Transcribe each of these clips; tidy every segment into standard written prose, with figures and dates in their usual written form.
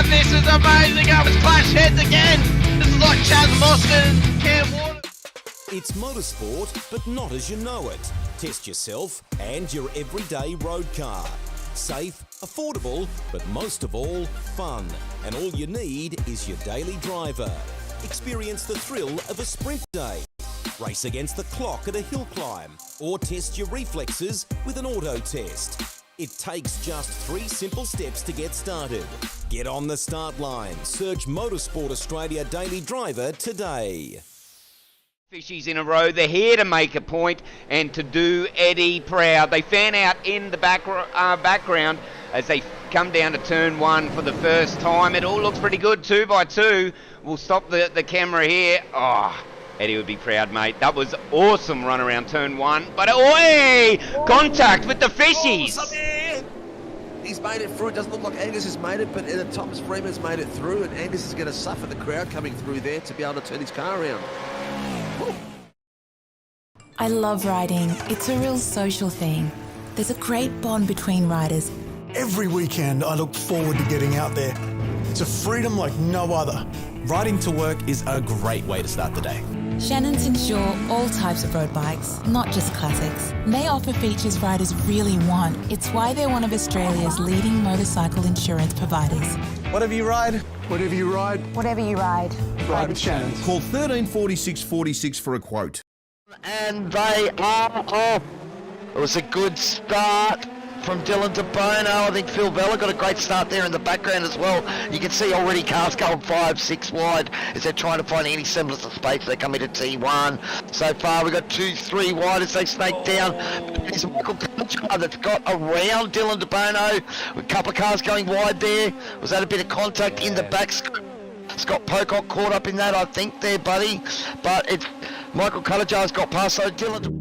CH31, this is amazing. I was clash heads again. This is like Chaz Mostert and Cam Waters. It's motorsport, but not as you know it. Test yourself and your everyday road car. Safe, affordable, but most of all, fun. And all you need is your daily driver. Experience the thrill of a sprint day. Race against the clock at a hill climb. Or test your reflexes with an auto test. It takes just 3 simple steps to get started. Get on the start line. Search Motorsport Australia Daily Driver today. Fishies in a row. They're here to make a point and to do Eddie proud. They fan out in the background as they come down to turn 1 for the first time. It all looks pretty good, 2 by 2. We'll stop the camera here. Oh, Eddie would be proud, mate. That was awesome run around turn 1. But contact with the fishies. He's made it through. It doesn't look like Angus has made it, but Thomas Freeman's made it through, and Angus is going to suffer the crowd coming through there to be able to turn his car around. I love riding. It's a real social thing. There's a great bond between riders. Every weekend I look forward to getting out there. It's a freedom like no other. Riding to work is a great way to start the day. Shannon's insure all types of road bikes, not just classics. They offer features riders really want. It's why they're one of Australia's leading motorcycle insurance providers. Whatever you ride. Whatever you ride. Whatever you ride. Ride with Shannon. Call 134646 for a quote. And they are off. It was a good start from Dylan DeBono. I think Phil Vella got a great start there in the background as well. You can see already cars going 5, 6 wide as they're trying to find any semblance of space. They come into T1. So far we've got 2, 3 wide as they snake down. It's Michael Conchar that's got around Dylan DeBono. A couple of cars going wide there. Was that a bit of contact in the back? Scott Pocock caught up in that, I think, there, buddy. But it's Michael Cuttajar's got past, so Dylan.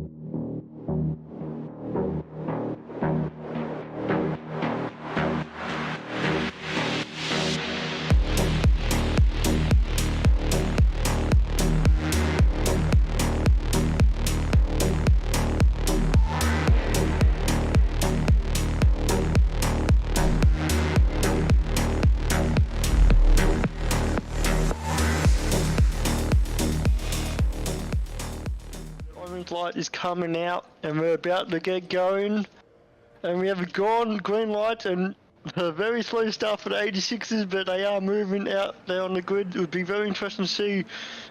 Light is coming out and we're about to get going, and we have a green light and a very slow start for the 86s, but they are moving out there on the grid. It would be very interesting to see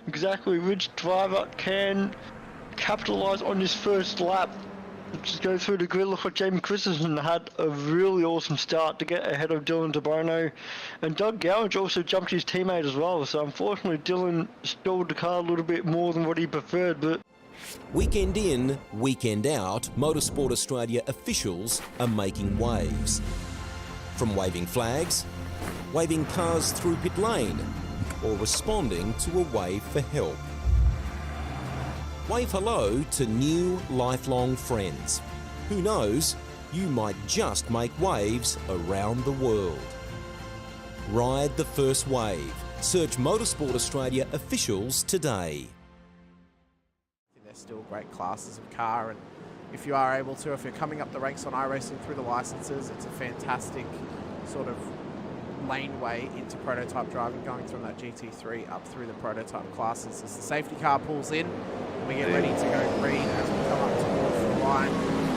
exactly which driver can capitalise on this first lap. Just go through the grid. Look like Jamie Christensen had a really awesome start to get ahead of Dylan DeBono, and Doug Gowage also jumped his teammate as well, so unfortunately Dylan stalled the car a little bit more than what he preferred. But Weekend in, weekend out, Motorsport Australia officials are making waves. From waving flags, waving cars through pit lane, or responding to a wave for help. Wave hello to new lifelong friends. Who knows, you might just make waves around the world. Ride the first wave. Search Motorsport Australia officials today. They're still great classes of car, and if you are able to, if you're coming up the ranks on iRacing through the licenses, it's a fantastic sort of laneway into prototype driving, going from that GT3 up through the prototype classes. As the safety car pulls in, we get ready to go green as we come up towards the line.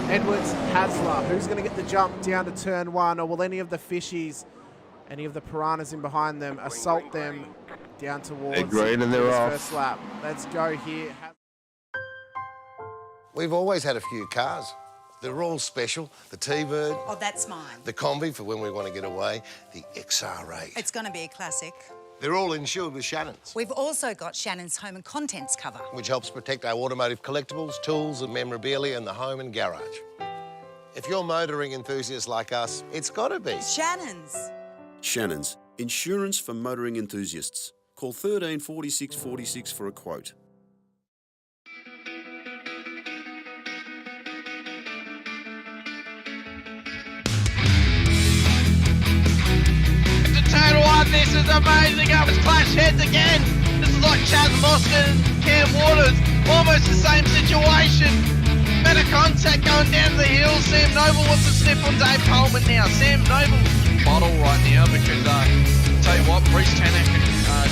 Edwards, Hasler, who's going to get the jump down to turn 1, or will any of the fishies, any of the piranhas in behind them, assault them down towards they're green and they're off. First lap. Let's go here. We've always had a few cars. They're all special. The T-Bird. Oh, that's mine. The Combi for when we want to get away. The XR8. It's going to be a classic. They're all insured with Shannon's. We've also got Shannon's home and contents cover, which helps protect our automotive collectibles, tools and memorabilia in the home and garage. If you're motoring enthusiasts like us, it's got to be Shannon's. Shannon's, insurance for motoring enthusiasts. Call 134646 for a quote. This is amazing. I was clash heads again. This is like Chaz Mostert and Cam Waters. Almost the same situation. Better contact going down the hill. Sam Noble wants to sniff on Dave Coleman now. Sam Noble bottle right now because tell you what, Bruce Tanak and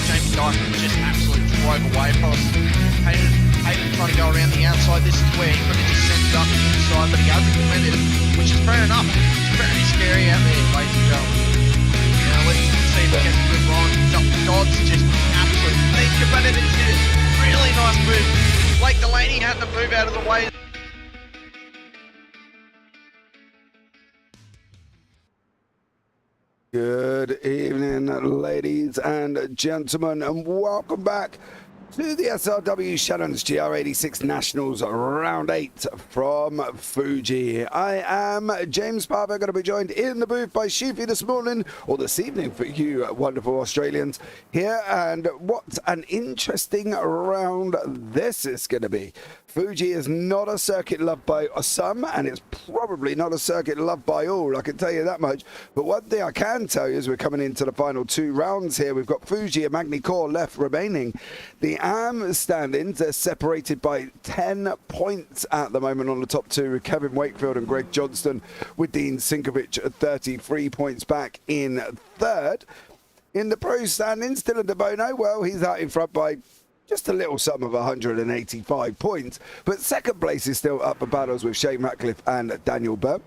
Jamie Dyke just absolutely drove away from us. Hayden trying to go around the outside. This is where he could have just sent it up the inside, but he hasn't committed, which is fair enough. It's very scary out there, ladies and gentlemen. Now let's see if we get a good run. Dodd's just absolutely thinking about it. It's a really nice move. Blake Delaney had to move out of the way. Good evening, ladies and gentlemen, and welcome back to the SRW Shannon's GR86 Nationals Round 8 from Fuji. I am James Parver, going to be joined in the booth by Sheafy this morning, or this evening for you wonderful Australians here, and what an interesting round this is going to be. Fuji is not a circuit loved by some, and it's probably not a circuit loved by all, I can tell you that much. But one thing I can tell you is we're coming into the final 2 rounds here. We've got Fuji and Magny-Cours left remaining. The AM standings, they're separated by 10 points at the moment on the top 2, with Kevin Wakefield and Greg Johnston, with Dean Sinkovich at 33 points back in 3rd. In the pro standings, Dylan De Bono, well, he's out in front by just a little sum of 185 points, but 2nd place is still up for battles with Shane Ratcliffe and Daniel Burr.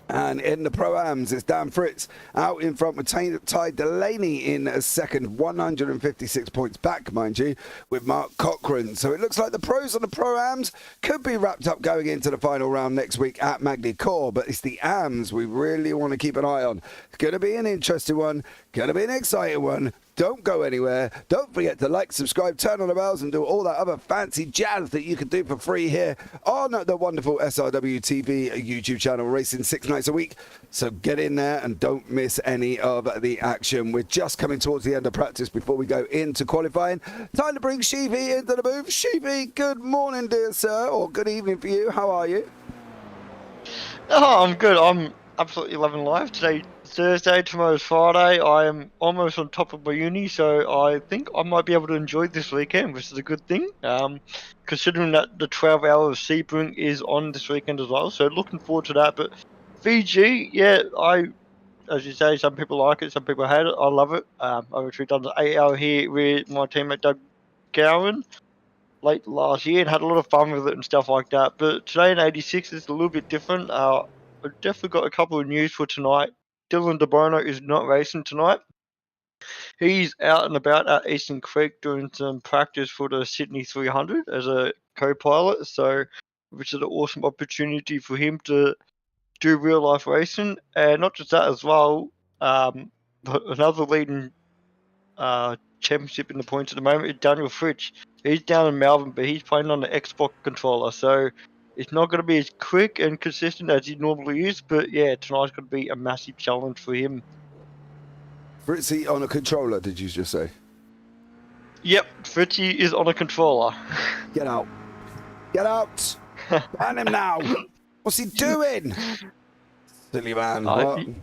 And in the Pro-Ams, it's Dan Fritz out in front with Ty Delaney in 2nd, 156 points back, mind you, with Mark Cochran. So it looks like the pros on the Pro-Ams could be wrapped up going into the final round next week at Magny-Cours, but it's the AMs we really want to keep an eye on. It's going to be an interesting one, going to be an exciting one. Don't go anywhere. Don't forget to like, subscribe, turn on the bells, and do all that other fancy jazz that you can do for free here on the wonderful SRWtv YouTube channel, racing 6 nights a week. So get in there and don't miss any of the action. We're just coming towards the end of practice before we go into qualifying. Time to bring Sheafy into the booth. Sheafy, good morning, dear sir, or good evening for you. How are you? Oh, I'm good. I'm absolutely loving life. Today, Thursday, tomorrow's Friday. I am almost on top of my uni, so I think I might be able to enjoy this weekend, which is a good thing. Considering that the 12 hour of Sebring is on this weekend as well, so looking forward to that. But Fiji, yeah, as you say, some people like it, some people hate it. I love it. I've actually done the 8 hour here with my teammate Doug Gowan late last year and had a lot of fun with it and stuff like that. But today in 86 is a little bit different. I've definitely got a couple of news for tonight. Dylan De Bono is not racing tonight. He's out and about at Eastern Creek doing some practice for the Sydney 300 as a co-pilot, so which is an awesome opportunity for him to do real life racing. And not just that as well, another leading championship in the points at the moment is Daniel Fritsch. He's down in Melbourne, but he's playing on the Xbox controller, so it's not going to be as quick and consistent as he normally is, but yeah, tonight's going to be a massive challenge for him. Fritzy on a controller, did you just say? Yep, Fritzy is on a controller. Get out. Get out! Ban him now! What's he doing? Silly man.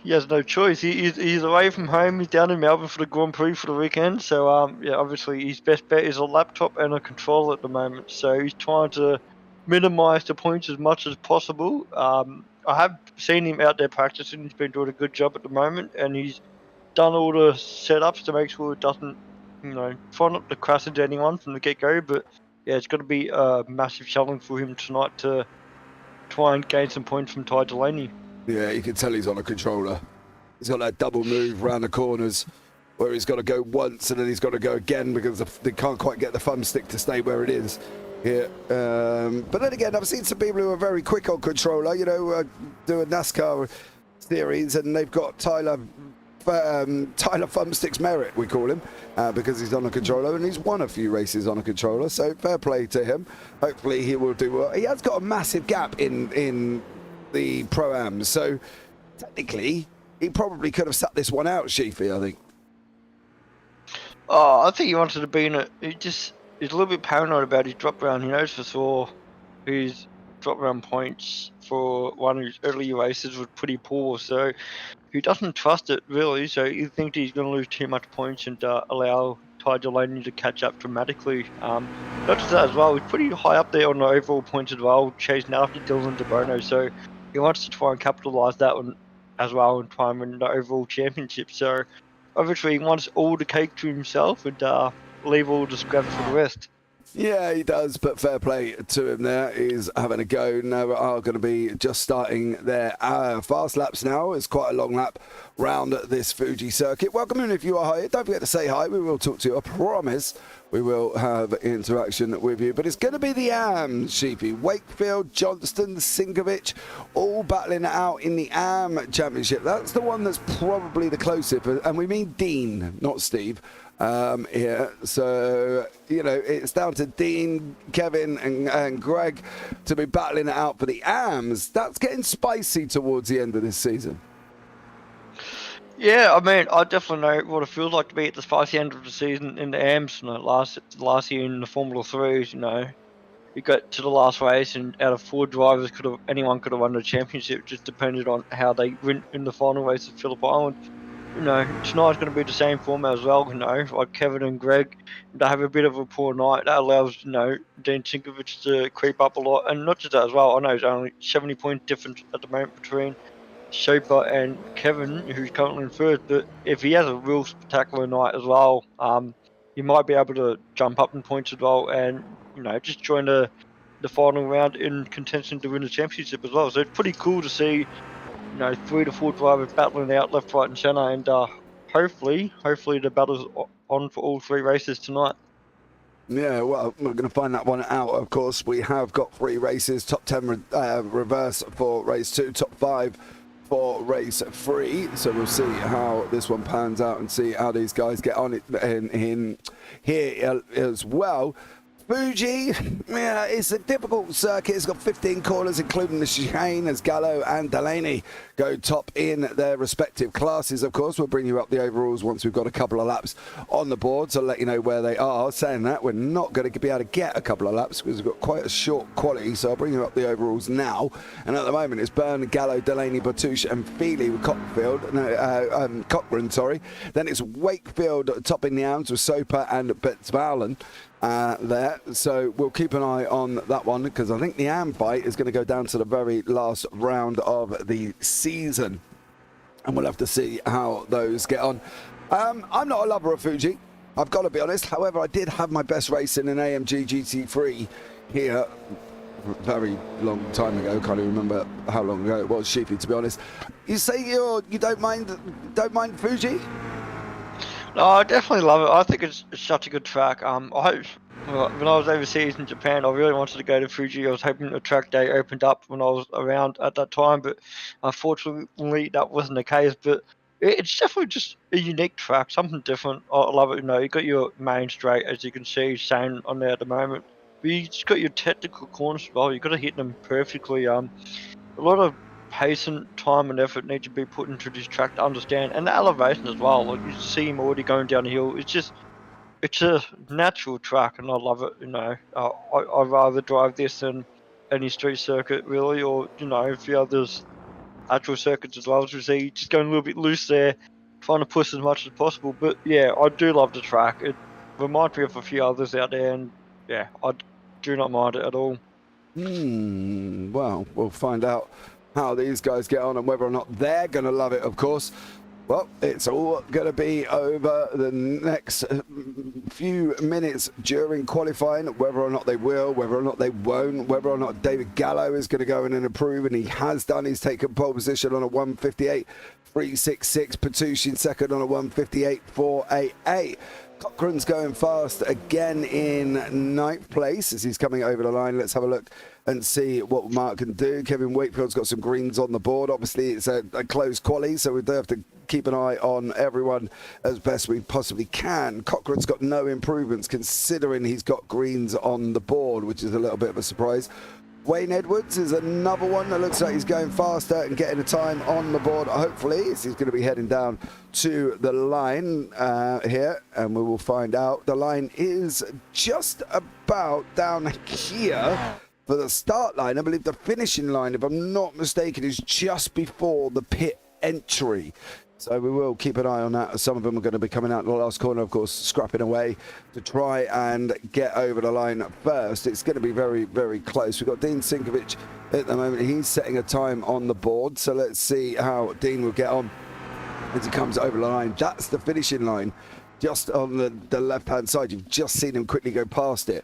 He has no choice. He's away from home. He's down in Melbourne for the Grand Prix for the weekend. So, yeah, obviously his best bet is a laptop and a controller at the moment. So he's trying to minimise the points as much as possible. I have seen him out there practicing. He's been doing a good job at the moment, and he's done all the setups to make sure it doesn't, try not to crash into anyone from the get-go. But yeah, it's going to be a massive challenge for him tonight to try and gain some points from Ty Delaney. Yeah, you can tell he's on a controller. He's got that double move round the corners where he's got to go once and then he's got to go again because they can't quite get the thumbstick to stay where it is. Yeah, but then again, I've seen some people who are very quick on controller, do a NASCAR series, and they've got Tyler Thumbsticks Merritt, we call him, because he's on a controller, and he's won a few races on a controller, so fair play to him. Hopefully he will do well. He has got a massive gap in the Pro-Am, so technically he probably could have sat this one out, Sheafy, I think. Oh, I think he wanted to be in it. He's a little bit paranoid about his drop round. He knows for sure his drop round points for one of his early races was pretty poor, so he doesn't trust it really, so he thinks he's going to lose too much points and allow Ty Delaney to catch up dramatically. Not just that as well, he's pretty high up there on the overall points as well, chasing after Dylan De Bono, so he wants to try and capitalise that one as well and try and win the overall championship. So obviously he wants all the cake to himself and leave all the scraps for the rest. Yeah, he does, but fair play to him there. He's having a go. Now we are going to be just starting their fast laps now. It's quite a long lap round this Fuji circuit. Welcome in if you are here. Don't forget to say hi. We will talk to you. I promise we will have interaction with you. But it's going to be the AMs, Sheepy. Wakefield, Johnston, Sinkovic, all battling it out in the AM Championship. That's the one that's probably the closest. And we mean Dean, not Steve. Here, so you know it's down to Dean, Kevin, and Greg to be battling it out for the AMs. That's getting spicy towards the end of this season. Yeah, I mean, I definitely know what it feels like to be at the spicy end of the season in the AMs. You know, last year in the Formula 3s, you know, you got to the last race, and out of 4 drivers, anyone could have won the championship. It just depended on how they went in the final race at Phillip Island. You know, tonight's going to be the same format as well, you know, like Kevin and Greg, they have a bit of a poor night. That allows, you know, Dean Sinkovic to creep up a lot. And not just that as well, I know there's only 70-point difference at the moment between Chopper and Kevin, who's currently in first, but if he has a real spectacular night as well, he might be able to jump up in points as well and, you know, just join the final round in contention to win the championship as well. So it's pretty cool to see, you know, 3 to 4 drivers battling out left, right and centre, and hopefully the battle's on for all 3 races tonight. Yeah, well, we're going to find that one out, of course. We have got 3 races, top 10 reverse for race 2, top 5 for race 3. So we'll see how this one pans out and see how these guys get on it in here as well. Fuji, yeah, it's a difficult circuit. It's got 15 corners, including the chicane, as Gallo and Delaney go top in their respective classes. Of course, we'll bring you up the overalls once we've got a couple of laps on the board, so I'll let you know where they are. Saying that, we're not going to be able to get a couple of laps because we've got quite a short quality, so I'll bring you up the overalls now. And at the moment, it's Byrne, Gallo, Delaney, Bertouche and Feely with Cochrane, sorry. Then it's Wakefield topping the AMs with Soper and Betzvalen. There, so we'll keep an eye on that one because I think the AM fight is going to go down to the very last round of the season, and we'll have to see how those get on. I'm not a lover of Fuji, I've got to be honest. However, I did have my best race in an AMG GT3 here a very long time ago. Can't even remember how long ago it was, Sheepy, to be honest. You say you don't mind Fuji? No, I definitely love it. I think it's such a good track. When I was overseas in Japan, I really wanted to go to Fuji. I was hoping the track day opened up when I was around at that time, but unfortunately that wasn't the case. But it's definitely just a unique track, something different. I love it. You know, you got your main straight, as you can see, Shane on there at the moment. But you just got your technical corners as well. You got to hit them perfectly. A lot of pace and time and effort need to be put into this track to understand, and the elevation as well. Like you see him already going down the hill. It's a natural track, and I love it. You know, I'd rather drive this than any street circuit really, or you know, a few others actual circuits as well. As you see, just going a little bit loose there, trying to push as much as possible. But yeah, I do love the track. It reminds me of a few others out there, and yeah, I do not mind it at all. Well, we'll find out how these guys get on and whether or not they're going to love it, of course. Well, it's all going to be over the next few minutes during qualifying, whether or not they will, whether or not they won't, whether or not David Gallo is going to go in and improve, and he has done. He's taken pole position on a 158.366, Petouche in second on a 158.488. Cochrane's going fast again in 9th place as he's coming over the line. Let's have a look and see what Mark can do. Kevin Wakefield's got some greens on the board. Obviously, it's a close quali, so we do have to keep an eye on everyone as best we possibly can. Cochrane's got no improvements considering he's got greens on the board, which is a little bit of a surprise. Wayne Edwards is another one that looks like he's going faster and getting a time on the board, hopefully. He's going to be heading down to the line here, and we will find out. The line is just about down here for the start line. I believe the finishing line, if I'm not mistaken, is just before the pit entry. So we will keep an eye on that. Some of them are going to be coming out the last corner, of course, scrapping away to try and get over the line first. It's going to be very, very close. We've got Dean Sinkovic at the moment. He's setting a time on the board. So let's see how Dean will get on as he comes over the line. That's the finishing line, just on the left-hand side. You've just seen him quickly go past it.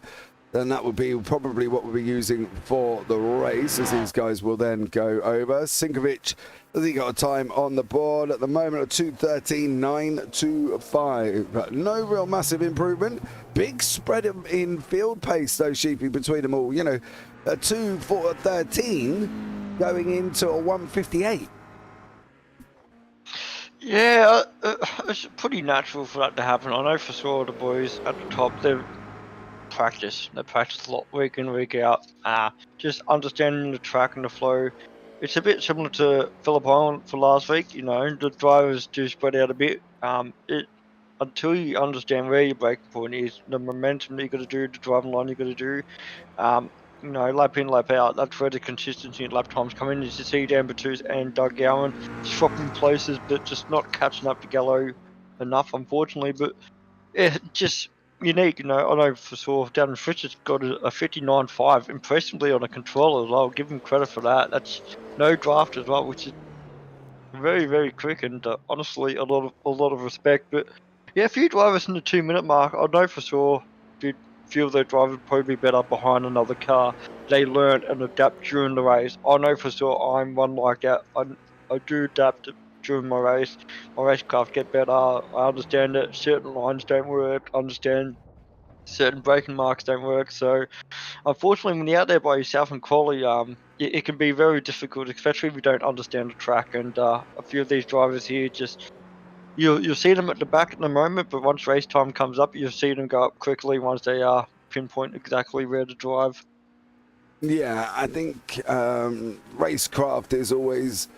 Then that would be probably what we'll be using for the race, as these guys will then go over. Sinkovic, has he got a time on the board at the moment of 2:13.925? No real massive improvement. Big spread in field pace, though, Sheepy, between them all. You know, a 2:13 going into a 1:58. Yeah, it's pretty natural for that to happen. I know for sure the boys at the top, they practice a lot week in, week out. Just understanding the track and the flow. It's a bit similar to Phillip Island for last week. You know, the drivers do spread out a bit. Until you understand where your breaking point is, the momentum that you got to do, the driving line you got to do. You know, lap in, lap out. That's where the consistency in lap times come in. Is you see Dan Batus and Doug Gowan swapping places, but just not catching up to Gallo enough, unfortunately. But yeah, just unique. You know, I know for sure Darren Fritz has got a 59.5 impressively on a controller as well. I'll give him credit for that. That's no draft as well, which is very, very quick, and honestly a lot of respect. But yeah, a few drivers in the 2-minute mark, I know for sure few of their drivers would probably be better behind another car. They learn and adapt during the race. I know for sure I'm one like that. I do adapt during my race. My racecraft get better. I understand that certain lines don't work. I understand certain braking marks don't work. So unfortunately, when you're out there by yourself in quali, it can be very difficult, especially if you don't understand the track. And a few of these drivers here just You'll see them at the back at the moment, but once race time comes up, you'll see them go up quickly once they pinpoint exactly where to drive. Yeah, I think racecraft is always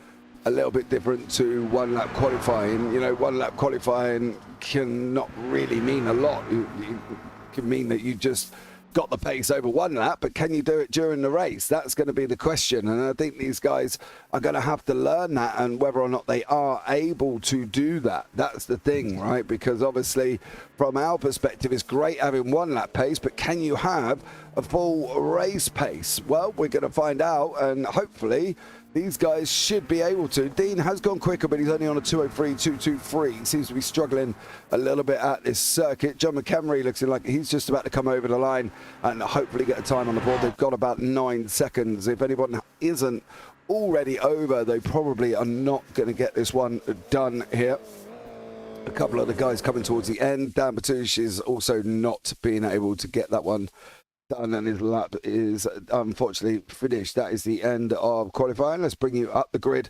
a little bit different to one-lap qualifying. You know, one-lap qualifying can not really mean a lot. It can mean that you just got the pace over one lap, but can you do it during the race? That's going to be the question, and I think these guys are going to have to learn that, and whether or not they are able to do that, that's the thing, right? Because obviously from our perspective it's great having one lap pace, but can you have a full race pace? Well, we're going to find out, and hopefully these guys should be able to. Dean has gone quicker, but he's only on a 2:03.223. He seems to be struggling a little bit at this circuit. John McHenry looks like he's just about to come over the line and hopefully get a time on the board. They've got about 9 seconds. If anyone isn't already over, they probably are not going to get this one done here. A couple of the guys coming towards the end. Dan Batus is also not being able to get that one done, and his lap is unfortunately finished. That is the end of qualifying. Let's bring you up the grid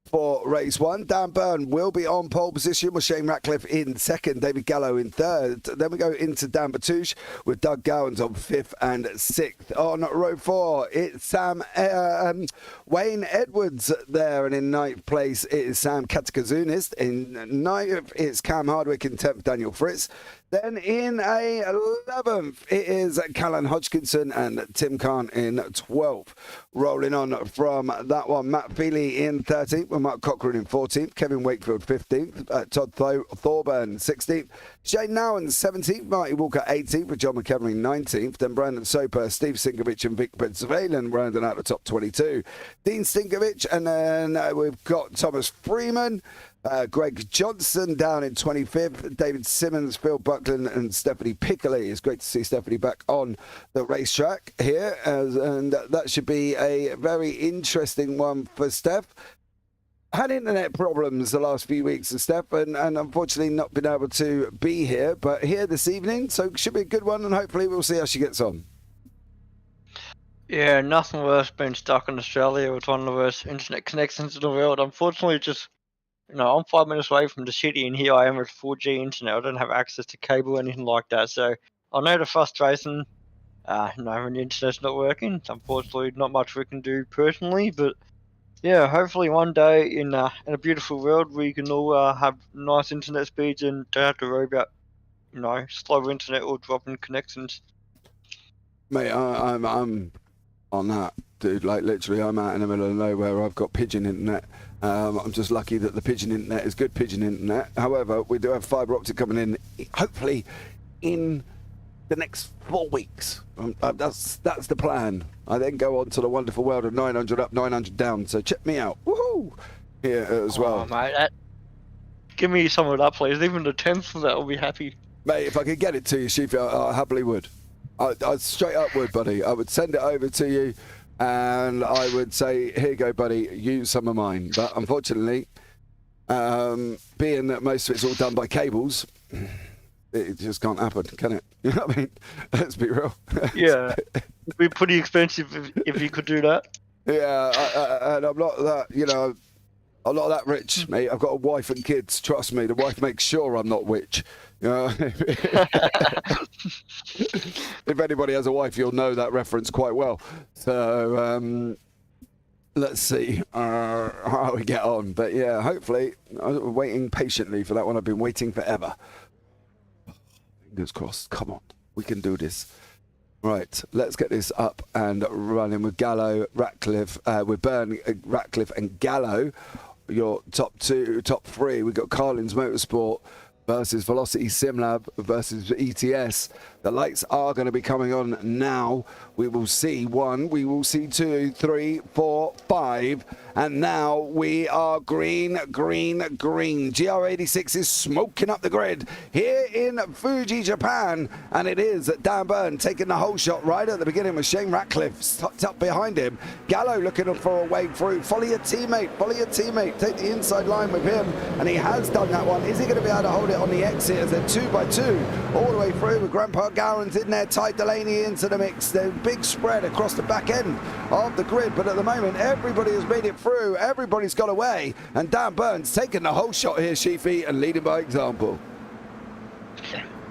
for race one. Dan Byrne will be on pole position with Shane Ratcliffe in second, David Gallo in third. Then we go into Dan Batus with Doug Gowans on fifth and sixth. On row four, it's Wayne Edwards there, and in ninth place it is Sam Katakazunis. In ninth, it's Cam Hardwick. In 10th, Daniel Fritz. Then in 11th, it is Callan Hodgkinson and Tim Khan in 12th. Rolling on from that one, Matt Feely in 13th, with Mark Cochrane in 14th, Kevin Wakefield 15th, Todd Thorburn 16th, Shane Nowen 17th, Marty Walker 18th, with John McHenry 19th, then Brandon Soper, Steve Sinkovic and Vic Pennsylvania rounding out the top 22. Dean Sinkovic, and then we've got Thomas Freeman, Greg Johnson down in 25th, David Simmons, Phil Buckland and Stephanie Piccoli. It's great to see Stephanie back on the racetrack here, and that should be a very interesting one for Steph. Had internet problems the last few weeks of Steph, and unfortunately not been able to be here, but here this evening, so it should be a good one, and hopefully we'll see how she gets on. Yeah, nothing worse being stuck in Australia with one of the worst internet connections in the world. Unfortunately, just I'm 5 minutes away from the city, and here I am with 4G internet. I don't have access to cable or anything like that, so I know the frustration. When the internet's not working, unfortunately, not much we can do personally. But yeah, hopefully one day in a beautiful world we can all have nice internet speeds and don't have to worry about slow internet or dropping connections. Mate, I'm on that, dude. Like literally, I'm out in the middle of nowhere. I've got pigeon internet I'm just lucky that the pigeon internet is good pigeon internet. However, we do have fibre optic coming in, hopefully, in the next 4 weeks. That's the plan. I then go on to the wonderful world of 900 up, 900 down. So check me out. Woohoo! Here as well. Mate, give me some of that, please. Even the 10th of that will be happy. Mate, if I could get it to you, Sheafy, I happily would. I straight up would, buddy. I would send it over to you, and I would say, here you go, buddy, use some of mine. But unfortunately, being that most of it's all done by cables, it just can't happen, can it? You know what I mean? Let's be real. Yeah, it'd be pretty expensive if you could do that. Yeah, and I'm not that, you know, I'm not that rich, mate. I've got a wife and kids. Trust me, the wife makes sure I'm not rich. You know? If anybody has a wife, you'll know that reference quite well. So let's see how we get on. But yeah, hopefully, I'm waiting patiently for that one. I've been waiting forever. Fingers crossed. Come on, we can do this. Right, let's get this up and running with Gallo, Ratcliffe, with Byrne, Ratcliffe and Gallo. Your top three. We've got Carlin's Motorsport versus Velocity SimLab versus ETS. The lights are going to be coming on now. We will see 1, we will see 2, 3, 4, 5, and now we are green, green, green. GR86 is smoking up the grid here in Fuji, Japan, and it is Dan Byrne taking the whole shot right at the beginning with Shane Ratcliffe tucked up behind him. Gallo looking for a way through. Follow your teammate, take the inside line with him, and he has done that one. Is he going to be able to hold it on the exit as they're 2 by 2 all the way through with Grandpa Gowran's in there, Ty Delaney into the mix. There's big spread across the back end of the grid, but at the moment everybody has made it through, everybody's got away, and Dan Byrne's taking the whole shot here, Sheafy, and leading by example.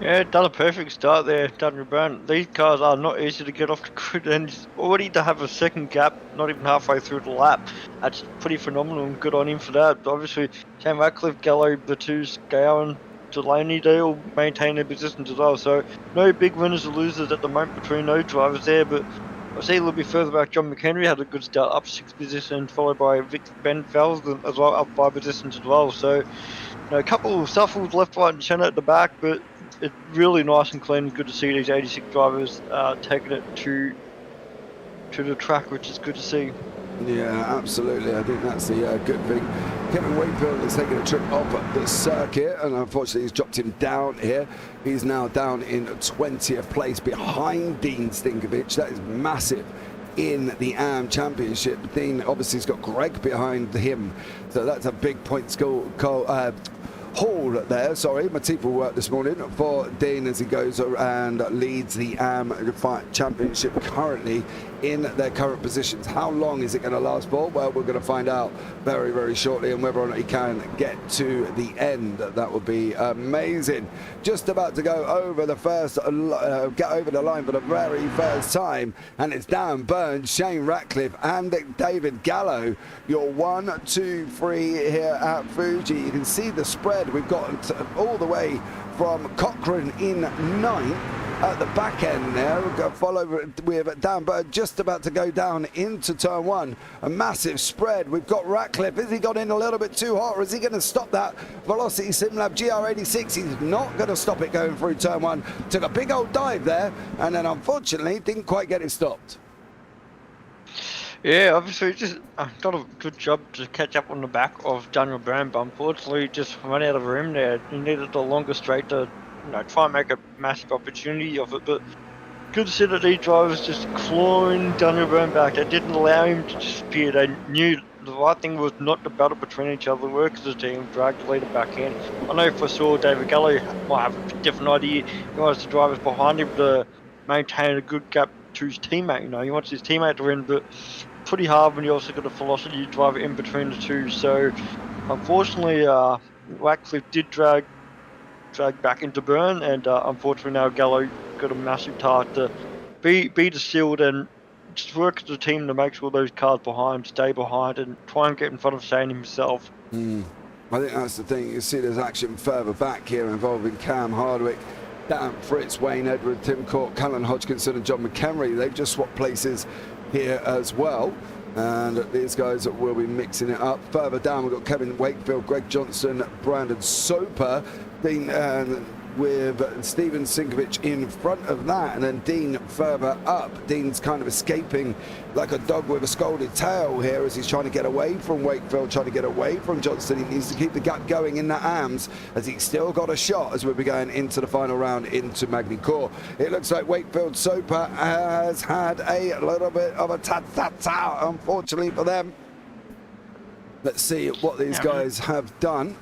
Yeah, done a perfect start there, Daniel Byrne. These cars are not easy to get off the grid, and already to have a second gap, not even halfway through the lap, that's pretty phenomenal, and good on him for that. Obviously, Shane Ratcliffe, Gallo, Batus, Gowan, Delaney, they all maintain their positions as well, so no big winners or losers at the moment between those drivers there. But I see a little bit further back, John McHenry had a good start, up 6 positions, followed by Ben Felsen as well, up 5 positions as well. So, you know, a couple of shuffles left, right and centre at the back, but it's really nice and clean and good to see these 86 drivers taking it to the track, which is good to see. Yeah, absolutely. I think that's the good thing. Kevin Wakefield is taking a trip off the circuit, and unfortunately he's dropped him down here. He's now down in 20th place behind Dean Stinkovich. That is massive in the AM Championship. Dean obviously has got Greg behind him, so that's a big points haul there. Sorry, my teeth will work this morning for Dean as he goes and leads the AM Championship currently in their current positions. How long is it going to last for? Well, we're going to find out very, very shortly, and whether or not he can get to the end. That would be amazing. Just about to go over the first, get over the line for the very first time, and it's Dan Byrne, Shane Ratcliffe, and David Gallo. Your 1, 2, 3 here at Fuji. You can see the spread. We've got all the way from Cochrane in 9th. At the back end there, we've got followed with Dan Byrne just about to go down into turn 1. A massive spread. We've got Ratcliffe. Has he got in a little bit too hot, or is he going to stop that Velocity SimLab GR86? He's not going to stop it going through turn 1. Took a big old dive there, and then unfortunately didn't quite get it stopped. Yeah, obviously just done a good job to catch up on the back of Daniel Byrne, but unfortunately just ran out of room there. He needed the longer straight to, you know, try and make a massive opportunity of it, but good to see that these drivers just clawing Daniel Byrne back. They didn't allow him to disappear. They knew the right thing was not to battle between each other, work as a team, drag the leader back in. I know for sure David Gallo might have a different idea. He wants the drivers behind him to maintain a good gap to his teammate. You know, he wants his teammate to win, but pretty hard when you also got a Velocity driver in between the two. So unfortunately, Ratcliffe did drag back into Byrne, and unfortunately now Gallo got a massive task to be the shield and just work as a team to make sure those cars behind stay behind and try and get in front of Shane himself. I think that's the thing. You see there's action further back here involving Cam Hardwick, Dan Fritz, Wayne Edward, Tim Court, Callan Hodgkinson and John McHenry. They've just swapped places here as well. And these guys will be mixing it up. Further down, we've got Kevin Wakefield, Greg Johnson, Brandon Soper, Dean, with Stephen Sinkovich in front of that, and then Dean further up. Dean's kind of escaping like a dog with a scalded tail here as he's trying to get away from Wakefield, trying to get away from Johnson. He needs to keep the gap going in the AMS as he's still got a shot as we'll be going into the final round into Magny-Cours. It looks like Wakefield Soper has had a little bit of a ta-ta-ta, unfortunately for them. Let's see what these guys have done.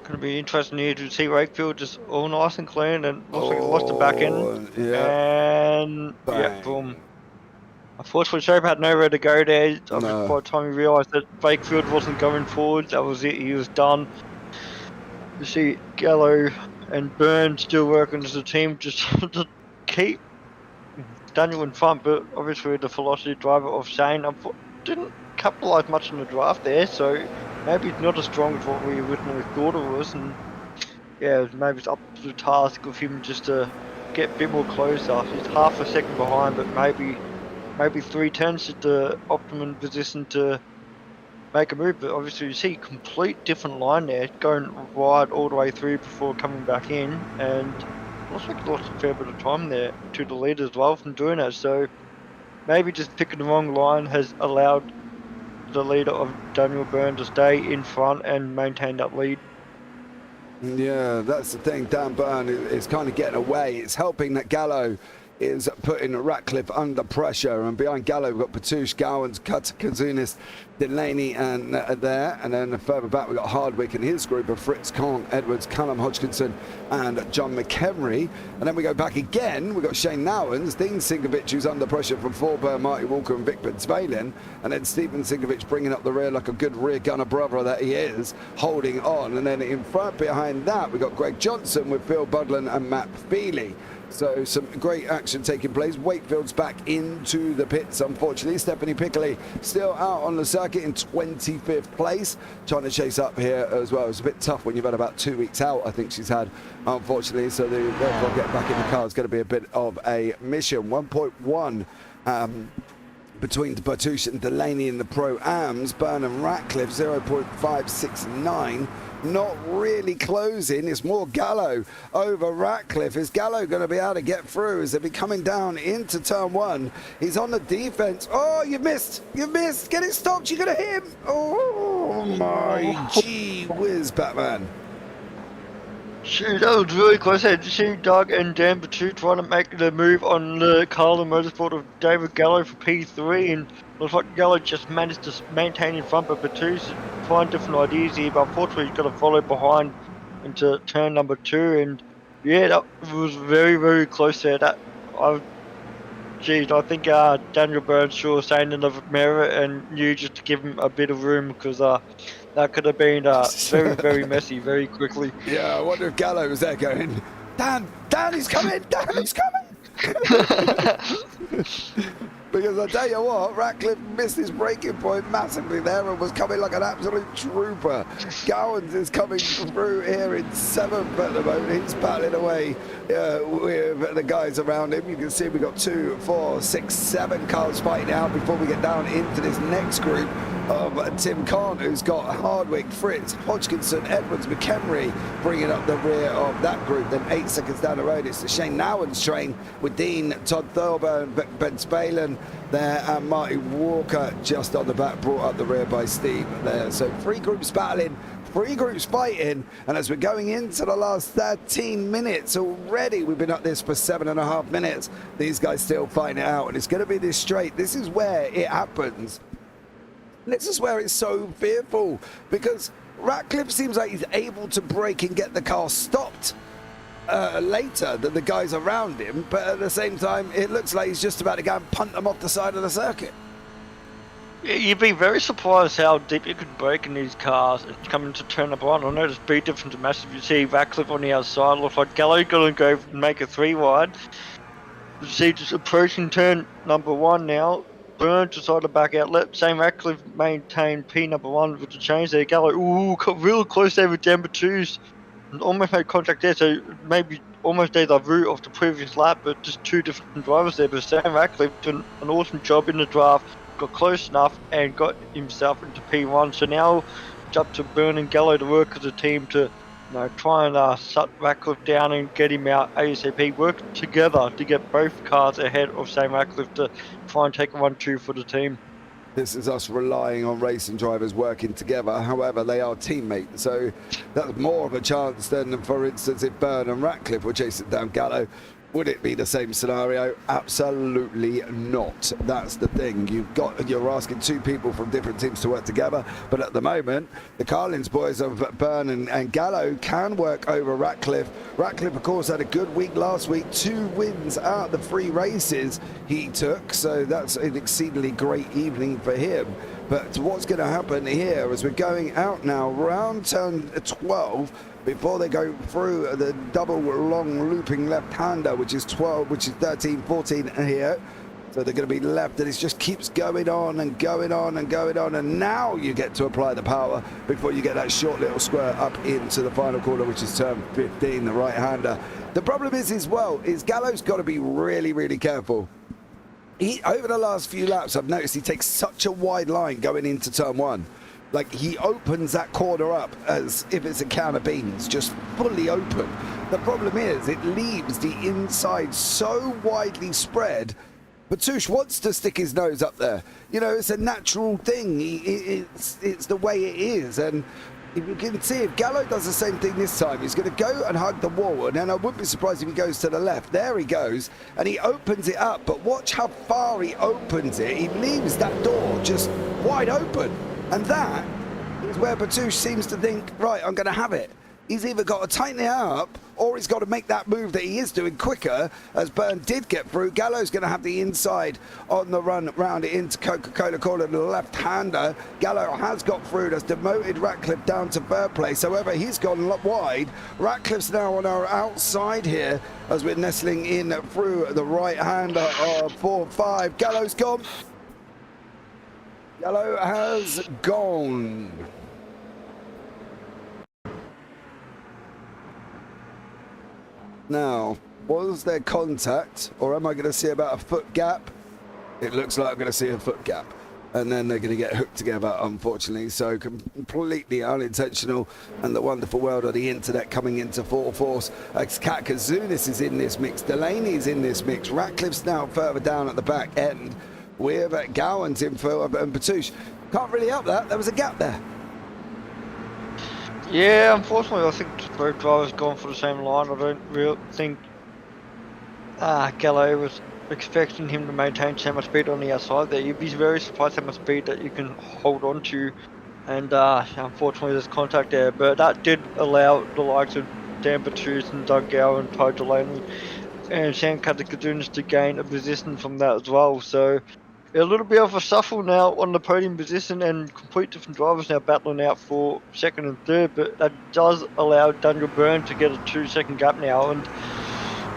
Going to be interesting here to see Wakefield just all nice and clean, and looks like he lost the back end. And yeah, boom. Unfortunately, Soap had nowhere to go there. By the time he realised that Wakefield wasn't going forward, that was it. He was done. You see Gallo and Byrne still working as a team just to keep Daniel in front, but obviously the velocity driver of Shane didn't capitalise much on the draft there, so maybe it's not as strong as what we originally thought it was, and yeah, maybe it's up to the task of him just to get a bit more closer. He's half a second behind, but maybe 3/10 is the optimum position to make a move. But obviously you see complete different line there, going wide all the way through before coming back in, and looks like he lost a fair bit of time there to the lead as well from doing that. So maybe just picking the wrong line has allowed the leader of Daniel Byrne to stay in front and maintain that lead. Yeah, that's the thing. Dan Byrne is kind of getting away. It's helping that Gallo is putting Ratcliffe under pressure, and behind Gallo we've got Patouche, Gowans, Kazunis, Delaney and there, and then further back we've got Hardwick and his group of Fritz Kong, Edwards, Callum Hodgkinson and John McHenry, and then we go back again, we've got Shane Nowens, Dean Sinkovich who's under pressure from Forburn, Marty Walker and Vic Bensvalen, and then Stephen Sinkovich bringing up the rear like a good rear gunner brother that he is, holding on, and then in front behind that we've got Greg Johnson with Phil Budland and Matt Feely. So some great action taking place. Wakefield's back into the pits, unfortunately. Stephanie Piccoli still out on the circuit in 25th place, trying to chase up here as well. It's a bit tough when you've had about 2 weeks out, I think she's had, unfortunately. So therefore getting back in the car is going to be a bit of a mission. 1.1 between Bertouche and Delaney in the Pro-Ams. Byrne and Ratcliffe 0.569. Not really closing. It's more Gallo over Ratcliffe. Is Gallo going to be able to get through as they'll be coming down into turn one? He's on the defense. Oh, you've missed. You've missed. Get it stopped. You're going to hit him. Oh, my gee whiz, Batman. Shoot, that was really close. I had to see Doug and Dan Batu trying to make the move on the Carlin Motorsport of David Gallo for P3, and looks like Gallo just managed to maintain in front, but Batu's trying different ideas here, but unfortunately he's got to follow behind into turn number 2, and yeah, that was very, very close there. I think Daniel Byrne sure saying in the mirror and knew just to give him a bit of room, because that could have been very, very messy very quickly. Yeah, I wonder if Gallo was there going, Dan, he's coming, Dan, he's coming. Because I tell you what, Ratcliffe missed his breaking point massively there and was coming like an absolute trooper. Gowans is coming through here in 7th at the moment. He's battling away with the guys around him. You can see we've got 2, 4, 6, 7 cars fighting out before we get down into this next group of Tim Kahn, who's got Hardwick, Fritz, Hodgkinson, Edwards, McHenry bringing up the rear of that group. Then 8 seconds down the road, it's the Shane Nowens train with Dean, Todd Thorburn, Ben Spalen there, and Marty Walker just on the back, brought up the rear by Steve there. So 3 groups battling, 3 groups fighting, and as we're going into the last 13 minutes already, we've been up this for 7.5 minutes, these guys still fighting it out, and it's going to be this straight. This is where it happens. This is where it's so fearful, because Ratcliffe seems like he's able to brake and get the car stopped later than the guys around him, but at the same time it looks like he's just about to go and punt them off the side of the circuit. Yeah, you'd be very surprised how deep you could brake in these cars coming to turn up 1. I know the speed difference is massive. You see Ratcliffe on the outside, looks like Gallo going to go and make a 3 wide. You see just approaching turn number 1 now. Byrne decided to back out. Let Shane Ratcliffe maintain P number 1 with the change there. Gallo, got real close there with Dan Batu's. Almost made contact there, so maybe almost deja vu of the previous lap, but just two different drivers there. But Sam Ratcliffe did an awesome job in the draft, got close enough and got himself into P1. So now it's up to Byrne and Gallo to work as a team to try and shut Ratcliffe down and get him out ASAP. Work together to get both cars ahead of Sam Ratcliffe to try and take a 1-2 for the team. This is us relying on racing drivers working together. However, they are teammates, so that's more of a chance than, for instance, if Byrne and Ratcliffe were chasing down Gallo. Would it be the same scenario? Absolutely not. That's the thing. You're asking two people from different teams to work together, but at the moment, the Carlins boys of Byrne and Gallo can work over Ratcliffe. Ratcliffe, of course, had a good week last week. 2 wins out of the 3 races he took, so that's an exceedingly great evening for him. But what's going to happen here as we're going out now, round turn 12, before they go through the double long looping left-hander, which is 13, 14 here. So they're going to be left, and it just keeps going on and going on and going on, and now you get to apply the power before you get that short little square up into the final corner, which is turn 15, the right-hander. The problem is Gallo's got to be really, really careful. Over the last few laps, I've noticed he takes such a wide line going into turn 1. Like, he opens that corner up as if it's a can of beans, just fully open. The problem is it leaves the inside so widely spread. Batouche wants to stick his nose up there. It's a natural thing. It's the way it is. And you can see if Gallo does the same thing this time, he's going to go and hug the wall. And then I wouldn't be surprised if he goes to the left. There he goes. And he opens it up. But watch how far he opens it. He leaves that door just wide open. And that is where Batouche seems to think, right, I'm going to have it. He's either got to tighten it up or he's got to make that move that he is doing quicker, as Byrne did get through. Gallo's going to have the inside on the run round it into Coca-Cola corner, the left-hander. Gallo has got through, has demoted Ratcliffe down to third place. However, he's gone wide. Ratcliffe's now on our outside here as we're nestling in through the right-hander of 4-5. Gallo's gone. Gallo has gone. Now, was there contact, or am I going to see about a foot gap? It looks like I'm going to see a foot gap. And then they're going to get hooked together, unfortunately. So completely unintentional, and the wonderful world of the internet coming into full force. Kat Kazunis is in this mix. Delaney's in this mix. Ratcliffe's now further down at the back end. With Gowan's info and Batouche. Can't really help that. There was a gap there. Yeah, unfortunately, I think both drivers gone for the same line. I don't really think Gallo was expecting him to maintain so much speed on the outside there. You'd be very surprised how much speed that you can hold on to. And unfortunately, there's contact there. But that did allow the likes of Dan Batouche and Doug Gowan and Ty Delaney and Sam Katakadunas to gain a position from that as well. So a little bit of a shuffle now on the podium position, and complete different drivers now battling out for second and third, but that does allow Daniel Byrne to get a 2-second gap now. And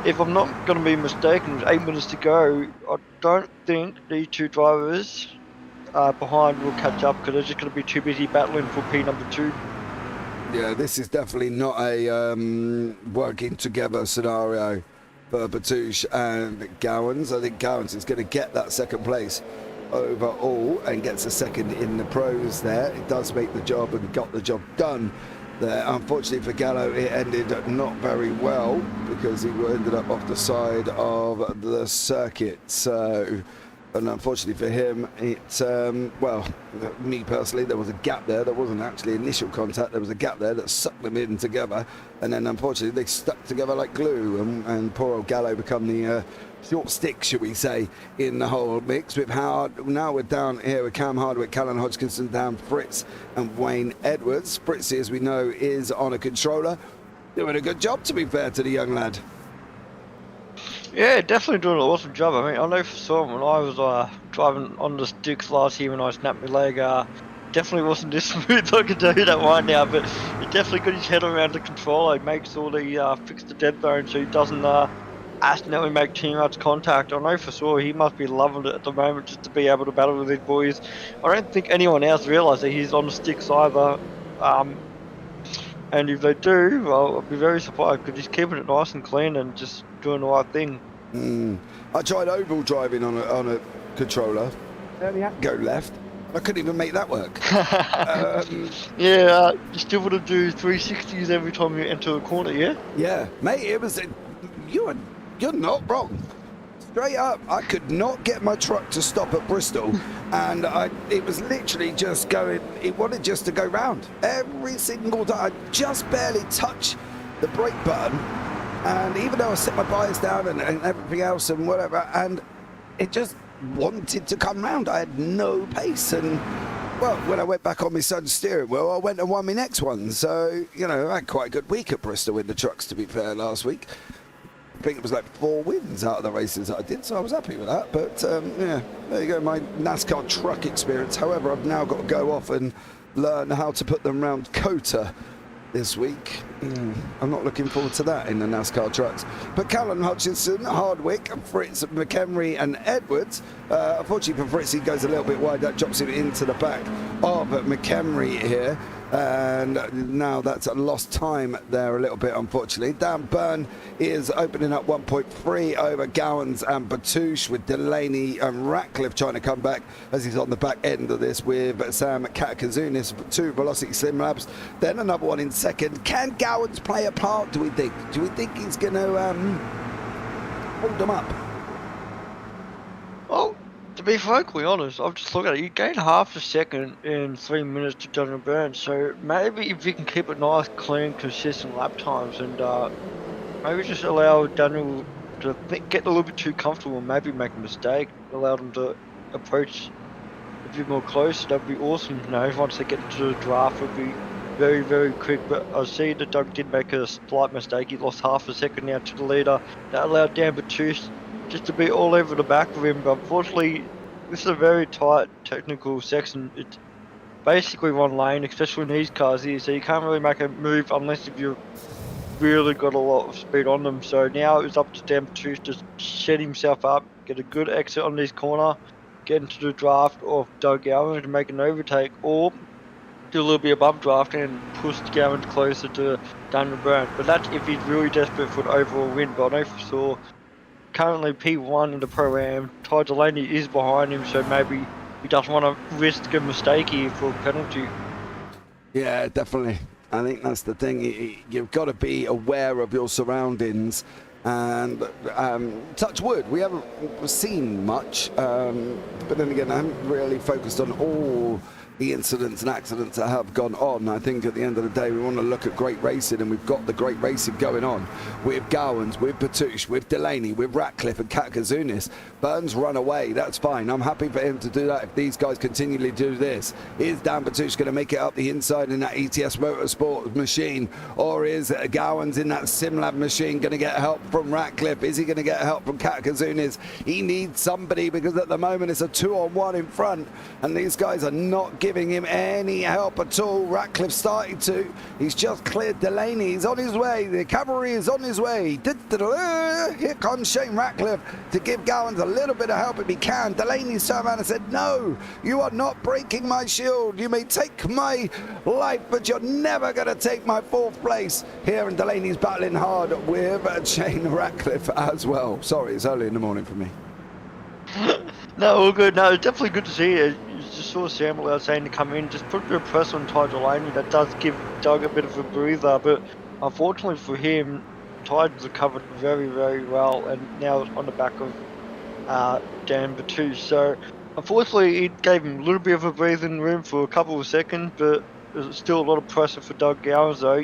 if I'm not going to be mistaken, with 8 minutes to go, I don't think these two drivers behind will catch up, because they're just going to be too busy battling for P number 2. Yeah, this is definitely not a working together scenario for Batouche and Gowans. I think Gowans is going to get that second place overall and gets a second in the pros there. It does make the job and got the job done there. Unfortunately for Gallo, it ended not very well because he ended up off the side of the circuit. So, and unfortunately for him, well, me personally, there was a gap there. There wasn't actually initial contact. There was a gap there that sucked them in together. And then unfortunately, they stuck together like glue. And poor old Gallo become the short stick, should we say, in the whole mix. With Howard, now we're down here with Cam Hardwick, Callan Hodgkinson, Dan Fritz and Wayne Edwards. Fritzy, as we know, is on a controller. Doing a good job, to be fair to the young lad. Yeah, definitely doing an awesome job. I mean, I know for sure when I was driving on the sticks last year when I snapped my leg, definitely wasn't this smooth, I can tell you that right now, but he definitely got his head around the controller. He makes sure that he fixed the dead zone so he doesn't accidentally make too much contact. I know for sure he must be loving it at the moment just to be able to battle with these boys. I don't think anyone else realised that he's on the sticks either. And if they do, well, I'll be very surprised because he's keeping it nice and clean and just doing the right thing. I tried oval driving on a controller. I only had to go left. I couldn't even make that work. Yeah, you still want to do 360s every time you enter a corner, yeah? Yeah, mate, it was... You're not wrong. Straight up, I could not get my truck to stop at Bristol, and it was literally just going, it wanted just to go round. Every single time, I just barely touched the brake button, and even though I set my bias down and everything else and whatever, and it just wanted to come round. I had no pace, and well, when I went back on my son's steering wheel, I went and won my next one. So, you know, I had quite a good week at Bristol in the trucks, to be fair, last week. I think it was like 4 wins out of the races that I did, so I was happy with that. But yeah, there you go, my NASCAR truck experience. However, I've now got to go off and learn how to put them round Cota this week. I'm not looking forward to that in the NASCAR trucks. But Callum Hutchinson, Hardwick, Fritz, McHenry and Edwards. Unfortunately for Fritz, he goes a little bit wide. That drops him into the back of McHenry here. And now that's a lost time there a little bit, unfortunately. Dan Byrne is opening up 1.3 over Gowans and Batouche, with Delaney and Ratcliffe trying to come back as he's on the back end of this with Sam Katakazunis, 2 Velocity Slim Labs. Then another one in second. Can Gowans play a part, do we think? Do we think he's going to hold them up? Well, to be frankly honest, I've just looked at it. You gained half a second in 3 minutes to Daniel Byrne, so maybe if you can keep it nice, clean, consistent lap times, and maybe just allow Daniel to get a little bit too comfortable and maybe make a mistake, allow them to approach a bit more close. That'd be awesome. You know, once they get into the draft, it'll be very, very quick. But I see that Doug did make a slight mistake. He lost half a second now to the leader. That allowed Dan Batouche just to be all over the back of him, but unfortunately this is a very tight technical section. It's basically one lane, especially in these cars here, so you can't really make a move unless if you've really got a lot of speed on them. So now it's up to Dan Batouche to shed himself up, get a good exit on this corner, get into the draft of Doug Gowan to make an overtake, or do a little bit above draft and push Gowan closer to Daniel Byrne. But that's if he's really desperate for an overall win. But I know for sure currently P1 in the Pro-Am, Ty Delaney is behind him, so maybe he doesn't want to risk a mistake here for a penalty. Yeah, definitely. I think that's the thing. You've got to be aware of your surroundings. And touch wood, we haven't seen much, but then again, I haven't really focused on all the incidents and accidents that have gone on. I think at the end of the day, we want to look at great racing, and we've got the great racing going on with Gowans, with Batouche, with Delaney, with Ratcliffe and Katakazunis. Burns run away, that's fine. I'm happy for him to do that if these guys continually do this. Is Dan Batouche going to make it up the inside in that ETS Motorsport machine, or is Gowans in that SimLab machine going to get help from Ratcliffe? Is he going to get help from Katakazunis? He needs somebody, because at the moment it's a 2-on-1 in front, and these guys are not giving him any help at all. Ratcliffe starting to. He's just cleared Delaney. He's on his way. The cavalry is on his way. Here comes Shane Ratcliffe to give Gowans a little bit of help if he can. Delaney's turned around and said, "No, you are not breaking my shield. You may take my life, but you're never going to take my 4th place." Here, and Delaney's battling hard with Shane Ratcliffe as well. Sorry, it's early in the morning for me. No, all good. No, it's definitely good to see you. You just saw Samuel out saying to come in, just put a press on Ty Delaney. That does give Doug a bit of a breather, but unfortunately for him, Ty's recovered very, very well, and now it's on the back of Dan Batouche. So unfortunately, it gave him a little bit of a breathing room for a couple of seconds, but there's still a lot of pressure for Doug Gowans, though.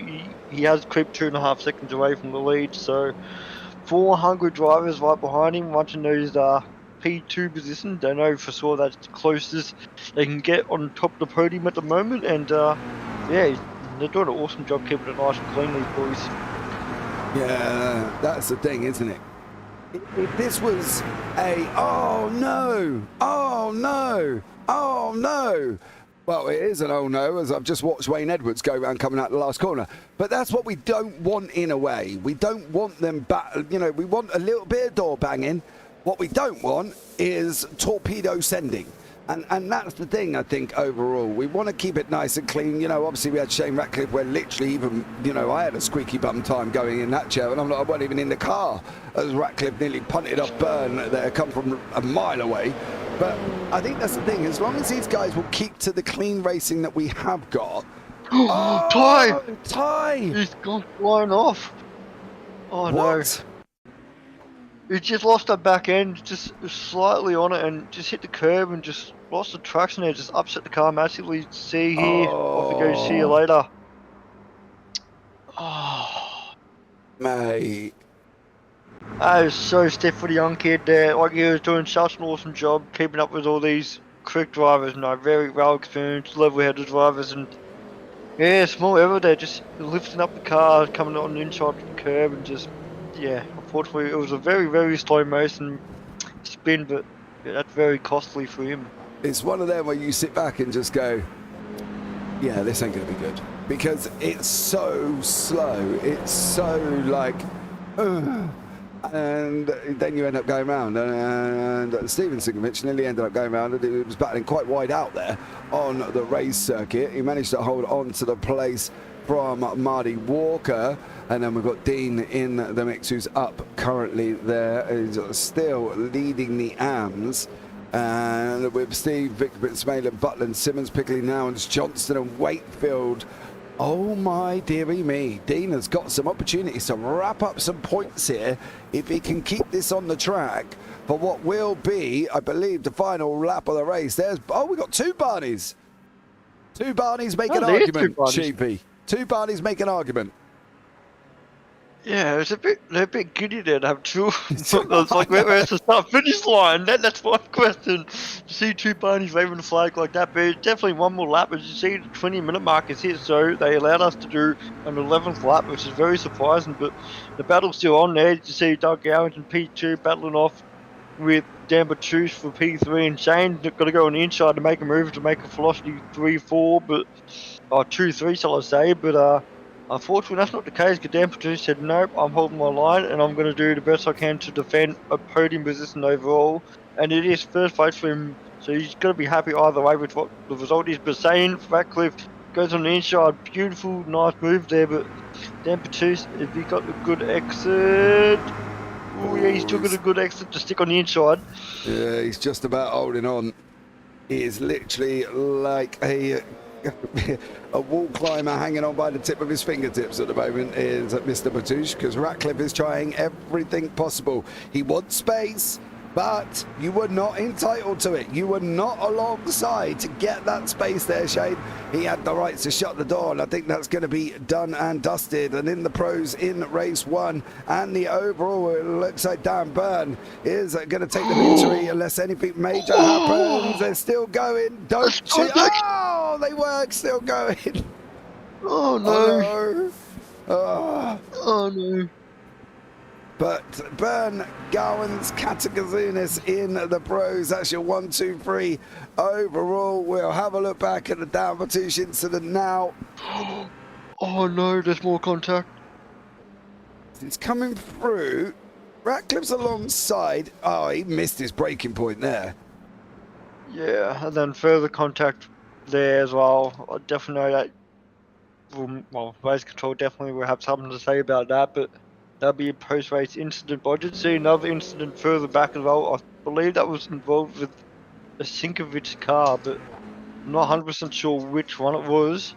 He has creeped 2.5 seconds away from the lead, so 4 hungry drivers right behind him, watching those P2 position. They know for sure that's the closest they can get on top of the podium at the moment, and yeah, they're doing an awesome job keeping it nice and clean, these boys. Yeah, that's the thing, isn't it? If this was a oh no, well, it is an oh no, as I've just watched Wayne Edwards go around coming out the last corner. But that's what we don't want in a way. We don't want them back, you know, we want a little bit of door banging. What we don't want is torpedo sending. And that's the thing, I think, overall. We want to keep it nice and clean. You know, obviously we had Shane Ratcliffe where literally even, you know, I had a squeaky bum time going in that chair, and I wasn't even in the car as Ratcliffe nearly punted off Byrne that had come from a mile away. But I think that's the thing. As long as these guys will keep to the clean racing that we have got. Ty! Ty! He's gone flying off. Oh, what? No. He just lost that back end, just slightly on it, and just hit the curb and just lost the traction there, just upset the car massively. See here, off we go, see you later. Oh, mate. That was so stiff for the young kid there. Like, he was doing such an awesome job keeping up with all these quick drivers, and very well experienced, level-headed drivers, and yeah, small error there, just lifting up the car, coming on the inside of the curb, and just, yeah, unfortunately it was a very slow motion spin, but yeah, that's very costly for him. It's one of them where you sit back and just go, yeah, this ain't going to be good. Because it's so slow. It's so like, and then you end up going round. And Steven Singovich nearly ended up going round. And it was battling quite wide out there on the race circuit. He managed to hold on to the place from Marty Walker. And then we've got Dean in the mix, who's up currently there. He's still leading the AMS. And with Steve, Victor, Smailin, Butland, Simmons, Pickley, Nowens, Johnston and Wakefield. Oh my dearie me. Dean has got some opportunities to wrap up some points here if he can keep this on the track for what will be, I believe, the final lap of the race. There's, we got two Barneys. Two Barneys make an argument, Cheapy. Two Barneys make an argument. Yeah, they're a bit giddy there to have two. It's like, where's the start finish line? That's my question. To see two Barneys waving the flag like that, but it's definitely one more lap. As you see, the 20-minute mark is hit, so they allowed us to do an 11th lap, which is very surprising, but the battle's still on there. You see Doug Gowans and P2 battling off with Dan Batouche for P3, and Shane got to go on the inside to make a move to make a velocity 3-4, but 2-3, shall I say, but unfortunately, that's not the case. Dan Batouche said, nope, I'm holding my line and I'm going to do the best I can to defend a podium position overall. And it is first place for him, so he's going to be happy either way with what the result is. But Shane Ratcliffe goes on the inside. Beautiful, nice move there. But Dan Batouche, if he got a good exit... Oh, yeah, he's still got a good exit to stick on the inside. Yeah, he's just about holding on. He is literally like a wall climber hanging on by the tip of his fingertips at the moment is Mr. Batouche, because Ratcliffe is trying everything possible. He wants space, but you were not entitled to it. You were not alongside to get that space there, Shane. He had the rights to shut the door, and I think that's going to be done and dusted. And in the pros in race one and the overall, it looks like Dan Byrne is going to take the victory unless anything major happens. They're still going. Don't cheat. Oh, they were still going. Oh, no. Oh, no. But Byrne, Gowans, Katagazunis in the pros. That's your 1, 2, 3 overall. We'll have a look back at the Dan Batouche incident now. Oh no, there's more contact. It's coming through. Ratcliffe's alongside. Oh, he missed his braking point there. Yeah, and then further contact there as well. I definitely know that. Well, race control definitely will have something to say about that, but that'll be a post-race incident. But I did see another incident further back as well. I believe that was involved with a Sinkovich car, but I'm not 100% sure which one it was.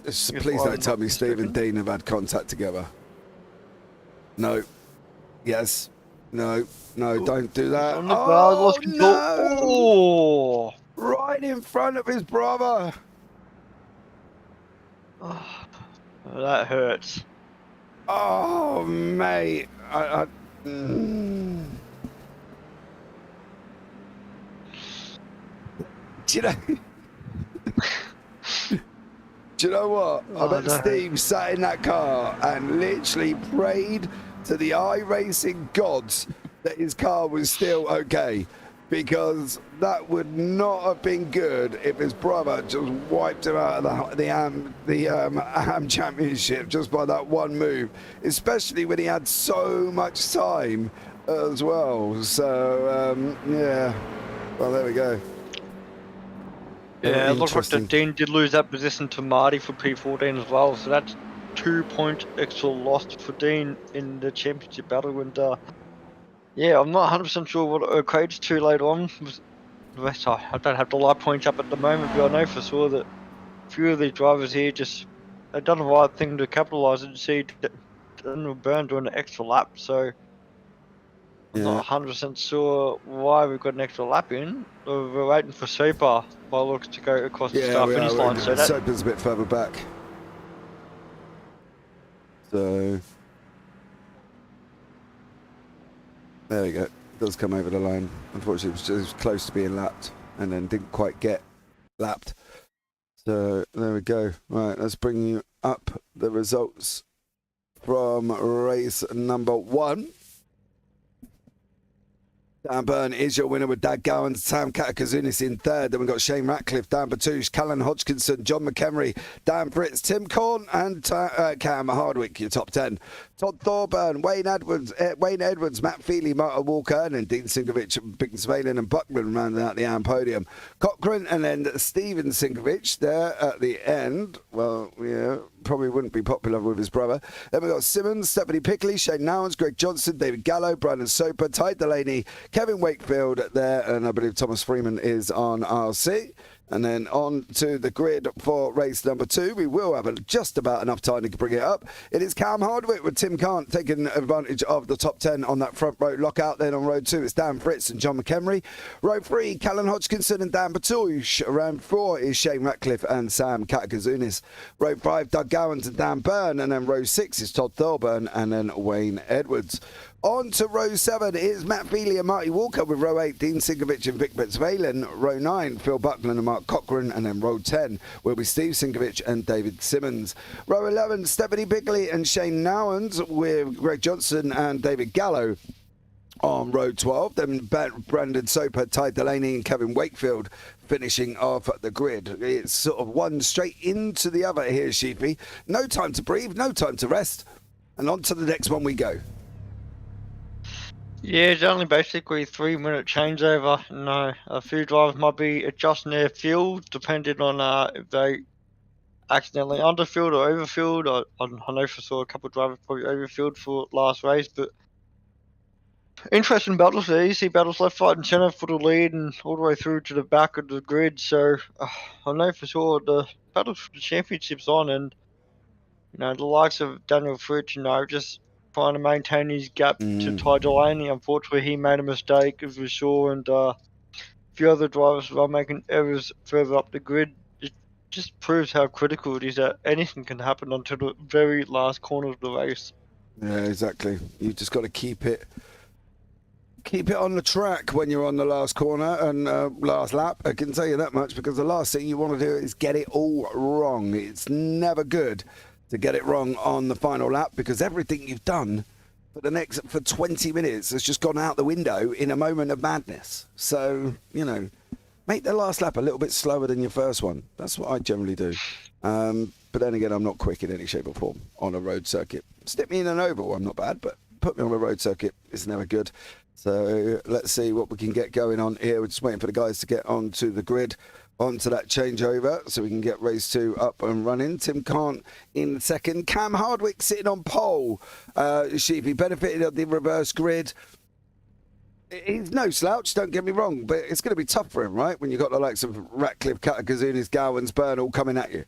Please don't tell me Steve and Dean have had contact together. No. Yes. No. No, don't do that. Oh, no! Oh. Right in front of his brother. Oh, that hurts. Oh, mate. Do you know? Do you know what? I bet Steve sat in that car and literally prayed to the iRacing gods that his car was still okay, because that would not have been good if his brother just wiped him out of the AM Championship just by that one move, especially when he had so much time as well. So yeah, Well, there we go. Yeah, it looks like that Dean did lose that position to Marty for P14 as well, so that's 2-point extra lost for Dean in the championship battle. And yeah, I'm not 100% sure what it equates to later on. I don't have the live points up at the moment, but I know for sure that a few of these drivers here they've done the right thing to capitalise and see Daniel Byrne doing an extra lap. So I'm not 100% sure why we've got an extra lap in. We're waiting for Super by looks to go across the start finish line. So Soper's a bit further back. So there we go. It does come over the line. Unfortunately, it was close to being lapped and then didn't quite get lapped. So there we go. Right, let's bring you up the results from race number 1. Dan Byrne is your winner with Dad Gowan, Sam Katakazunis in third. Then we've got Shane Ratcliffe, Dan Batouche, Callan Hodgkinson, John McHenry, Dan Fritz, Tim Corn, and Cam Hardwick, your top 10. Todd Thorburn, Wayne Edwards, Matt Feely, Martin Walker, and then Dean Sinkovich, Biggins-Valen and Buckland rounding out the AM podium. Cochrane and then Stephen Sinkovich there at the end. Well, yeah, probably wouldn't be popular with his brother. Then we've got Simmons, Stephanie Pickley, Shane Nowens, Greg Johnson, David Gallo, Brandon Soper, Ty Delaney, Kevin Wakefield there, and I believe Thomas Freeman is on RC. And then on to the grid for race number 2. We will have just about enough time to bring it up. It is Cam Hardwick with Tim Cant taking advantage of the top 10 on that front row lockout. Then on road 2, it's Dan Fritz and John McHenry. Row 3, Callan Hodgkinson and Dan Batouche. Round 4 is Shane Ratcliffe and Sam Katakazunis. Row 5, Doug Gowans and Dan Byrne. And then row 6 is Todd Thorburn and then Wayne Edwards. On to row 7 is Matt Feely and Marty Walker with row 8, Dean Sinkovich and Vic Biggins-Valen. Row 9, Phil Buckland and Mark Cochrane. And then row 10 will be Steve Sinkovich and David Simmons. Row 11, Stephanie Bigley and Shane Nowens with Greg Johnson and David Gallo. On row 12, then Brandon Soper, Ty Delaney and Kevin Wakefield finishing off the grid. It's sort of one straight into the other here, Sheepy. No time to breathe, no time to rest. And on to the next one we go. Yeah, it's only basically 3-minute changeover. No, a few drivers might be adjusting their fuel depending on if they accidentally underfilled or overfilled. I know for sure a couple of drivers probably overfilled for last race, but interesting battles there. You see battles left, right, and centre for the lead and all the way through to the back of the grid. So I know for sure the battle for the championship's on, and the likes of Daniel Fritz, just trying to maintain his gap to Ty Delaney. Unfortunately, he made a mistake, as we saw, and a few other drivers are making errors further up the grid. It just proves how critical it is that anything can happen until the very last corner of the race. Yeah, exactly. You've just got to keep it on the track when you're on the last corner and last lap. I can tell you that much, because the last thing you want to do is get it all wrong. It's never good to get it wrong on the final lap, because everything you've done for 20 minutes has just gone out the window in a moment of madness. So, make the last lap a little bit slower than your first one. That's what I generally do. But then again, I'm not quick in any shape or form on a road circuit. Stick me in an oval, I'm not bad, but put me on a road circuit, it's never good. So let's see what we can get going on here. We're just waiting for the guys to get onto the grid, onto that changeover, so we can get race 2 up and running. Tim Cant in second. Cam Hardwick sitting on pole. Sheepy benefited of the reverse grid. He's no slouch, don't get me wrong, but it's going to be tough for him, right? When you've got the likes of Ratcliffe, Katakazunis, Gowans, Byrne all coming at you.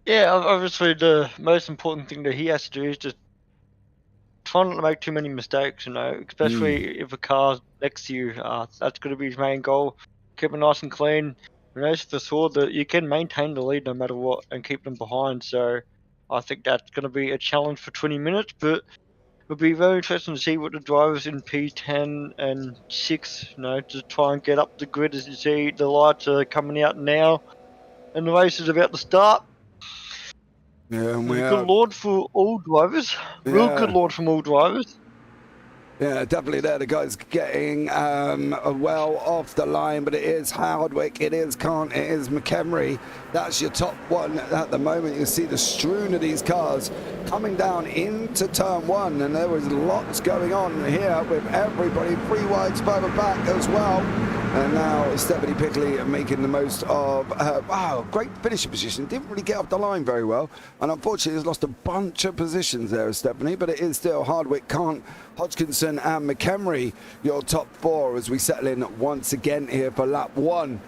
Yeah, obviously the most important thing that he has to do is just try not to make too many mistakes, especially if a car's next to you. That's going to be his main goal. Keep it nice and clean. Knows for sure that you can maintain the lead no matter what and keep them behind. So I think that's going to be a challenge for 20 minutes, but it'll be very interesting to see what the drivers in P10 and 6, to try and get up the grid. As you see, the lights are coming out now and the race is about to start. Yeah, and good launch for all drivers. Real good launch from all drivers. Yeah, definitely there. The guy's getting well off the line, but it is Hardwick, it is Kant, it is McHenry. That's your top one at the moment. You see the strewn of these cars coming down into turn one, and there was lots going on here with everybody three wides further back as well. And now Stephanie Pickley making the most of wow, great finishing position. Didn't really get off the line very well, and unfortunately has lost a bunch of positions there, Stephanie, but it is still Hardwick, Kant, Hodgkinson and McHenry, your top four as we settle in once again here for lap one.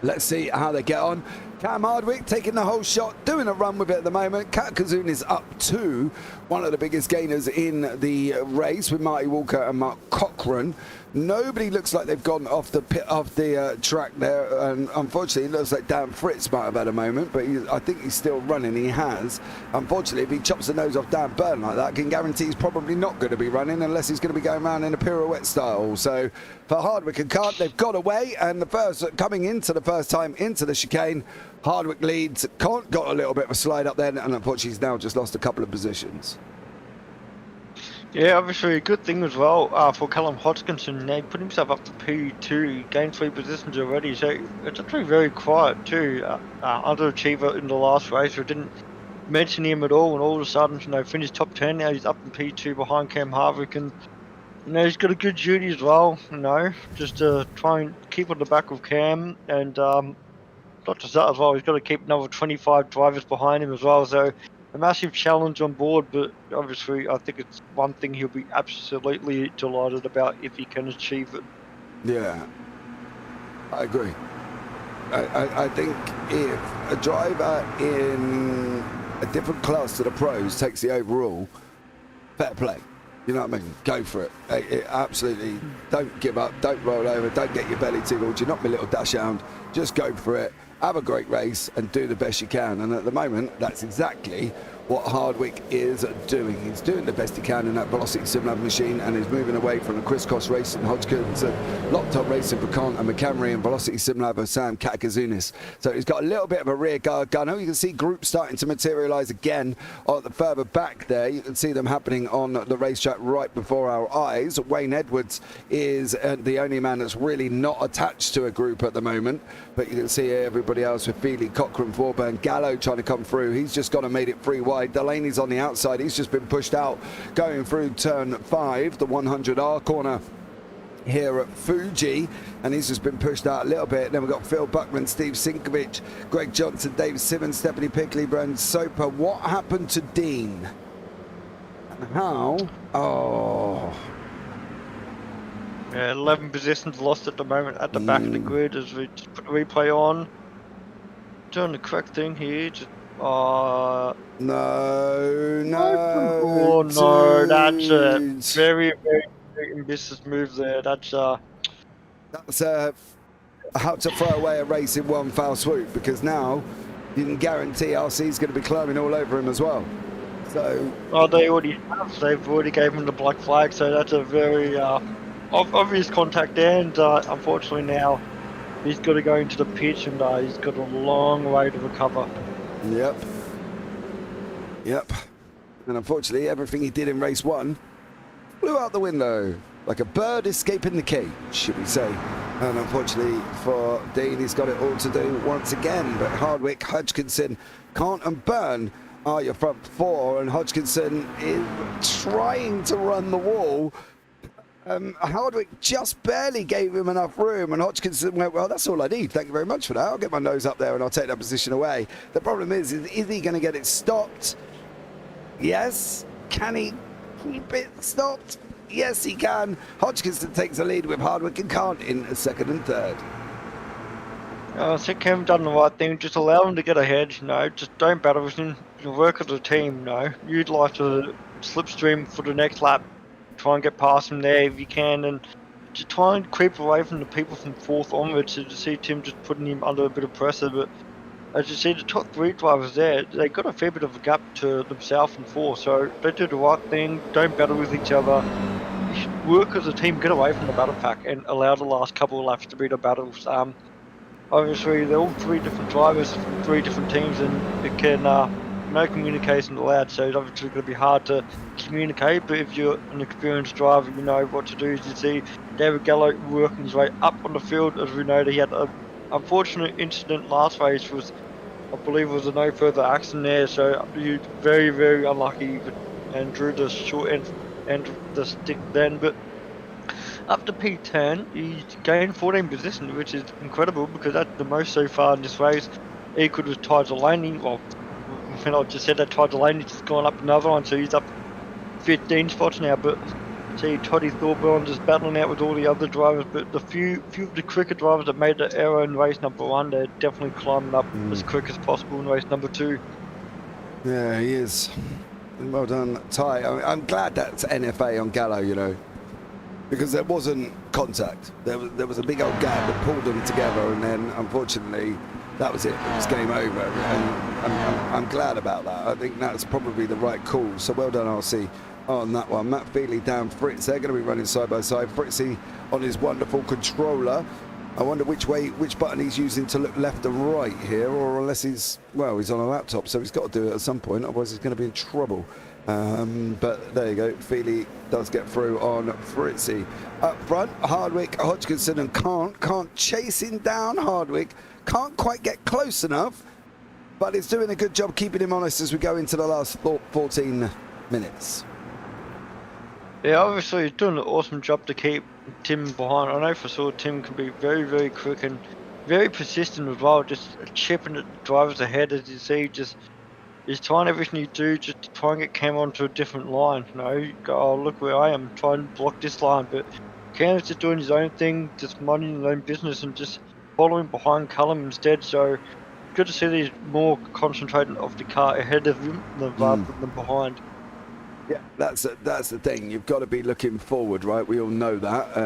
Let's see how they get on. Cam Hardwick taking the whole shot, doing a run with it at the moment. Kat Kazoon is up to one of the biggest gainers in the race with Marty Walker and Mark Cochran. Nobody looks like they've gone off the track there, and unfortunately it looks like Dan Fritz might have had a moment, but I think he's still running. He has. Unfortunately, if he chops the nose off Dan Byrne like that, I can guarantee he's probably not going to be running unless he's going to be going around in a pirouette style. So for Hardwick and Kant, they've got away, and the first coming into the first time into the chicane, Hardwick leads. Kant got a little bit of a slide up then, and unfortunately he's now just lost a couple of positions. Yeah, obviously a good thing as well for Callum Hodgkinson. He put himself up to P2, gained 3 positions already, so it's actually very quiet too. Underachiever in the last race, we didn't mention him at all, and all of a sudden, finished top 10. Now he's up in P2 behind Cam Hardwick, and he's got a good duty as well. Just to try and keep on the back of Cam, and not just that as well. He's got to keep another 25 drivers behind him as well. So a massive challenge on board, but obviously I think it's one thing he'll be absolutely delighted about if he can achieve it. Yeah, I agree. I think if a driver in a different class to the pros takes the overall, fair play. You know what I mean? Go for it. Absolutely. Don't give up. Don't roll over. Don't get your belly tickled. You're not my little dash hound. Just go for it. Have a great race and do the best you can. And at the moment, that's exactly what Hardwick is doing. He's doing the best he can in that Velocity Simlab machine, and is moving away from the crisscross racing Hodgkinson, locked up racing for Kant and McHenry, and Velocity Simlab of Sam Katakazunis. So he's got a little bit of a rear guard gunner. You can see groups starting to materialise again at the further back there. You can see them happening on the racetrack right before our eyes. Wayne Edwards is the only man that's really not attached to a group at the moment, but you can see everybody else with Feely, Cochran, Forburn, Gallo trying to come through. He's just gone and made it 3 wide. Delaney's on the outside. He's just been pushed out going through turn 5, the 100R corner here at Fuji, and he's just been pushed out a little bit. Then we've got Phil Buckman, Steve Sinkovich, Greg Johnson, Dave Simmons, Stephanie Pickley, Brent Soper. What happened to Dean? And how? Oh. Yeah, 11 positions lost at the moment at the back of the grid as we just put the replay on. Doing the correct thing here. Just, no. Oh no, that's a very, very ambitious move there. That's how to throw away a race in one foul swoop, because now you can guarantee RC's going to be climbing all over him as well. So. Oh, they already have. They've already gave him the black flag, so that's a very obvious contact there, and unfortunately now he's got to go into the pitch, and he's got a long way to recover. Yep. And unfortunately, everything he did in race 1 flew out the window like a bird escaping the cage, should we say. And unfortunately for Dean, he's got it all to do once again. But Hardwick, Hodgkinson, Kant and Byrne are your front 4, and Hodgkinson is trying to run the wall. Hardwick just barely gave him enough room, and Hodgkinson went, well, that's all I need. Thank you very much for that. I'll get my nose up there and I'll take that position away. The problem is he going to get it stopped? Yes. Can he keep it stopped? Yes, he can. Hodgkinson takes the lead with Hardwick and Kant in 2nd and 3rd. I think Cam done the right thing. Just allow him to get ahead, just don't battle with him. You work as a team, You'd like to slipstream for the next lap. Try and get past him there if you can, and to try and creep away from the people from 4th onwards. To see Tim just putting him under a bit of pressure, but as you see, the top 3 drivers there, they got a fair bit of a gap to themselves and 4, so they do the right thing. Don't battle with each other. You should work as a team, get away from the battle pack, and allow the last couple of laps to be the battles. Obviously, they're all 3 different drivers from 3 different teams, and it can no communication allowed, so it's obviously going to be hard to communicate. But if you're an experienced driver, you know what to do. As you see David Gallo working his way up on the field. As we know, he had an unfortunate incident last race, I believe it was a no further action there, so he was very, very unlucky and drew the short end of the stick then. But after P10, he gained 14 position, which is incredible because that's the most so far in this race. Equal with Ty Delaney. Well, when I just said that, Ty Delaney's just gone up another one, so he's up 15 spots now. But see, Toddy Thorburn just battling out with all the other drivers, but the few of the quicker drivers that made the error in race number 1, they're definitely climbing up as quick as possible in race number 2. Yeah, he is. Well done, Ty. I'm glad that's NFA on Gallo, you know, because there wasn't contact. There was a big old gap that pulled them together, and then unfortunately that was it. It was game over, and I'm glad about that. I think that's probably the right call. So well done, RC, on that one. Matt Feely down Fritz. They're going to be running side by side. Fritzy on his wonderful controller. I wonder which button he's using to look left and right here, or unless he's on a laptop, so he's got to do it at some point, otherwise he's going to be in trouble. But there you go, Feely does get through on Fritzy. Up front, Hardwick, Hodgkinson and Can't chasing down Hardwick, can't quite get close enough, but it's doing a good job keeping him honest as we go into the last 14 minutes. Yeah, obviously he's doing an awesome job to keep Tim behind. I know for sure Tim can be very, very quick and very persistent as well, just chipping at the drivers ahead. As you see, just he's trying everything he do just to try and get Cam onto a different line. You know, you go, oh, look where I am, trying to block this line, but Cam's just doing his own thing, just minding his own business and just following behind Callum instead. So good to see that he's more concentrating off the car ahead of him rather than behind. Yeah, that's the thing. You've got to be looking forward, right? We all know that.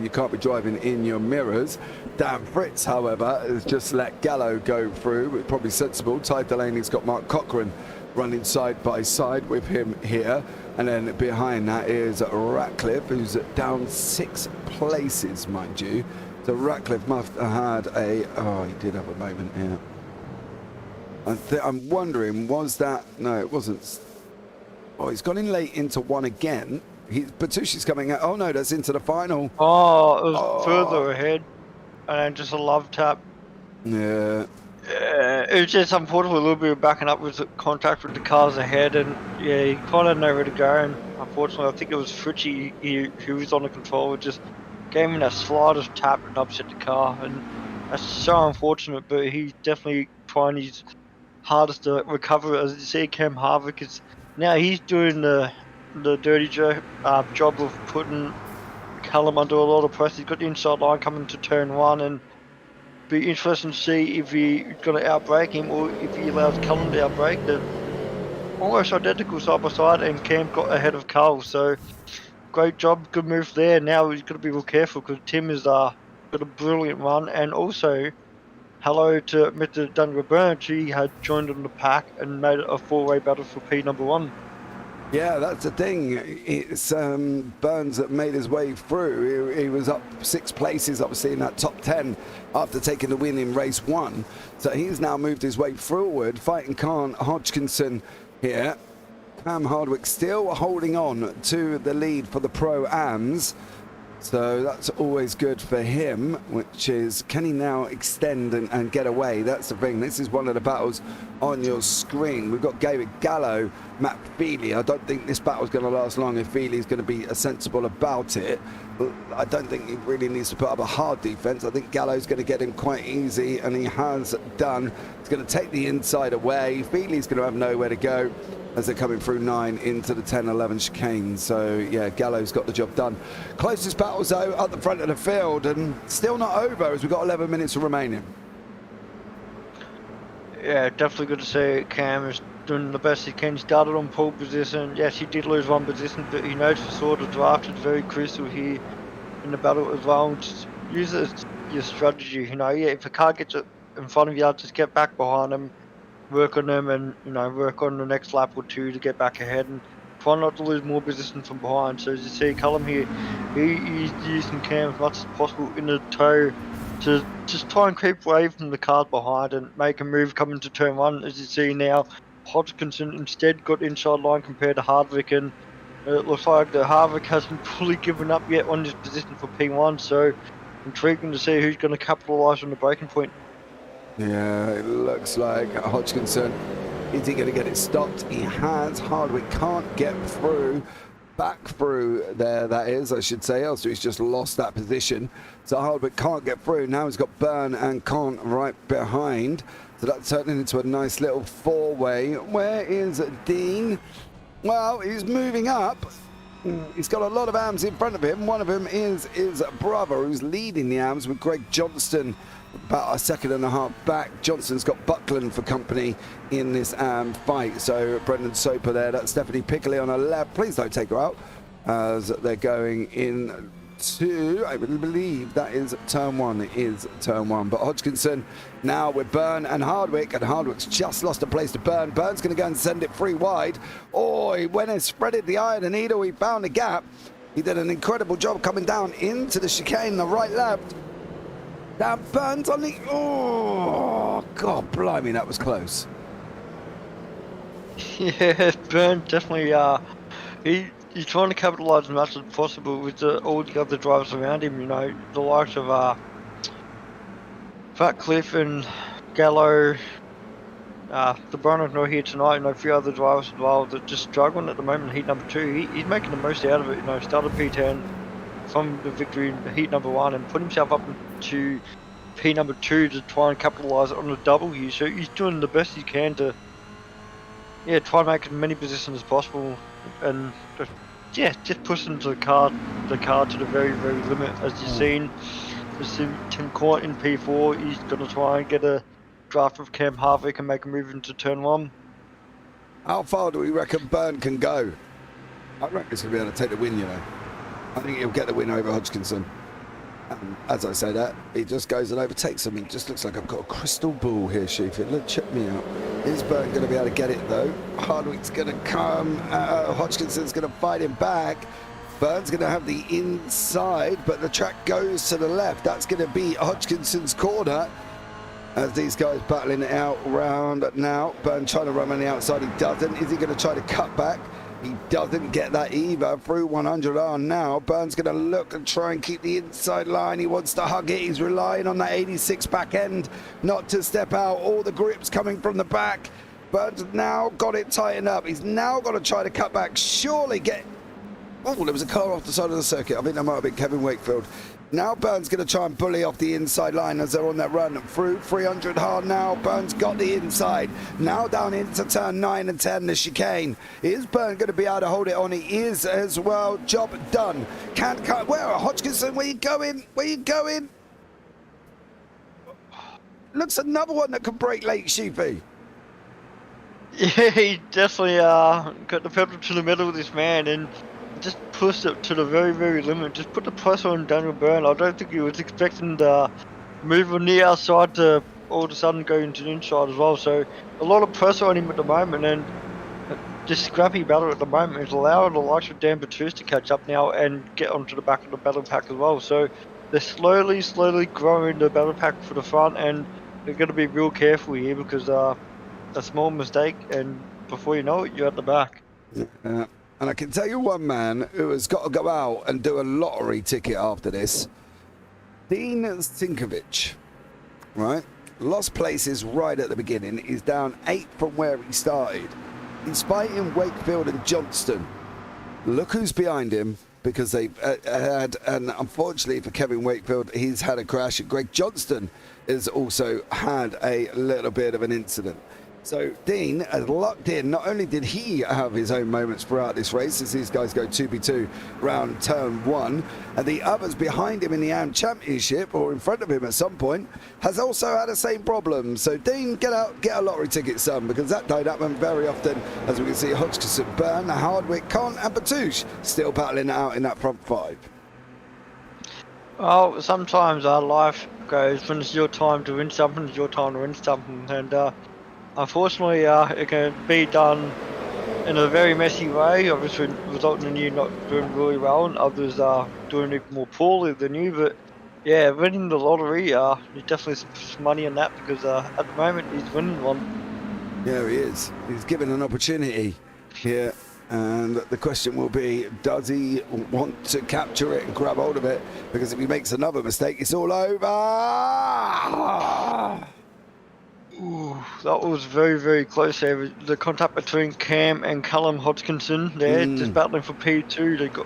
You can't be driving in your mirrors. Dan Fritz, however, has just let Gallo go through. Probably sensible. Ty Delaney's got Mark Cochran running side by side with him here. And then behind that is Ratcliffe, who's down 6 places, mind you. So Ratcliffe must have had he did have a moment here. I'm wondering, was that... No, it wasn't... Oh, he's gone in late into one again. Bertucci's coming out. Oh no, that's into the final. Oh, it was further ahead. And just a love tap. Yeah. It was just unfortunately a little bit of backing up with the contact with the cars ahead, and yeah, he kind of know where to go. And unfortunately, I think it was Fritchie who was on the controller, just gave him that slightest tap and upset the car. And that's so unfortunate, but he's definitely trying his hardest to recover. As you see, Cam Harvick is. Now he's doing the dirty job of putting Callum under a lot of pressure. He's got the inside line coming to turn 1, and be interesting to see if he's going to outbrake him or if he allows Callum to outbrake. They're almost identical side by side, and Cam got ahead of Carl. So great job, good move there. Now he's got to be real careful because Tim has got a brilliant run, and also hello to Mr. Dunga Burns. He had joined on the pack and made it a 4-way battle for P number 1. Yeah, that's the thing. It's Burns that made his way through. He was up 6 places, obviously, in that top 10 after taking the win in race 1. So he's now moved his way forward, fighting Khan Hodgkinson here. Cam Hardwick still holding on to the lead for the Pro-Ams. So that's always good for him, which is, can he now extend and get away? That's the thing. This is one of the battles on your screen. We've got David Gallo, Matt Feely. I don't think this battle's going to last long if Feely's going to be sensible about it. I don't think he really needs to put up a hard defense. I think Gallo's going to get him quite easy, and he has done. He's going to take the inside away. Feely's going to have nowhere to go as they're coming through 9 into the 10-11 chicane. So yeah, Gallo's got the job done. Closest battles though at the front of the field, and still not over as we've got 11 minutes remaining. Yeah, definitely good to see Cam is doing the best he can. He started on pole position. Yes, he did lose 1 position, but he knows for sure the draft is very crucial here in the battle as well. Just use it as your strategy, you know. Yeah, if a car gets it in front of you, just get back behind them, work on them, and work on the next lap or 2 to get back ahead, and try not to lose more position from behind. So as you see, Callum here, he's using Cam as much as possible in the toe to just try and keep away from the cars behind and make a move coming to turn 1. As you see now, Hodgkinson instead got inside line compared to Hardwick, and it looks like the Hardwick hasn't fully given up yet on his position for P1, so intriguing to see who's going to capitalise on the breaking point. Yeah, it looks like Hodgkinson. Is he going to get it stopped? He has. Hardwick can't get through. Back through there, that is, I should say, else he's just lost that position. So Hardwick can't get through. Now he's got Byrne and Kant right behind. So that's turning into a nice little four-way. Where is Dean? Well, he's moving up. He's got a lot of AMs in front of him. One of them is his brother, who's leading the AMs with Greg Johnston about a second and a half back. Johnston's got Buckland for company in this fight. So Brendan Soper there. That's Stephanie Pickley on her left. Please don't take her out as they're going in to, I believe that is turn one. But Hodgkinson now with Byrne and Hardwick, and Hardwick's just lost a place to Byrne. Byrne's going to go and send it free wide. Oh, he went and spreaded the eye of the needle. He found a gap. He did an incredible job coming down into the chicane, the right left. Down Byrne's on the, oh, God blimey, that was close. Yeah, Byrne definitely, he's trying to capitalise as much as possible with all the other drivers around him, you know, the likes of Fatcliffe and Gallo. The Broner's not here tonight, and a few other drivers as well that just struggling at the moment in heat number 2. He's making the most out of it, you know, started P10 from the victory in heat number 1 and put himself up to P number 2 to try and capitalise on the double here. So he's doing the best he can to, yeah, try and make as many positions as possible, and just pushing the car to the very, very limit. As you've seen, Tim Court in P4, he's going to try and get a draft of Cam Harvick and make a move into turn 1. How far do we reckon Byrne can go? I reckon he's going to be able to take the win, you know. I think he'll get the win over Hodgkinson. And as I say that, he just goes and overtakes him. It just looks like I've got a crystal ball here, Sheafy. Look, check me out. Is Byrne going to be able to get it, though? Hardwick's going to come. Hodgkinson's going to fight him back. Byrne's going to have the inside, but the track goes to the left. That's going to be Hodgkinson's corner as these guys battling it out round now. Byrne trying to run on the outside. He doesn't. Is he going to try to cut back? He doesn't get that either. Through 100R now. Byrne's going to look and try and keep the inside line. He wants to hug it. He's relying on that 86 back end not to step out. All the grips coming from the back. Byrne's now got it tightened up. He's now got to try to cut back. Surely get... Oh, there was a car off the side of the circuit. I think that might have been Kevin Wakefield. Now Byrne's going to try and bully off the inside line as they're on that run. Through 300 hard now. Byrne's got the inside. Now down into turn 9 and 10, the chicane. Is Byrne going to be able to hold it on? He is as well. Job done. Can't cut. Where are Hodgkinson? Where you going? Where you going? Looks another one that can break late, Sheepy. Yeah, he definitely got the pedal to the metal with this man and just pushed it to the very, very limit. Just put the pressure on Daniel Byrne. I don't think he was expecting the move on the outside to all of a sudden go into the inside as well. So a lot of pressure on him at the moment, and this scrappy battle at the moment is allowing the likes of Dan Batus to catch up now and get onto the back of the battle pack as well. So they're slowly growing the battle pack for the front, and they're going to be real careful here because a small mistake and before you know it, you're at the back. And I can tell you one man who has got to go out and do a lottery ticket after this. Dean Sinkovic, right? Lost places right at the beginning. He's down 8 from where he started. He's fighting Wakefield and Johnston. Look who's behind him, because they've had, and unfortunately for Kevin Wakefield, he's had a crash. Greg Johnston has also had a little bit of an incident. So Dean has locked in. Not only did he have his own moments throughout this race as these guys go 2v2 round turn 1, and the others behind him in the AM Championship or in front of him at some point has also had the same problem. So Dean, get out, get a lottery ticket, son, because that don't happen very often. As we can see, Hodgkinson, Byrne, Hardwick, Kant and Batus still battling it out in that front 5. Well, sometimes our life goes when it's your time to win something, it's your time to win something, and unfortunately, it can be done in a very messy way, obviously resulting in you not doing really well and others doing even more poorly than you. But yeah, winning the lottery, there's definitely some money in that because at the moment he's winning one. Yeah, he is. He's given an opportunity here. And the question will be, does he want to capture it and grab hold of it? Because if he makes another mistake, it's all over. Ooh, that was very, very close there. The contact between Cam and Callum Hodgkinson there, just battling for P2. They got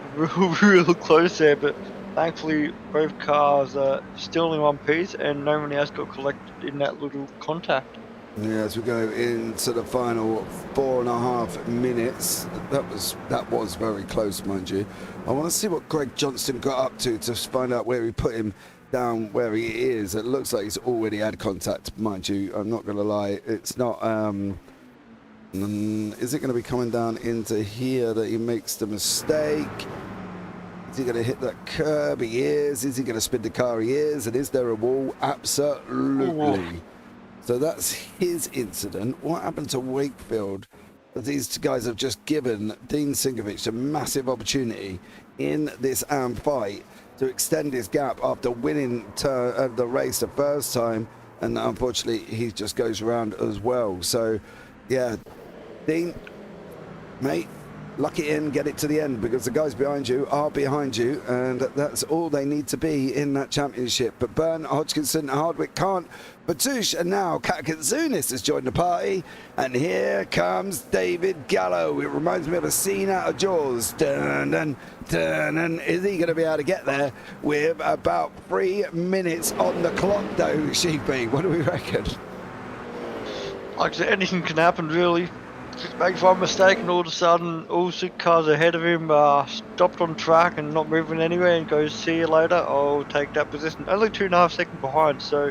real close there, but thankfully both cars are still in one piece and no one else got collected in that little contact. Yeah, as we go into the final 4.5 minutes, that was very close, mind you. I want to see what Greg Johnston got up to find out where he put him down where he is. It looks like he's already had contact, mind you. I'm not going to lie. It's not. Is it going to be coming down into here that he makes the mistake? Is he going to hit that curb? He is. Is he going to spin the car? He is. And is there a wall? Absolutely. So that's his incident. What happened to Wakefield? These guys have just given Dean Singovich a massive opportunity in this fight to extend his gap after winning the race the first time, and unfortunately he just goes around as well. So yeah, Dean, mate, luck it in, get it to the end, because the guys behind you are behind you, and that's all they need to be in that championship. But Byrne, Hodgkinson, Hardwick can't. Batouche, and now Katakazunis has joined the party, and here comes David Gallo. It reminds me of a scene out of Jaws. Dun, dun, dun, dun. Is he going to be able to get there with about 3 minutes on the clock, though, Sheepy? What do we reckon? Like I said, anything can happen, really. Just makes one mistake and all of a sudden all 6 cars ahead of him stopped on track and not moving anywhere and goes, see you later, I'll take that position. Only 2.5 seconds behind, so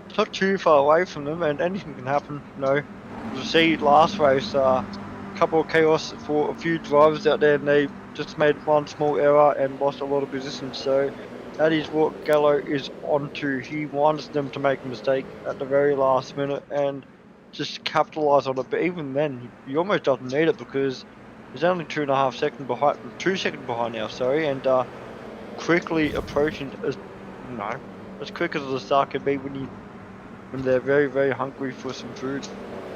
it's not too far away from them and anything can happen, you know. You see last race, a couple of chaos for a few drivers out there and they just made one small error and lost a lot of position, so that is what Gallo is onto. He wants them to make a mistake at the very last minute and just capitalise on it, but even then he almost doesn't need it because he's only 2.5 seconds behind, 2 seconds behind now, sorry, and quickly approaching as quick as the start can be when they're very, very hungry for some food.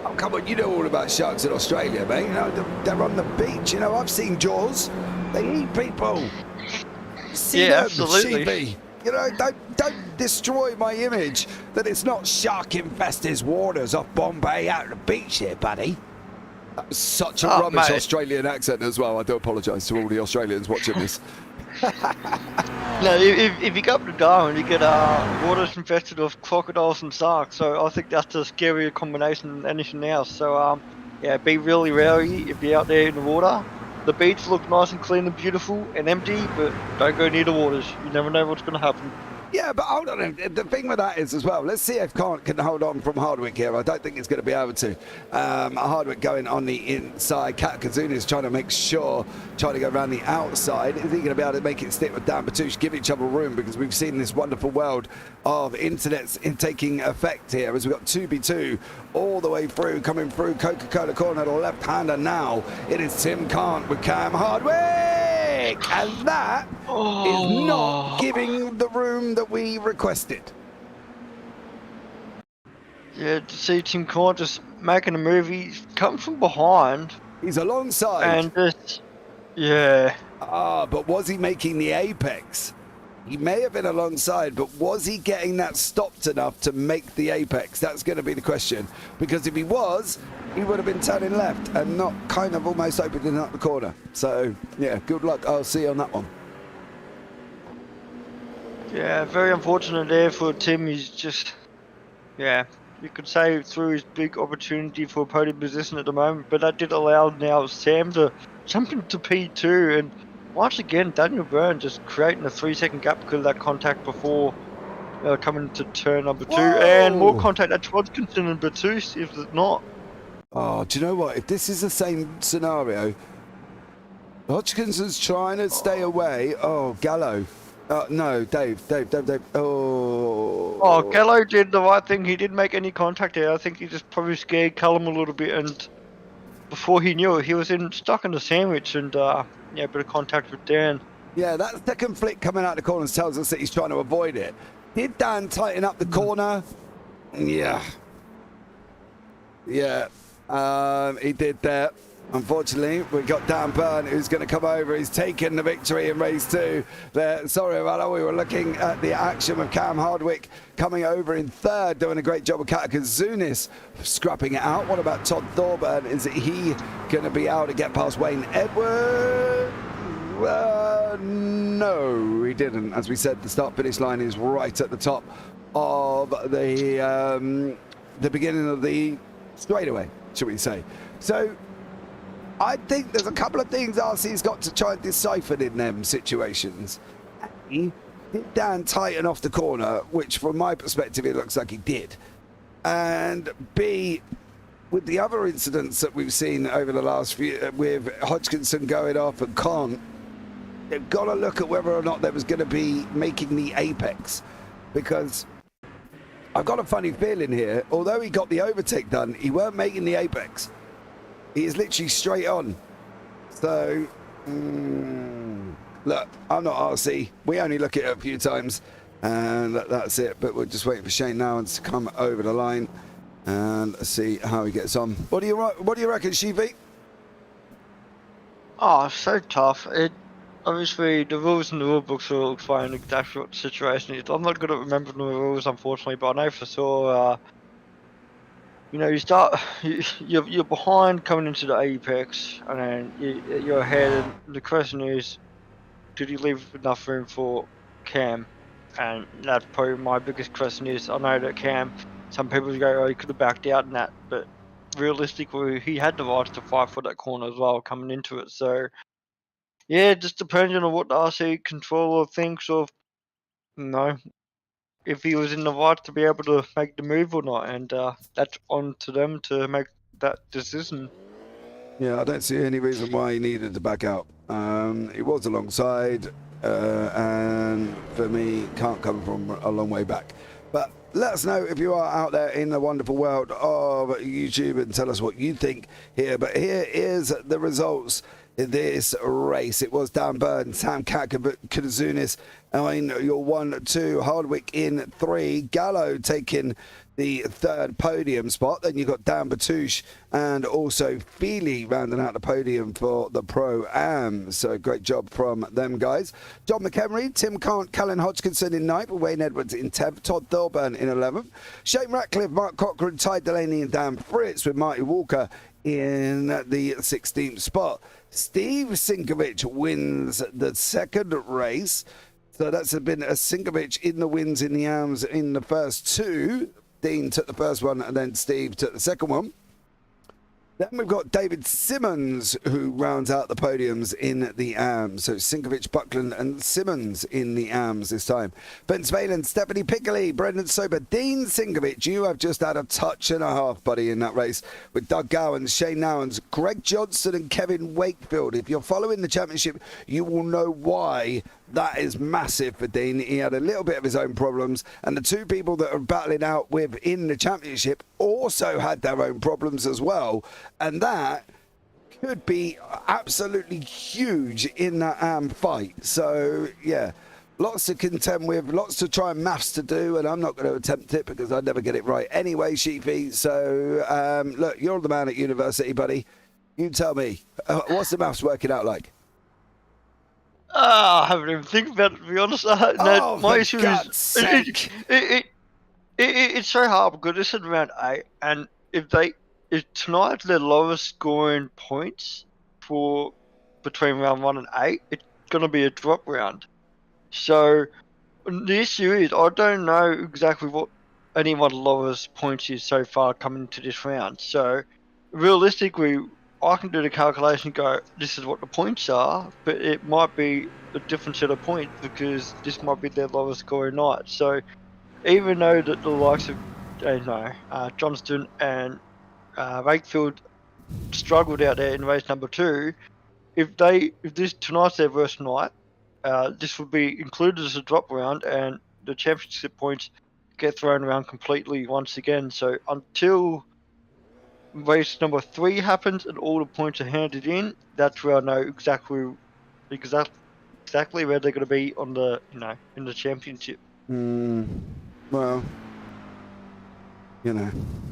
Oh, come on, you know all about sharks in Australia, mate. You know, they're on the beach, you know, I've seen Jaws. They eat people. Yeah, absolutely. Sheepy. You know, don't destroy my image that it's not shark-infested waters off Bombay out on the beach here, buddy. That was such a rubbish Australian accent as well. I do apologise to all the Australians watching this. No, if you go up to Darwin, you get waters infested with crocodiles and sharks, so I think that's a scarier combination than anything else. So, yeah, be really wary if you're out there in the water. The beach looks nice and clean and beautiful and empty, but don't go near the waters. You never know what's going to happen. Yeah, but hold on. The thing with that is as well, let's see if Kant can hold on from Hardwick here. I don't think he's going to be able to. Hardwick going on the inside. Katakazunis is trying to make sure, trying to go around the outside. Is he going to be able to make it stick with Dan Batouche, give each other room? Because we've seen this wonderful world of internets taking effect here as we've got 2v2 all the way through, coming through Coca-Cola corner to the left-hander now. It is Tim Kant with Cam Hardwick. And that is not giving the room that we requested. Yeah, to see Tim Kant just making a move, he's come from behind. He's alongside. And just, yeah. But was he making the apex? He may have been alongside, but was he getting that stopped enough to make the apex? That's going to be the question. Because if he was, he would have been turning left and not kind of almost opening up the corner. So, yeah, good luck. I'll see you on that one. Yeah, very unfortunate there for Tim. He's just, yeah, you could say through his big opportunity for a podium position at the moment, but that did allow now Sam to jump into P2 and once again, Daniel Byrne just creating a 3-second gap because of that contact before coming to turn number 2. And more contact at Hodgkinson and Batouche, if it's not. Oh, do you know what? If this is the same scenario, Hodgkinson's trying to stay away. Oh, Gallo. No, Dave. Oh, Gallo did the right thing. He didn't make any contact there. I think he just probably scared Callum a little bit. And before he knew it, he was stuck in the sandwich and... yeah, a bit of contact with Dan. Yeah, that second flick coming out the corner tells us that he's trying to avoid it. Did Dan tighten up the corner? Yeah. Yeah. He did there. Unfortunately, we got Dan Byrne, who's going to come over. He's taken the victory in race 2. There, sorry about that. We were looking at the action with Cam Hardwick coming over in 3rd, doing a great job of Katakazunis scrapping it out. What about Todd Thorburn? Is he going to be able to get past Wayne Edwards? No, he didn't. As we said, the start-finish line is right at the top of the beginning of the straightaway, should we say. So I think there's a couple of things RC's got to try and decipher in them situations. A, did Dan tighten off the corner, which from my perspective it looks like he did. And B, with the other incidents that we've seen over the last few, with Hodgkinson going off and Con, they've got to look at whether or not there was going to be making the apex. Because I've got a funny feeling here, although he got the overtake done, he weren't making the apex. He is literally straight on. So, look, I'm not RC. We only look at it a few times, and that's it. But we're just waiting for Shane Nowens to come over the line and see how he gets on. What do you reckon, Shivi? Oh, so tough. Obviously, the rules and the rule books will explain exactly what the situation is. I'm not good at remembering the rules, unfortunately, but I know for sure. You know, you're behind coming into the apex, and then you're ahead. And the question is, did you leave enough room for Cam? And that's probably my biggest question. Is I know that Cam, some people go, oh, he could have backed out in that, but realistically, he had the right to fight for that corner as well coming into it. So, yeah, just depending on what the RC controller thinks of, you know, if he was in the right to be able to make the move or not, and that's on to them to make that decision. Yeah, I don't see any reason why he needed to back out. He was alongside, and for me, can't come from a long way back. But let us know if you are out there in the wonderful world of YouTube and tell us what you think here. But here is the results in this race. It was Dan Byrne, Sam Katakazunis in your 1-2, Hardwick in 3, Gallo taking the 3rd podium spot. Then you got Dan Batouche and also Feely rounding out the podium for the Pro-Am. So great job from them guys. John McHenry, Tim Cant, Callan Hodgkinson in 9th, Wayne Edwards in 10th, Todd Thorburn in 11th, Shane Ratcliffe, Mark Cochran, Ty Delaney and Dan Fritz with Marty Walker in the 16th spot. Steve Sinkovich wins the 2nd race. So that's been a Sinkovich in the wins in the arms in the first 2. Dean took the first one and then Steve took the second one. Then we've got David Simmons, who rounds out the podiums in the AMs. So Sinkovich, Buckland and Simmons in the AMs this time. Ben Spalen, Stephanie Pickley, Brendan Sober, Dean Sinkovich. You have just had a touch and a half, buddy, in that race with Doug Gowan, Shane Nowens, Greg Johnson and Kevin Wakefield. If you're following the championship, you will know why that is massive for Dean. He had a little bit of his own problems, and the 2 people that are battling out with in the championship also had their own problems as well, and that could be absolutely huge in that fight. So yeah, lots to contend with, lots to try and maths to do, and I'm not going to attempt it because I never get it right anyway, Sheepy. So look, you're the man at university, buddy. You tell me, what's the maths working out like? I haven't even think about it, to be honest. No, my issue is it's so hard because this is round 8, and if tonight's their lowest scoring points for between round 1 and 8, it's going to be a drop round. So the issue is I don't know exactly what anyone's lowest points is so far coming into this round. So realistically, I can do the calculation and go, this is what the points are, but it might be a different set of points because this might be their lowest scoring night. So even though that the likes of Johnston and Wakefield struggled out there in race number 2, if this tonight's their worst night, this would be included as a drop round and the championship points get thrown around completely once again. So until race number 3 happens and all the points are handed in, that's where I know exactly where they're going to be on the in the championship. Well,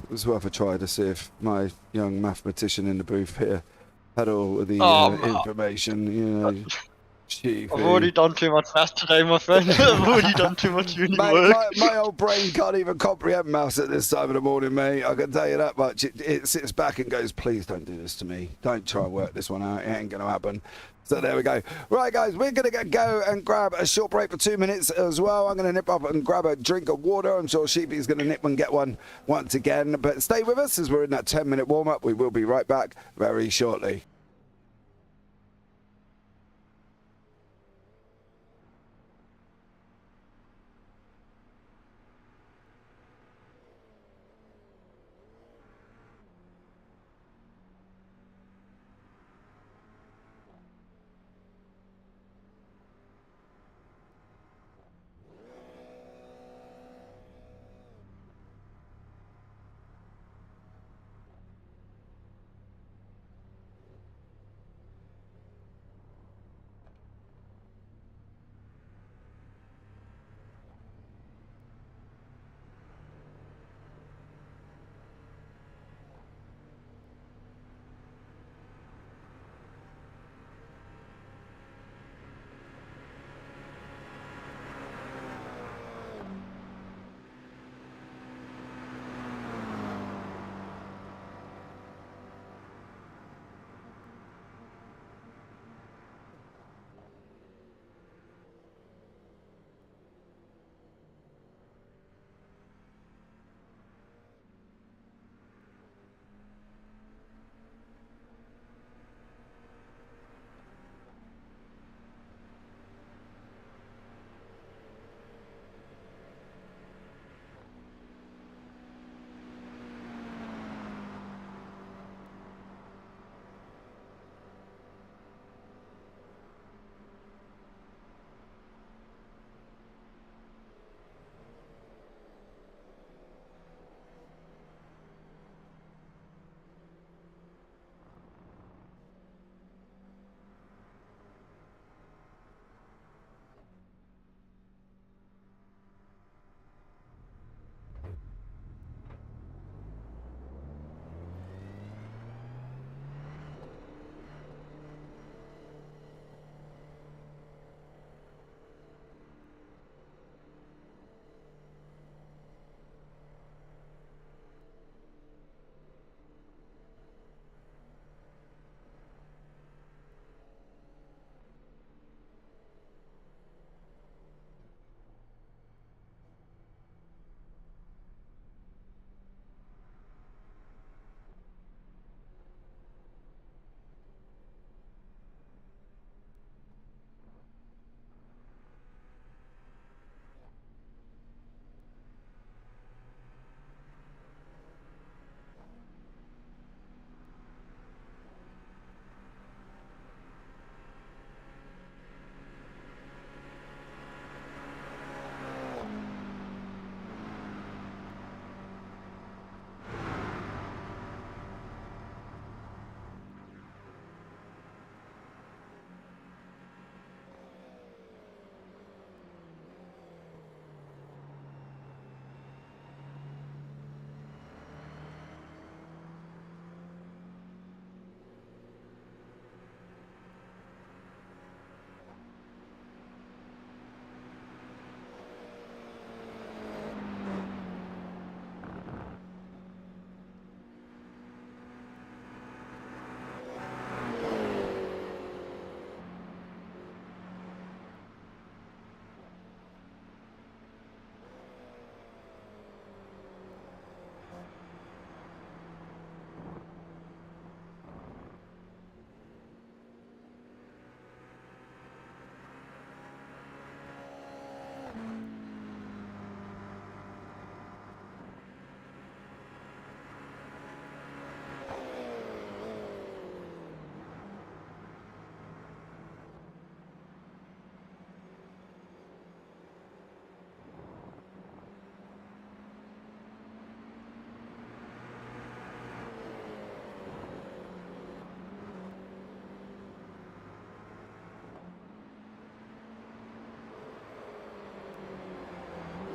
it was worth a try to see if my young mathematician in the booth here had all of the information. You know, I've already done too much math today, my friend. I've already done too much uni work. My old brain can't even comprehend maths at this time of the morning, mate. I can tell you that much. It sits back and goes, please don't do this to me. Don't try and work this one out. It ain't going to happen. So there we go. Right, guys, we're going to go and grab a short break for 2 minutes as well. I'm going to nip up and grab a drink of water. I'm sure Sheepy's going to nip and get one once again. But stay with us as we're in that 10-minute warm-up. We will be right back very shortly.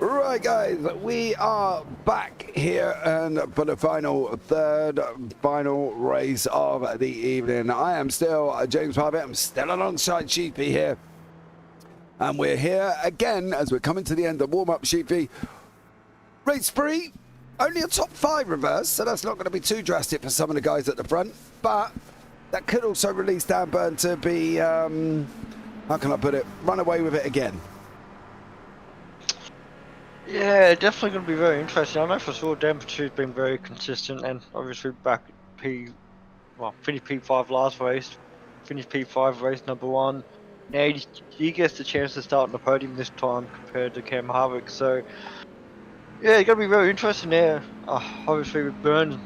Right, guys, we are back here and for the third final race of the evening. I am still James Parvett. I'm still alongside Sheepy here. And we're here again as we're coming to the end of warm-up, Sheepy. Race 3, only a top 5 reverse, so that's not going to be too drastic for some of the guys at the front. But that could also release Dan Byrne to be, how can I put it, run away with it again. Yeah, definitely going to be very interesting. I know for sure Dan Pursuit's been very consistent, and obviously back at finished P5 last race, finished P5 race number 1. Now he gets the chance to start on the podium this time compared to Cam Harvick, so yeah, it's going to be very interesting there. Obviously with Byrne's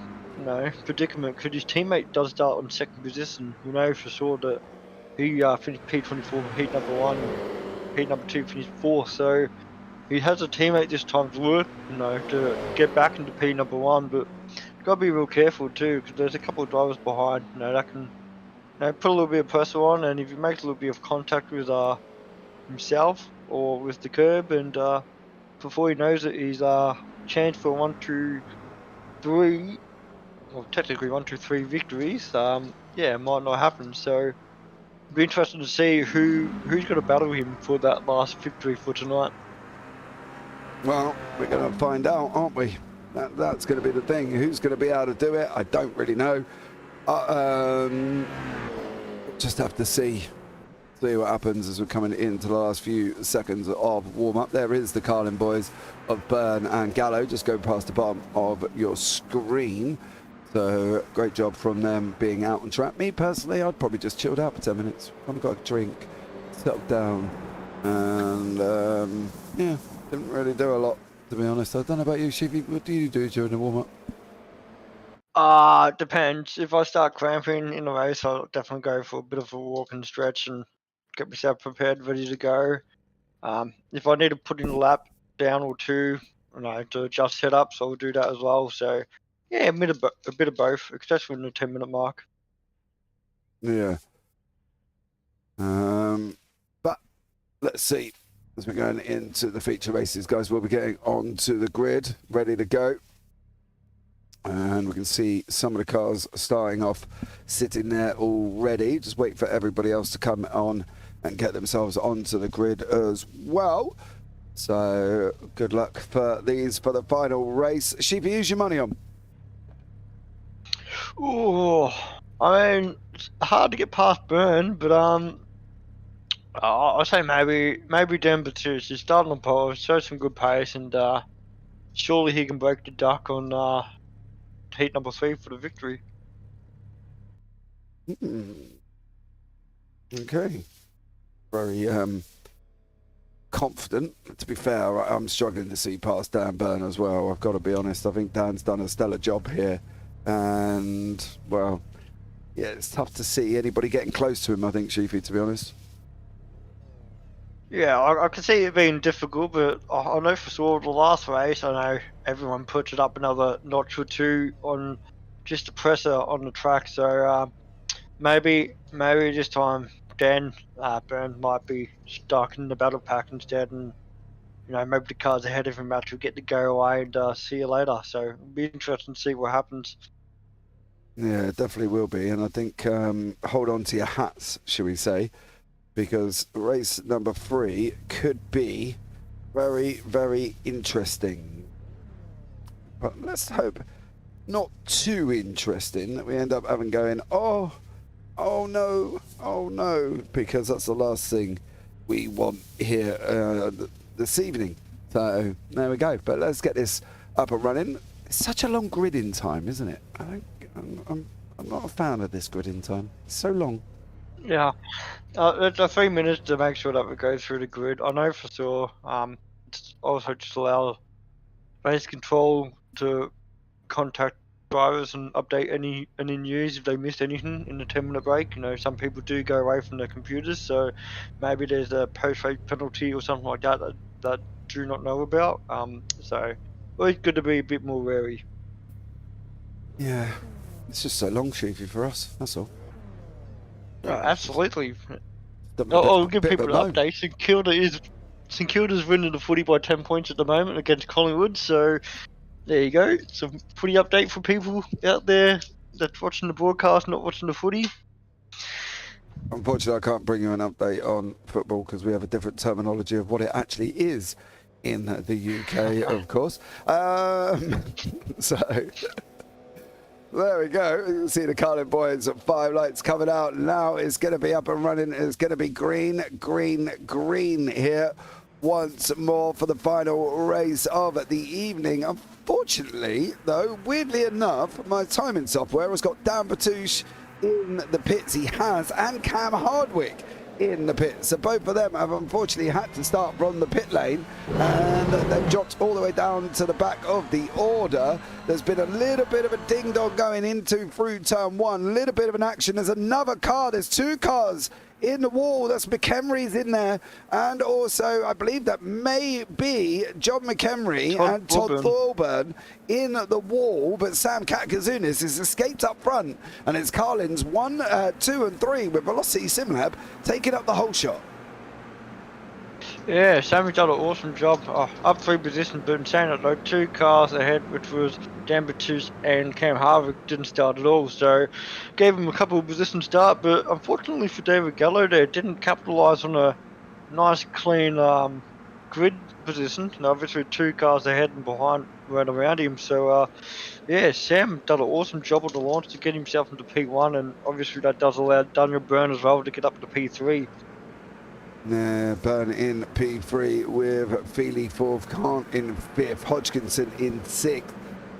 predicament, because his teammate does start on second position. We know for sure that he finished P24 for heat number 1, heat number 2 finished 4th, so he has a teammate this time to work, to get back into P number 1, but got to be real careful too, because there's a couple of drivers behind, that can put a little bit of pressure on, and if he makes a little bit of contact with himself or with the curb, and before he knows it, he's chance for 1, 2, 3, well technically 1, 2, 3 victories. It might not happen. So it'll be interesting to see who's going to battle him for that last victory for tonight. Well, we're going to find out, aren't we? That's going to be the thing. Who's going to be able to do it? I don't really know. Just have to see what happens as we're coming into the last few seconds of warm-up. There is the Carlin boys of Byrne and Gallo just going past the bottom of your screen. So great job from them being out on track. Me personally, I'd probably just chilled out for 10 minutes. I've got a drink, settled down, and didn't really do a lot, to be honest. I don't know about you, Sheepy. What do you do during the warm-up? Depends. If I start cramping in the race, I'll definitely go for a bit of a walk and stretch and get myself prepared, ready to go. If I need to put in a lap down or two, to adjust setups, I'll do that as well. So, yeah, a bit of both, especially in the 10-minute mark. Yeah. But let's see. As we're going into the feature races, guys, we'll be getting onto the grid, ready to go. And we can see some of the cars starting off, sitting there already. Just wait for everybody else to come on and get themselves onto the grid as well. So good luck for these for the final race. Sheepy, who's your money on? Oh, I mean, it's hard to get past Byrne, but I'll say maybe Dan Baptiste. He's starting on pole, shows some good pace, and surely he can break the duck on heat number 3 for the victory. Okay. Very confident. To be fair, I'm struggling to see past Dan Byrne as well. I've got to be honest. I think Dan's done a stellar job here. And, well, yeah, it's tough to see anybody getting close to him, I think, Sheepy, to be honest. Yeah, I can see it being difficult, but I know for sure the last race, I know everyone puts it up another notch or two on just the pressure on the track. So maybe this time Dan Byrne might be stuck in the battle pack instead, and maybe the cars ahead of him actually get to go away and see you later. So it'll be interesting to see what happens. Yeah, it definitely will be, and I think hold on to your hats, shall we say, because race number 3 could be very, very interesting. But let's hope not too interesting that we end up having going, oh no, because that's the last thing we want here this evening. So there we go. But let's get this up and running. It's such a long grid in time, isn't it? I'm not a fan of this grid in time. It's so long. Yeah, the 3 minutes to make sure that we go through the grid. I know for sure. It's also just allow race control to contact drivers and update any news if they missed anything in the 10-minute break. Some people do go away from their computers, so maybe there's a post-race penalty or something like that do not know about. So it's good to be a bit more wary. Yeah, it's just so long, Sheepy, for us. That's all. Absolutely. I'll give people updates, and Kilda is St Kilda's winning the footy by 10 points at the moment against Collingwood, so there you go. Some footy update for people out there that's watching the broadcast, not watching the footy. Unfortunately, I can't bring you an update on football because we have a different terminology of what it actually is in the UK, of course. So there we go. You can see the Carlin boys at 5 lights coming out. Now it's going to be up and running. It's going to be green, green, green here once more for the final race of the evening. Unfortunately, though, weirdly enough, my timing software has got Dan Batouche in the pits. He has, and Cam Hardwick in the pits. So both of them have unfortunately had to start from the pit lane, and they've dropped all the way down to the back of the order. There's been a little bit of a ding-dong going into through turn 1, a little bit of an action. There's another car, there's 2 cars in the wall. That's McHenry's in there, and also I believe that may be John McHenry and Todd Thorburn in the wall, but Sam Katkazunis has escaped up front, and it's Carlin's 1, 2 and 3 with Velocity Simlab taking up the whole shot. Yeah, Sammy's done an awesome job. Up 3 positions, but in saying it though, 2 cars ahead, which was Dan Batouche and Cam Harvick, didn't start at all. So gave him a couple of position start, but unfortunately for David Gallo there, didn't capitalise on a nice clean grid position. And obviously 2 cars ahead and behind right around him. So yeah, Sam done an awesome job on the launch to get himself into P1, and obviously that does allow Daniel Byrne as well to get up to P3. Byrne in P3 with Feely 4th, Kant in 5th, Hodgkinson in 6th.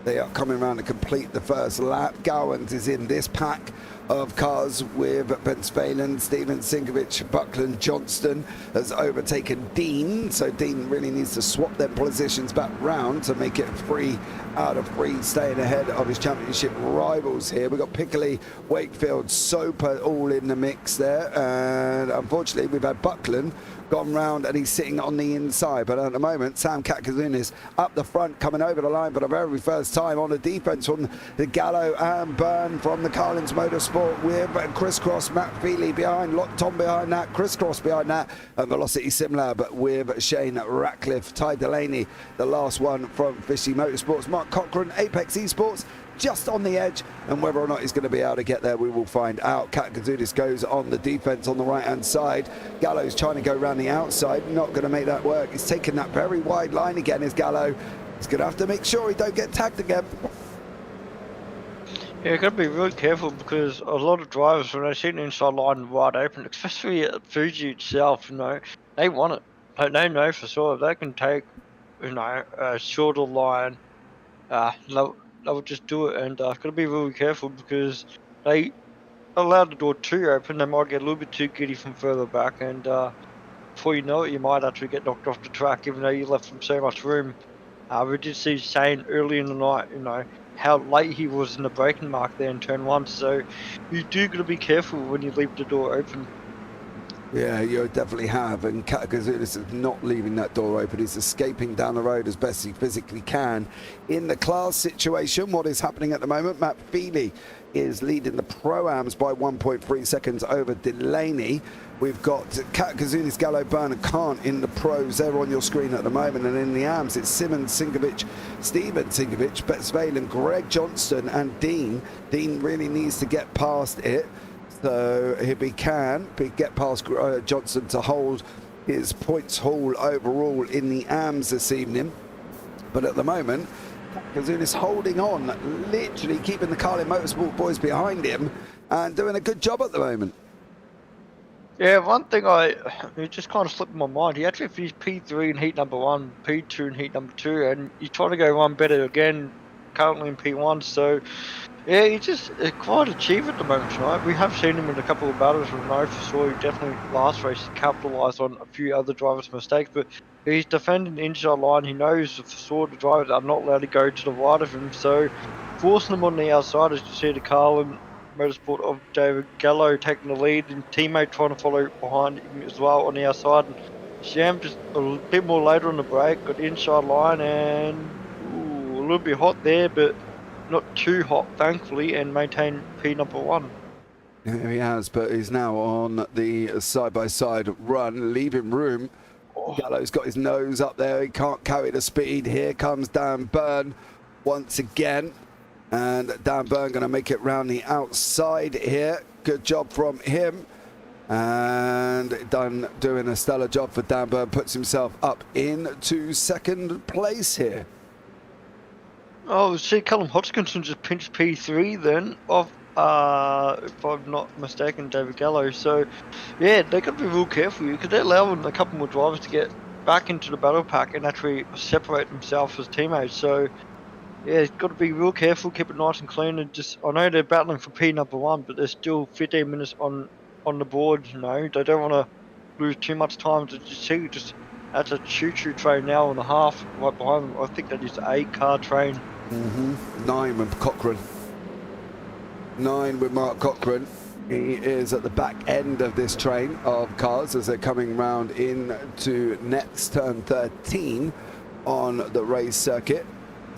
They are coming around to complete the first lap. Gowans is in this pack of cars with Ben Spalen, Steven Sinkovich, Buckland, Johnston has overtaken Dean, so Dean really needs to swap their positions back round to make it 3 out of 3, staying ahead of his championship rivals here. We've got Pickley, Wakefield, Soper all in the mix there, and unfortunately we've had Buckland gone round and he's sitting on the inside, but at the moment Sam Katkazunis up the front, coming over the line for the very first time on the defence from the Gallo and Byrne from the Carlins Motorsport with Crisscross, Matt Feely behind, Tom behind that, Crisscross behind that, and Velocity Simlab with Shane Ratcliffe. Ty Delaney, the last one from Fishy Motorsports. Mark Cochran, Apex Esports, just on the edge, and whether or not he's going to be able to get there, we will find out. Katkazunis goes on the defence on the right-hand side. Gallo's trying to go around the outside, not going to make that work. He's taking that very wide line again, is Gallo. He's going to have to make sure he don't get tagged again. Yeah, you've got to be really careful, because a lot of drivers, when they see the inside line wide open, especially at Fuji itself, you know, they want it. Like, they know for sure if they can take, you know, a shorter line, they would just do it, and got to be really careful, because they allow the door too open, they might get a little bit too giddy from further back, and before you know it, you might actually get knocked off the track, even though you left them so much room. We did see Shane early in the night, you know, how late he was in the braking mark there in turn 1, so you do got to be careful when you leave the door open. Yeah, you definitely have, and Katkazunis is not leaving that door open. He's escaping down the road as best he physically can. In the class situation, what is happening at the moment, Matt Feely is leading the Pro-Ams by 1.3 seconds over Delaney. We've got Katkazunis, Gallo, Byrne and Kant in the Pros. They're on your screen at the moment, and in the AMs, it's Simmons, Sinkovich, Steven Sinkovich, Betzvalen, Greg Johnston and Dean. Dean really needs to get past it. So if he can get past Johnson to hold his points haul overall in the AMs this evening. But at the moment, Kazunis holding on, literally keeping the Carlin Motorsport boys behind him and doing a good job at the moment. Yeah, one thing it just kind of slipped in my mind. He actually finished P3 in heat number 1, P2 in heat number 2, and he's trying to go one better again, currently in P1. So yeah, he's just quite a chief at the moment tonight. We have seen him in a couple of battles. We know for sure he definitely last race capitalised on a few other drivers' mistakes, but he's defending the inside line. He knows for sure the drivers are not allowed to go to the right of him, so forcing them on the outside, as you see the Carlin Motorsport of David Gallo taking the lead, and teammate trying to follow behind him as well on the outside. And Sham just a bit more later on the break, got the inside line, and a little bit hot there, but not too hot, thankfully, and maintain P number 1. Yeah, he has, but he's now on the side-by-side run, leaving room Gallo's got his nose up there. He can't carry the speed. Here comes Dan Byrne once again. And Dan Byrne going to make it round the outside here. Good job from him. And doing a stellar job for Dan Byrne. Puts himself up into second place here. Oh, see, Callum Hodgkinson just pinched P3 then off, if I'm not mistaken, David Gallo. So, yeah, they've got to be real careful here because they're allowing a couple more drivers to get back into the battle pack and actually separate themselves as teammates. So, yeah, it's got to be real careful, keep it nice and clean, and just, I know they're battling for P1, but there's still 15 minutes on the board, you know. They don't want to lose too much time to see just that's a choo-choo train now and a half right behind them. I think that is a 8-car train. 9 with Cochrane. 9 with Mark Cochrane. He is at the back end of this train of cars as they're coming round into next turn 13 on the race circuit.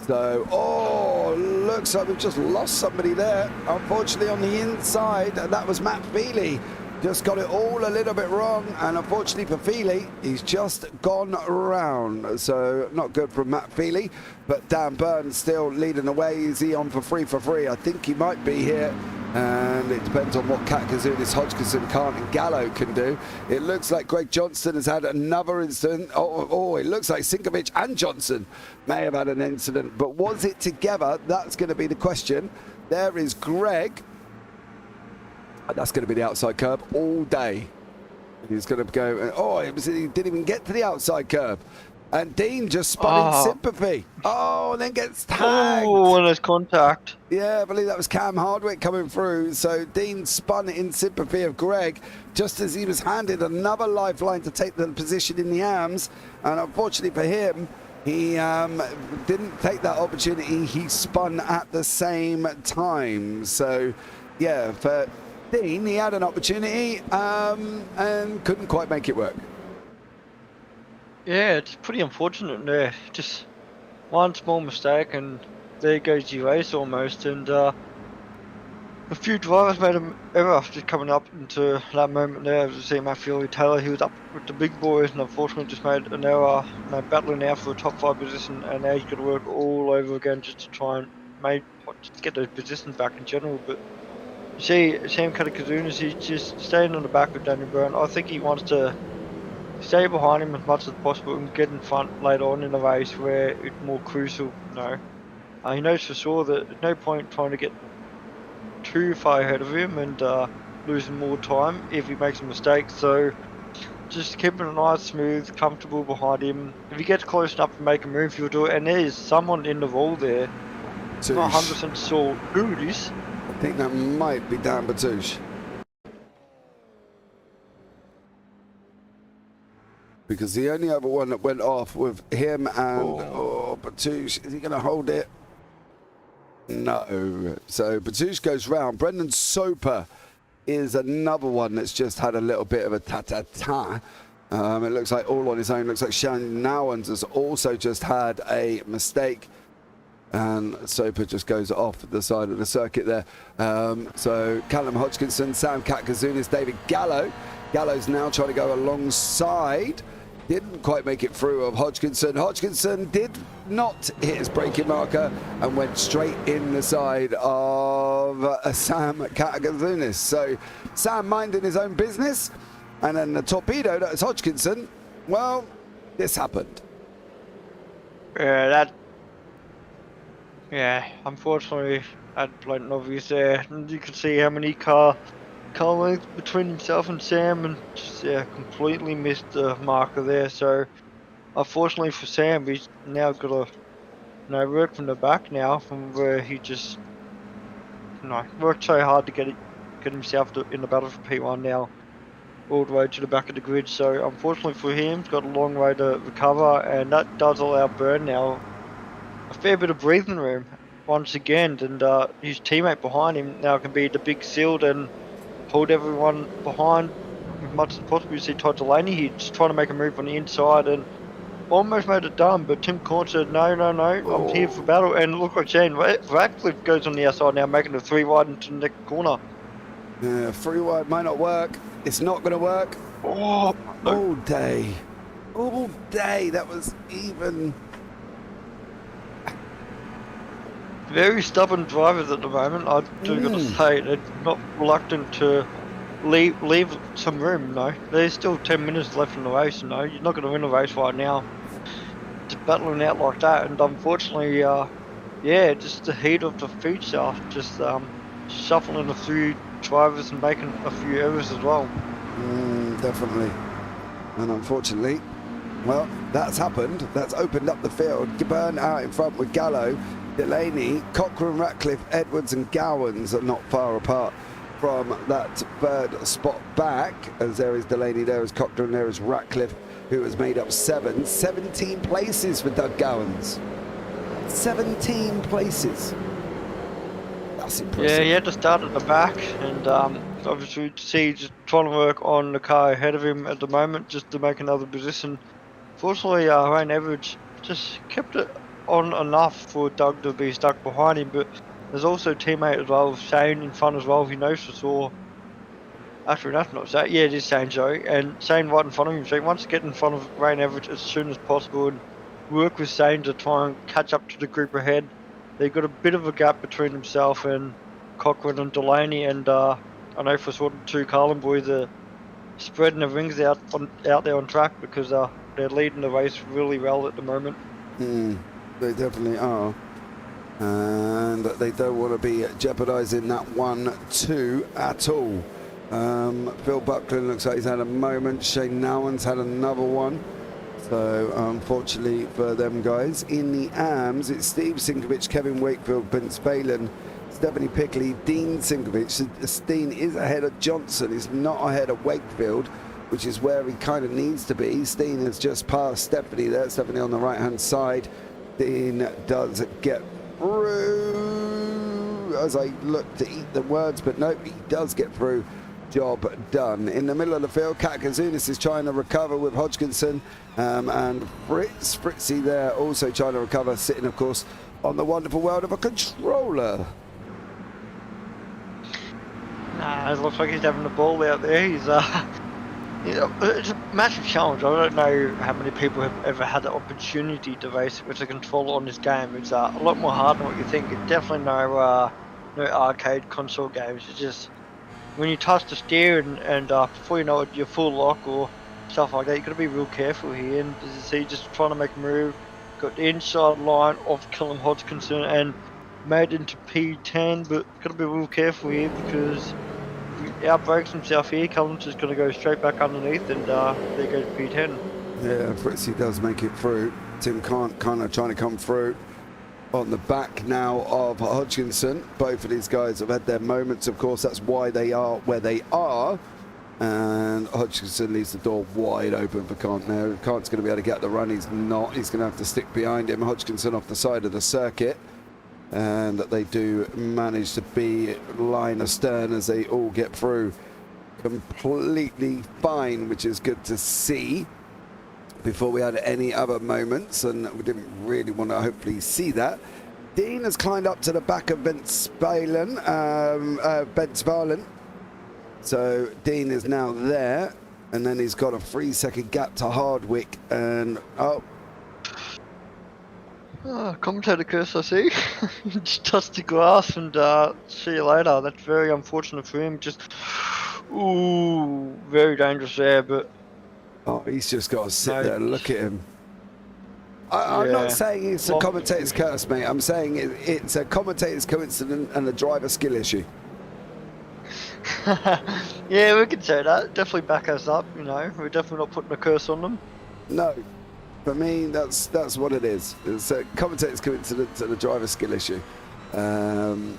So, oh, looks like we've just lost somebody there. Unfortunately, on the inside, that was Matt Feely. Just got it all a little bit wrong, and unfortunately for Feely, he's just gone round. So, not good from Matt Feely, but Dan Byrne still leading the way. Is he on for free? I think he might be here. And it depends on what Kat Kazunis, Hodgkinson, Kant and Gallo can do. It looks like Greg Johnston has had another incident. Oh, it looks like Sinkovic and Johnson may have had an incident. But was it together? That's going to be the question. There is Greg. That's going to be the outside curb all day. He's going to go. Oh, he didn't even get to the outside curb. And Dean just spun in sympathy. Oh, and then gets tagged. Oh, and there's contact. Yeah, I believe that was Cam Hardwick coming through. So Dean spun in sympathy of Greg just as he was handed another lifeline to take the position in the arms. And unfortunately for him, he didn't take that opportunity. He spun at the same time. So, yeah, for Dean, he had an opportunity and couldn't quite make it work. Yeah, it's pretty unfortunate there. Just one small mistake and there goes your race almost. And a few drivers made an error just coming up into that moment there. As you see, Matthew Taylor, he was up with the big boys and unfortunately just made an error. Battling now for a top 5 position, and now he's got to work all over again just to try and get those positions back in general. But you see, Sam Katakazunas, he's just staying on the back with Daniel Byrne. I think he wants to stay behind him as much as possible and get in front later on in the race where it's more crucial, you know. He knows for sure that there's no point trying to get too far ahead of him and losing more time if he makes a mistake. So just keeping it nice, smooth, comfortable behind him. If he gets close enough to make a move, he'll do it. And there's someone in the wall there. It's not 100% sure who it is. I think that might be Dan Batouche. Because the only other one that went off with him and Batouche, is he going to hold it? No. So Batouche goes round. Brendan Soper is another one that's just had a little bit of a ta-ta-ta. It looks like all on his own. Looks like Shannon Nowens has also just had a mistake. And Soper just goes off the side of the circuit there. So Callum Hodgkinson, Sam Katkazunis, David Gallo. Gallo's now trying to go alongside. Didn't quite make it through of Hodgkinson. Hodgkinson did not hit his braking marker and went straight in the side of Sam Katakazunis. So Sam minding his own business, and then the torpedo that is Hodgkinson. Well, this happened. Yeah, unfortunately, that's blatant obvious there. And you can see how many car length between himself and Sam, and just completely missed the marker there. So unfortunately for Sam, he's now got to work from the back now, from where he just worked so hard to get himself in the battle for P1 now, all the way to the back of the grid. So unfortunately for him, he's got a long way to recover, and that does allow Byrne now a fair bit of breathing room once again, and his teammate behind him now can be the big shield and hold everyone behind as much as possible. You see Todd Delaney here just trying to make a move on the inside and almost made it done, but Tim Corn said no, I'm here for battle. And look what Shane Ratcliffe goes on the outside now, making a 3 wide into the next corner. Yeah, 3 wide might not work. It's not going to work. All day. all day. That was even... Very stubborn drivers at the moment. I do got to say, they're not reluctant to leave some room, you know. There's still 10 minutes left in the race, you know. You're not going to win a race right now. Just battling out like that, and unfortunately, yeah, just the heat of the feature, just shuffling a few drivers and making a few errors as well. Definitely. And unfortunately, well, that's happened. That's opened up the field. Gibern out in front with Gallo, Delaney, Cochrane, Ratcliffe, Edwards and Gowans are not far apart from that third spot back, as there is Delaney, there is Cochrane, there is Ratcliffe, who has made up 17 places for Doug Gowans. 17 places. That's impressive. Yeah, he had to start at the back, and obviously see just trying to work on the car ahead of him at the moment, just to make another position. Fortunately, Wayne Everidge just kept it on enough for Doug to be stuck behind him, but there's also a teammate as well, Shane in front as well, who knows for sure. Actually, that's not Shane. Yeah, it is Shane, Joe. And Shane right in front of him. So he wants to get in front of Wayne Everidge as soon as possible and work with Shane to try and catch up to the group ahead. They've got a bit of a gap between himself and Cochrane and Delaney, and I know for sure the two Carlin boys are spreading the rings out there on track, because they're leading the race really well at the moment. They definitely are. And they don't want to be jeopardising that 1-2 at all. Phil Buckland looks like he's had a moment. Shane Nowan's had another one. So unfortunately for them guys, in the AMS, it's Steve Sinkovich, Kevin Wakefield, Vince Phelan, Stephanie Pickley, Dean Sinkovich. Dean is ahead of Johnson. He's not ahead of Wakefield, which is where he kind of needs to be. Steen has just passed Stephanie there. Stephanie on the right-hand side. Dean does get through, as I look to eat the words, but nope, he does get through. Job done. In the middle of the field, Kat Kazunis is trying to recover with Hodgkinson, and Fritzy there also trying to recover, sitting of course on the wonderful world of a controller. Nah, it looks like he's having the ball out there. He's it's a massive challenge. I don't know how many people have ever had the opportunity to race with a controller on this game. It's a lot more hard than what you think. It's definitely no arcade console games. It's just when you touch the steer and before you know it, you're full lock or stuff like that. You've got to be real careful here. And as you see, just trying to make a move, got the inside line of Callum Hodgkinson and made into P10, but got to be real careful here, because if he outbrakes himself here, Callum's just going to go straight back underneath, and there goes P10. Yeah, Fritzy does make it through. Tim Kant kind of trying to come through on the back now of Hodgkinson. Both of these guys have had their moments, of course. That's why they are where they are. And Hodgkinson leaves the door wide open for Kant now. Kant's going to be able to get the run. He's not. He's going to have to stick behind him. Hodgkinson off the side of the circuit. And they do manage to be line astern as they all get through completely fine, which is good to see. Before we had any other moments, and we didn't really want to hopefully see that. Dean has climbed up to the back of Ben Spalen. So Dean is now there, and then he's got a 3-second gap to Hardwick, and commentator curse, I see. Just touched the grass, and see you later. That's very unfortunate for him. Just, ooh, very dangerous there, but he's just got to sit there and look at him. I'm not saying it's a commentator's curse, mate. I'm saying it's a commentator's coincidence and a driver skill issue. Yeah, we can say that. Definitely back us up, you know. We're definitely not putting a curse on them. No. For me, that's what it is. It's a commentator's coincidence and a driver skill issue. I'm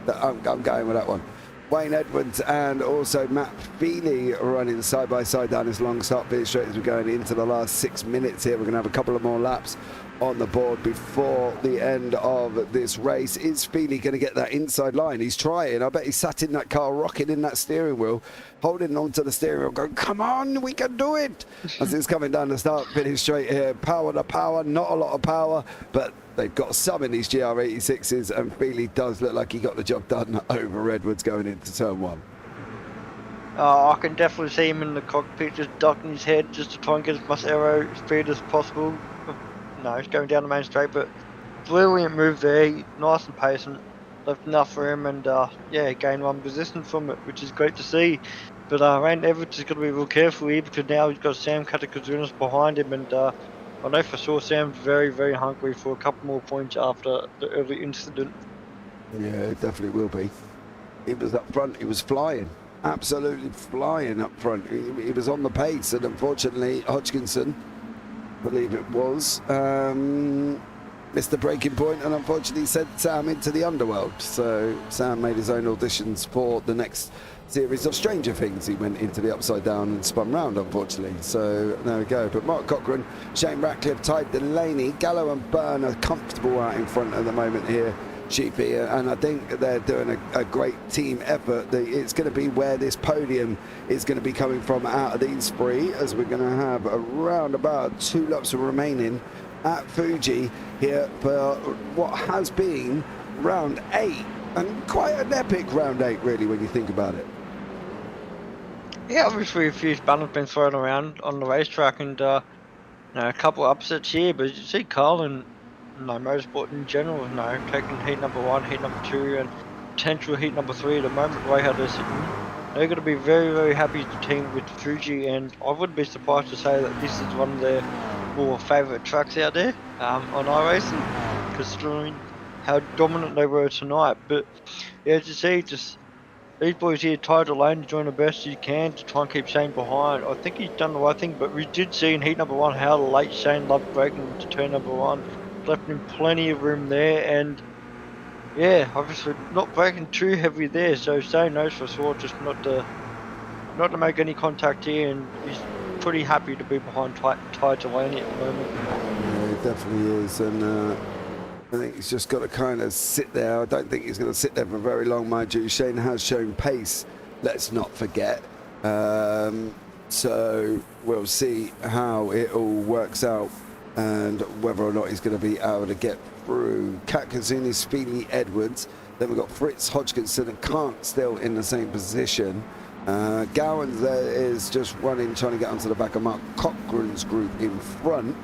going with that one. Wayne Edwards and also Matt Feely running side by side down this long start finish straight as we're going into the last 6 minutes here. We're going to have a couple of more laps on the board before the end of this race. Is Feely going to get that inside line? He's trying. I bet he sat in that car, rocking in that steering wheel, holding onto the steering wheel, going, come on, we can do it. As it's coming down the start finish straight here. Power to power, not a lot of power, but they've got some in these GR86s, and Feely does look like he got the job done over Edwards going into turn one. I can definitely see him in the cockpit just ducking his head just to try and get as much aero speed as possible. No, he's going down the main straight, but brilliant move there, nice and patient, left enough for him, and yeah, gained one position from it, which is great to see. But Rand Everett is going to be real careful here because now he's got Sam Katakazunas behind him, and I know for sure Sam's very, very hungry for a couple more points after the early incident. Yeah, it definitely will be. He was up front, he was flying. Absolutely flying up front. He was on the pace, and unfortunately Hodgkinson, I believe it was, missed the breaking point and unfortunately sent Sam into the underworld. So Sam made his own auditions for the next series of Stranger Things. He went into the upside down and spun round, unfortunately. So there we go. But Mark Cochran, Shane Ratcliffe, Ty Delaney, Gallo and Byrne are comfortable out in front at the moment here, Sheepy, and I think they're doing a great team effort. It's going to be where this podium is going to be coming from out of these three, as we're going to have around about 2 laps remaining at Fuji here for what has been round 8, and quite an epic round 8 really when you think about it. Yeah, obviously a few banners been thrown around on the racetrack, and you know, a couple of upsets here, but you see Carl and Motorsport in general, taking heat number 1, heat number 2, and potential heat number 3 at the moment, the way how they're sitting. They're going to be very, very happy to team with Fuji, and I wouldn't be surprised to say that this is one of their more favourite tracks out there on iRacing, considering how dominant they were tonight. But yeah, as you see, just these boys here tied the lane to join the best you can to try and keep Shane behind. I think he's done the right thing, but we did see in heat number 1 how late Shane loved breaking into turn number 1. Left him plenty of room there, and yeah, obviously not breaking too heavy there, so Shane knows for sure just not to make any contact here, and he's pretty happy to be behind Ty Delaney at the moment. Yeah, he definitely is, and I think he's just got to kind of sit there. I don't think he's going to sit there for very long, mind you. Shane has shown pace, let's not forget, so we'll see how it all works out and whether or not he's going to be able to get through. Kat Kazuni, Speedy Edwards. Then we've got Fritz Hodgkinson and Kant still in the same position. Gowans there is just running, trying to get onto the back of Mark Cochran's group in front.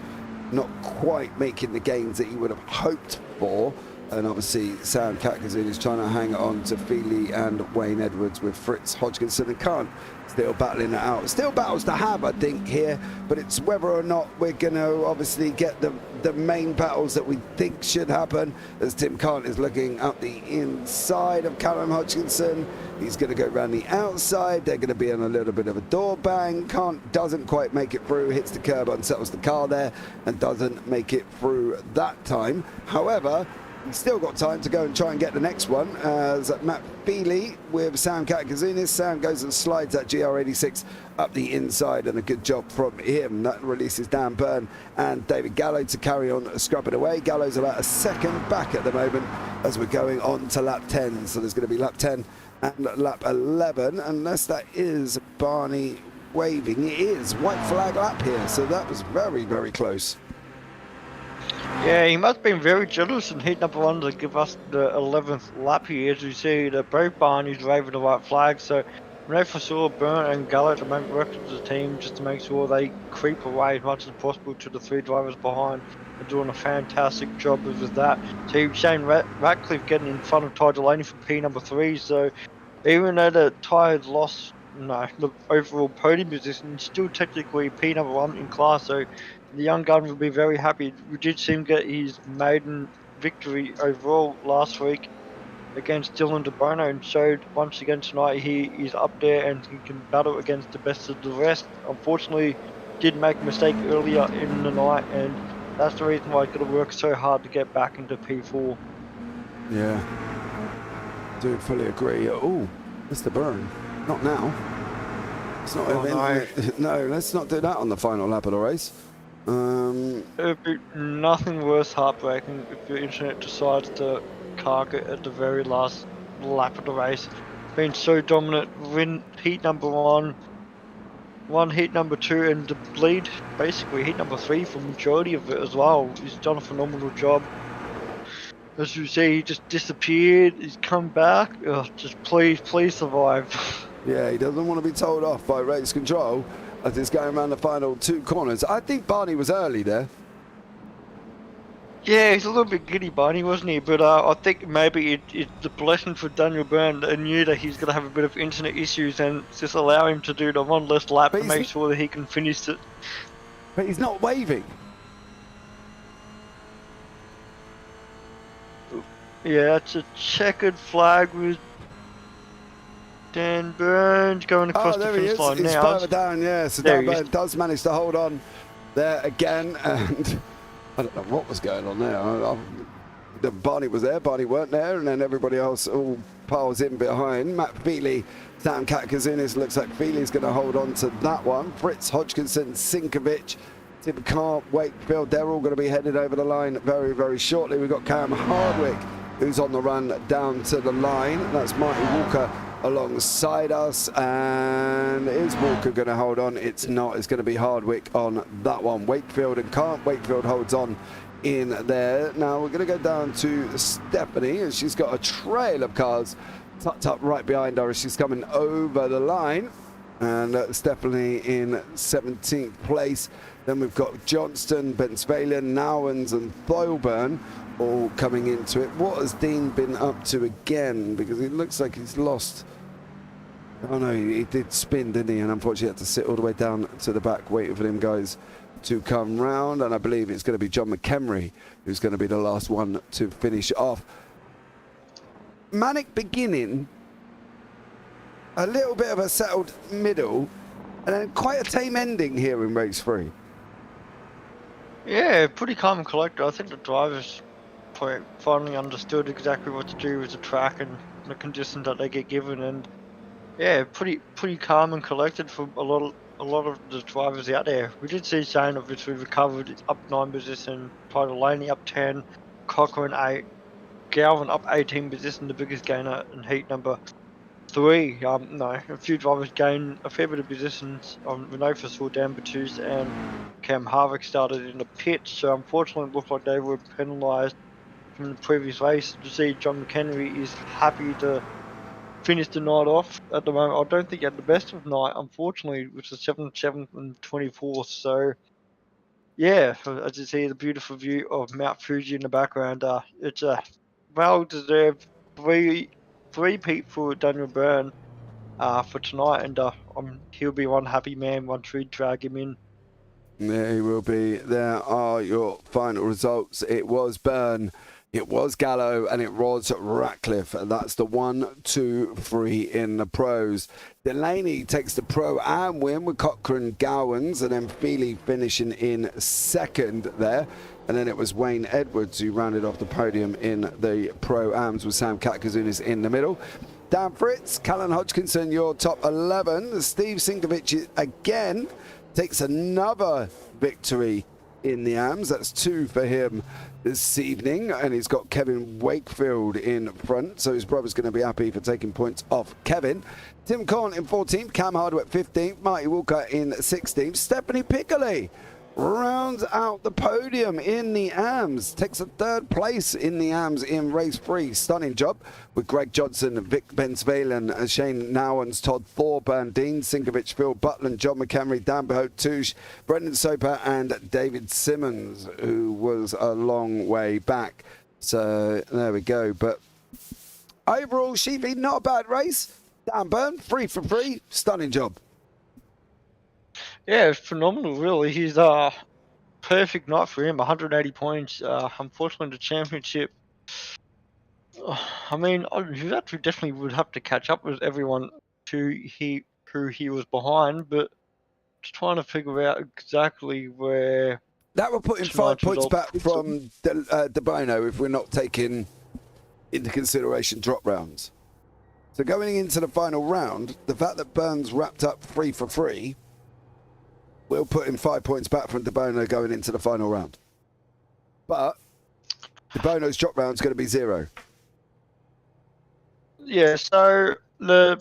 Not quite making the gains that he would have hoped for. And obviously Sam Katkazun is trying to hang on to Feely and Wayne Edwards, with Fritz Hodgkinson and Kant still battling it out. Still battles to have, I think, here, but it's whether or not we're going to obviously get the main battles that we think should happen, as Tim Kant is looking up the inside of Callum Hodgkinson. He's going to go around the outside. They're going to be on a little bit of a door bang. Kant doesn't quite make it through, hits the curb, unsettles the car there, and doesn't make it through that time. However, he's still got time to go and try and get the next one, as Matt Feely with Sam Katkazunis. Sam goes and slides that GR86 up the inside, and a good job from him. That releases Dan Byrne and David Gallo to carry on scrubbing away. Gallo's about a second back at the moment as we're going on to lap 10. So there's going to be lap 10 and lap 11, unless that is Barney waving. It is white flag lap here, so that was very, very close. Yeah, he must have been very jealous in heat number 1 to give us the 11th lap here, as we see that both Barney's waving the white flag. So I know for sure Byrne and Gallo at the moment working as a team just to make sure they creep away as much as possible to the 3 drivers behind. They're doing a fantastic job with that. So Shane Ratcliffe getting in front of Ty Delaney for P number 3. So even though the Ty had lost the overall podium position, still technically P number 1 in class. So the young gun will be very happy. We did see him get his maiden victory overall last week against Dylan De Bono, and showed once again tonight he is up there and he can battle against the best of the rest. Unfortunately, did make a mistake earlier in the night, and that's the reason why he's got to work so hard to get back into P4. Yeah, do fully agree. Oh, Mr. Byrne, not now. It's not. No, let's not do that on the final lap of the race. It would be nothing worse heartbreaking if your internet decides to cark it at the very last lap of the race. Been so dominant, win heat number 1, won heat number 2, and the lead basically heat number 3 for majority of it as well. He's done a phenomenal job. As you see, he just disappeared. He's come back. Oh, just please survive. Yeah, he doesn't want to be told off by race control as it's going around the final 2 corners. I think Barney was early there. Yeah, he's a little bit giddy, Barney, wasn't he? But I think maybe it's a blessing for Daniel Byrne. They knew that he's going to have a bit of internet issues and just allow him to do the one less lap to make sure that he can finish it. But he's not waving. Yeah, it's a checkered flag with Dan Burns going across the finish line He's now. further down, yeah. So Dan Burns does manage to hold on there again, and I don't know what was going on there. Barney was there, Barney weren't there, and then everybody else all piles in behind. Matt Feely, Sam Katkazunis, looks like Feely's going to hold on to that one. Fritz, Hodgkinson, Sinkovic, Tim Carr, Wakefield, they're all going to be headed over the line very, very shortly. We've got Cam Hardwick, who's on the run down to the line. That's Marty Walker alongside us, and is Walker going to hold on? It's not. It's going to be Hardwick on that one. Wakefield and Carr. Wakefield holds on in there. Now we're going to go down to Stephanie, and she's got a trail of cars tucked up right behind her as she's coming over the line, and Stephanie in 17th place. Then we've got Johnston, Bensvalen, Nowens and Thoilburn all coming into it. What has Dean been up to again? Because it looks like he's lost. Oh no, he did spin, didn't he? And unfortunately had to sit all the way down to the back waiting for them guys to come round. And I believe it's going to be John McHenry who's going to be the last one to finish off. Manic beginning, a little bit of a settled middle, and then quite a tame ending here in race 3. Yeah, pretty calm and collected. I think the drivers finally understood exactly what to do with the track and the conditions that they get given, and yeah, pretty calm and collected for a lot of the drivers out there. We did see Shane obviously recovered up 9 position, Tyler Laney up 10, Cochrane 8, Galvin up 18 position, the biggest gainer in heat number 3. A few drivers gained a fair bit of positions. We know for sure Dan Batus and Cam Harvick started in the pits, so unfortunately it looked like they were penalised from the previous race. To see John McHenry is happy to finish the night off at the moment. I don't think he had the best of night, unfortunately, which is 7th and 24th. So yeah, as you see the beautiful view of Mount Fuji in the background, it's a well-deserved three-peat for Daniel Byrne for tonight, and he'll be one happy man once we drag him in. There he will be. There are your final results. It was Byrne, it was Gallo, and it was Ratcliffe. And that's the 1, 2, 3 in the pros. Delaney takes the Pro-Am win with Cochrane, Gowans, and then Feely finishing in 2nd there. And then it was Wayne Edwards who rounded off the podium in the Pro-Ams with Sam Katkazunis in the middle. Dan Fritz, Callan Hodgkinson, your top 11. Steve Sinkovic again takes another victory in the AMs. That's 2 for him this evening. And he's got Kevin Wakefield in front. So his brother's going to be happy for taking points off Kevin. Tim Corn in 14th. Cam Hardwick 15th. Marty Walker in 16th. Stephanie Piccoli rounds out the podium in the AMs, takes a 3rd place in the AMs in race 3. Stunning job with Greg Johnson, Vic Bensvalen, Shane Nowens, Todd Thorburn, Dean Sinkovic, Phil Butland, John McHenry, Dan Behot-Touche, Brendan Soper and David Simmons, who was a long way back. So there we go. But overall, Sheepy, not a bad race. Dan Byrne, 3 for 3, stunning job. Yeah, it's phenomenal, really. He's perfect night for him, 180 points. Unfortunately, the championship, I mean, he actually definitely would have to catch up with everyone who he was behind, but just trying to figure out exactly where... That will put him 5 points back from De Bono if we're not taking into consideration drop rounds. So going into the final round, the fact that Burns wrapped up 3 for 3 will put him 5 points back from De Bono going into the final round. But De Bono's drop round is going to be 0. Yeah, so I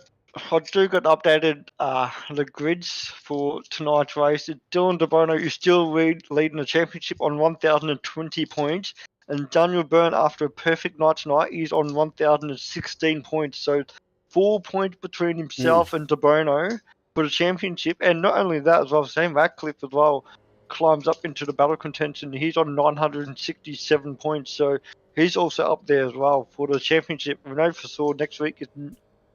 do got updated the grids for tonight's race. Dylan De Bono is still leading the championship on 1,020 points. And Daniel Byrne, after a perfect night tonight, is on 1,016 points. So 4 points between himself and De Bono for the championship. And not only that, as I was saying, Radcliffe as well climbs up into the battle contention. He's on 967 points, so he's also up there as well for the championship. We know for sure next week is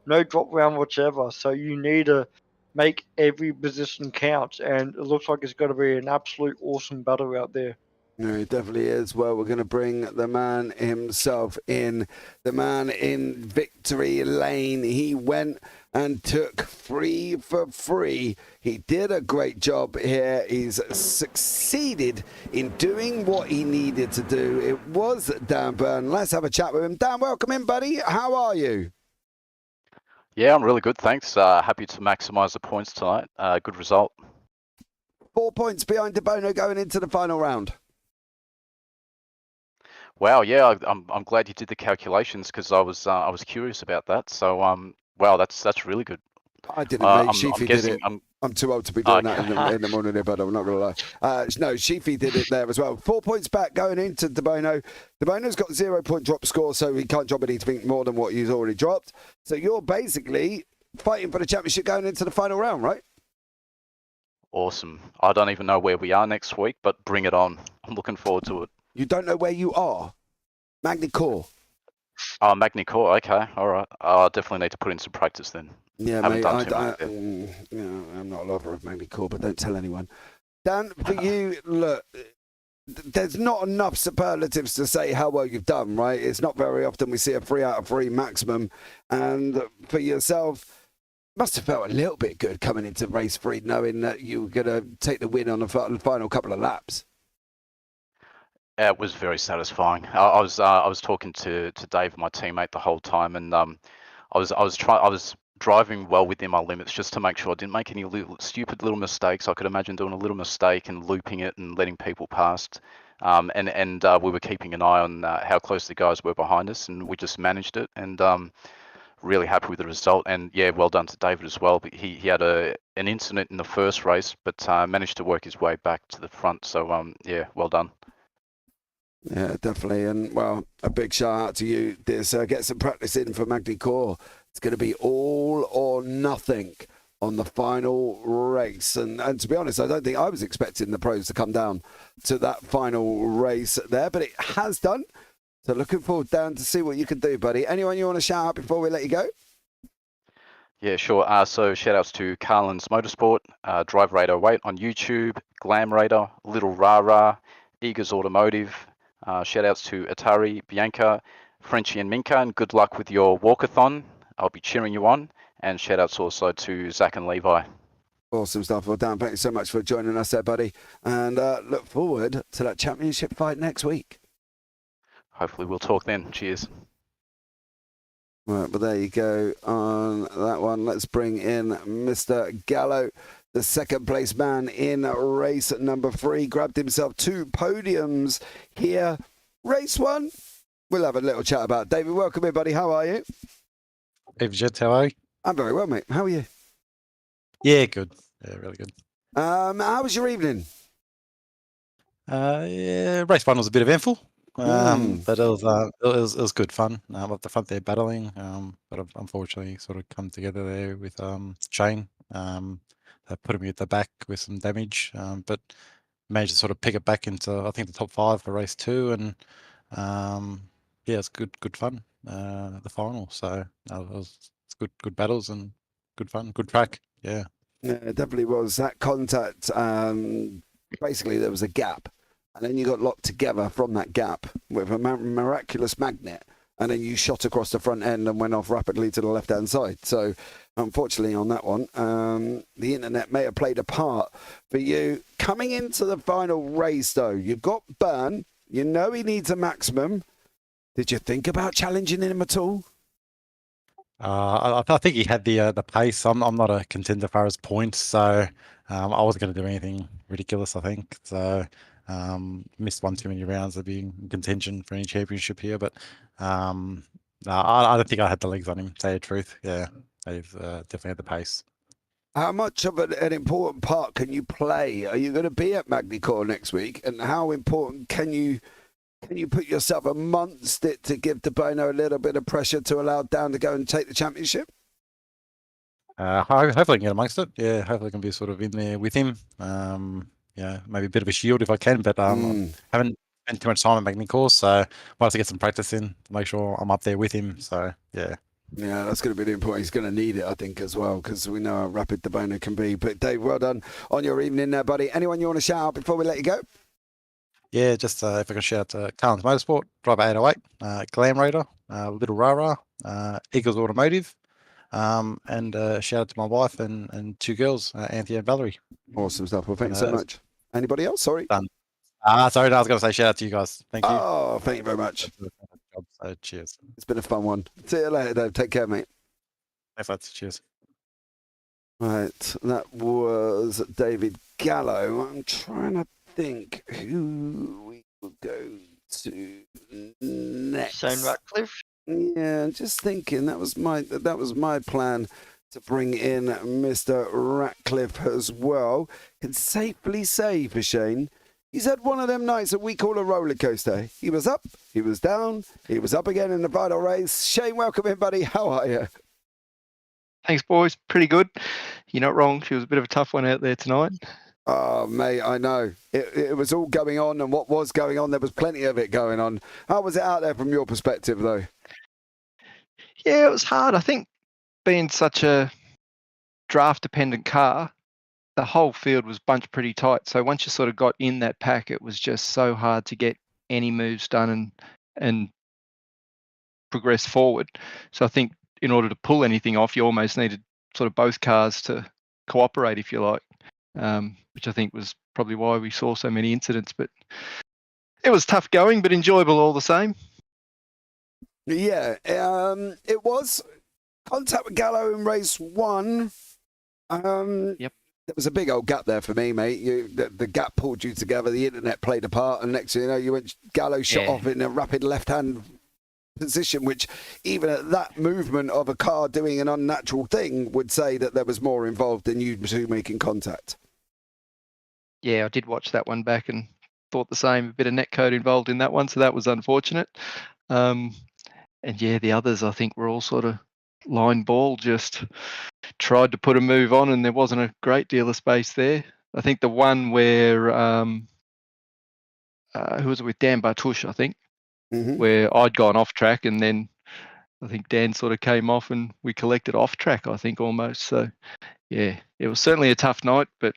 no drop round whatsoever, so you need to make every position count, and it looks like it's going to be an absolute awesome battle out there. No, it definitely is. Well, we're going to bring the man himself in, the man in victory lane. He went and took 3 for 3. He did a great job here. He's succeeded in doing what he needed to do. It was Dan Byrne. Let's have a chat with him. Dan, welcome in, buddy. How are you? Yeah, I'm really good, thanks. Happy to maximise the points tonight. Good result. 4 points behind De Bono going into the final round. Wow, yeah, I'm glad you did the calculations because I was curious about that. So wow, that's really good. I didn't, mate. I'm Sheafy did guessing it. I'm too old to be doing that in the morning, but I'm not going to lie. No, Sheafy did it there as well. 4 points back going into De Bono. De Bono's got 0 point drop score, so he can't drop anything more than what he's already dropped. So you're basically fighting for the championship going into the final round, right? Awesome. I don't even know where we are next week, but bring it on. I'm looking forward to it. You don't know where you are? Magny-Cours. Oh, Magny-Cours, okay, all right. I definitely need to put in some practice then. Yeah, Haven't mate, done too much yet. I'm not a lover of Magny-Cours, but don't tell anyone. Dan, for you, look, there's not enough superlatives to say how well you've done, right? It's not very often we see a 3 out of 3 maximum. And for yourself, must have felt a little bit good coming into race 3, knowing that you were going to take the win on the final couple of laps. It was very satisfying. I was talking to Dave, my teammate, the whole time, and I was driving well within my limits just to make sure I didn't make any stupid little mistakes. I could imagine doing a little mistake and looping it and letting people past. And we were keeping an eye on how close the guys were behind us, and we just managed it. And really happy with the result. And yeah, well done to David as well. But he had an incident in the first race, but managed to work his way back to the front. So yeah, well done. Yeah, definitely. And, well, a big shout out to you, dear sir. Get some practice in for Magny-Cours. It's going to be all or nothing on the final race. And to be honest, I don't think I was expecting the pros to come down to that final race there, but it has done. So looking forward, Dan, to see what you can do, buddy. Anyone you want to shout out before we let you go? Yeah, sure. So shout outs to Carlin's Motorsport, Drive Radar 8 on YouTube, Glam Radar, Little Rara, Eagers Automotive. Shout outs to Atari, Bianca, Frenchie and Minka, and good luck with your walkathon. I'll be cheering you on. And shout outs also to Zach and Levi. Awesome stuff. Well, Dan, thank you so much for joining us there, buddy. And look forward to that championship fight next week. Hopefully we'll talk then. Cheers. Right, but there you go on that one. Let's bring in Mr. Gallo, the second place man in race number 3. Grabbed himself 2 podiums here. Race 1, we'll have a little chat about. David, welcome in, buddy. How are you? Hey, Jet, how are you? I'm very well, mate. How are you? Yeah, good. Yeah, really good. How was your evening? Yeah, race 1 was a bit eventful. But it was good fun. Up the front there battling, but unfortunately sort of come together there with Shane. They put him at the back with some damage, but managed to sort of pick it back into I think the top 5 for race 2, and yeah, it's good fun at the final. So it's good battles and good fun, good track. Yeah, it definitely was. That contact, basically there was a gap. And then you got locked together from that gap with a miraculous magnet. And then you shot across the front end and went off rapidly to the left-hand side. So, unfortunately, on that one, the internet may have played a part for you. Coming into the final race, though, you've got Byrne. You know he needs a maximum. Did you think about challenging him at all? I think he had the pace. I'm not a contender as far as points, so I wasn't going to do anything ridiculous, I think. So... missed one too many rounds of being in contention for any championship here, but I don't think I had the legs on him, to tell you the truth. Yeah, they've definitely had the pace. How much of an important part can you play? Are you going to be at Magny-Cours next week? And how important can you put yourself amongst it to give De Bono a little bit of pressure to allow Dan to go and take the championship? Hopefully I can get amongst it. Yeah, hopefully I can be sort of in there with him. Yeah, maybe a bit of a shield if I can, but I haven't spent too much time at Magny-Cours, so I'll have to get some practice in to make sure I'm up there with him. So yeah. Yeah, that's going to be the important. He's going to need it, I think, as well, because we know how rapid the boner can be. But Dave, well done on your evening there, buddy. Anyone you want to shout out before we let you go? Yeah, just if I can shout out Carlins Motorsport, Driver 808, Glam Raider, Little Rara, Eagles Automotive, and shout out to my wife and two girls, Anthea and Valerie. Awesome stuff. Well, thanks so much. Anybody else? Sorry. Done. Sorry, I was going to say shout out to you guys. Thank you. Oh, thank you very much. So, cheers. It's been a fun one. See you later, Dave. Take care, mate. Thanks, lads. Cheers. Right, that was David Gallo. I'm trying to think who we will go to next. Shane Ratcliffe. Yeah, I'm just thinking that was my plan to bring in Mr. Ratcliffe as well. Can safely say for Shane, he's had one of them nights that we call a roller coaster. He was up, he was down, he was up again in the final race. Shane, welcome in, buddy. How are you? Thanks, boys. Pretty good. You're not wrong. She was a bit of a tough one out there tonight. Oh, mate, I know. It was all going on, and what was going on, there was plenty of it going on. How was it out there from your perspective, though? Yeah, it was hard. I think being such a draft-dependent car, the whole field was bunched pretty tight. So once you sort of got in that pack, it was just so hard to get any moves done and progress forward. So I think in order to pull anything off, you almost needed sort of both cars to cooperate, if you like, which I think was probably why we saw so many incidents. But it was tough going, but enjoyable all the same. Yeah, it was. Contact with Gallo in race one. Yep. There was a big old gap there for me, mate. The gap pulled you together. The internet played a part, and next thing you know, Gallo shot off in a rapid left-hand position, which even at that movement of a car doing an unnatural thing would say that there was more involved than you two making contact. Yeah, I did watch that one back and thought the same. A bit of netcode involved in that one, so that was unfortunate. And yeah, the others I think were all sort of line ball, just tried to put a move on, and there wasn't a great deal of space there. I think the one where who was it with Dan Bartush, I think, where I'd gone off track, and then I think Dan sort of came off, and we collected off track, I think, almost. So yeah, it was certainly a tough night, but